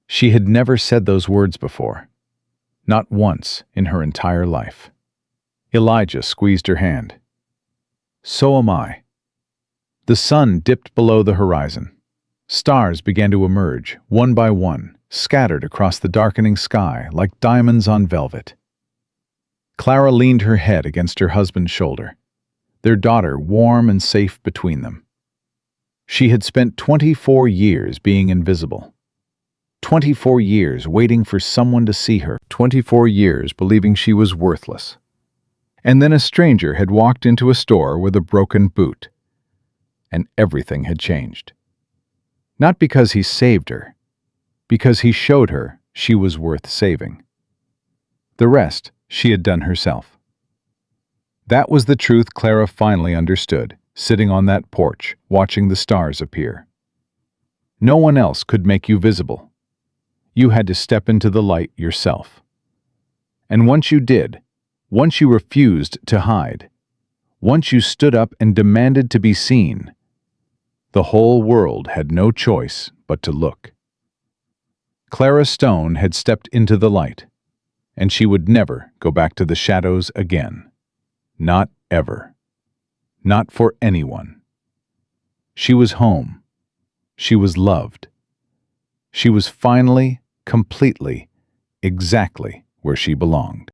She had never said those words before, not once in her entire life. Elijah squeezed her hand. "So am I." The sun dipped below the horizon. Stars began to emerge, one by one, scattered across the darkening sky like diamonds on velvet. Clara leaned her head against her husband's shoulder, their daughter warm and safe between them. She had spent 24 years being invisible. 24 years waiting for someone to see her. 24 years believing she was worthless. And then a stranger had walked into a store with a broken boot. And everything had changed. Not because he saved her, because he showed her she was worth saving. The rest she had done herself. That was the truth Clara finally understood, sitting on that porch, watching the stars appear. No one else could make you visible. You had to step into the light yourself. And once you did, once you refused to hide, once you stood up and demanded to be seen, the whole world had no choice but to look. Clara Stone had stepped into the light, and she would never go back to the shadows again. Not ever. Not for anyone. She was home. She was loved. She was finally, completely, exactly where she belonged.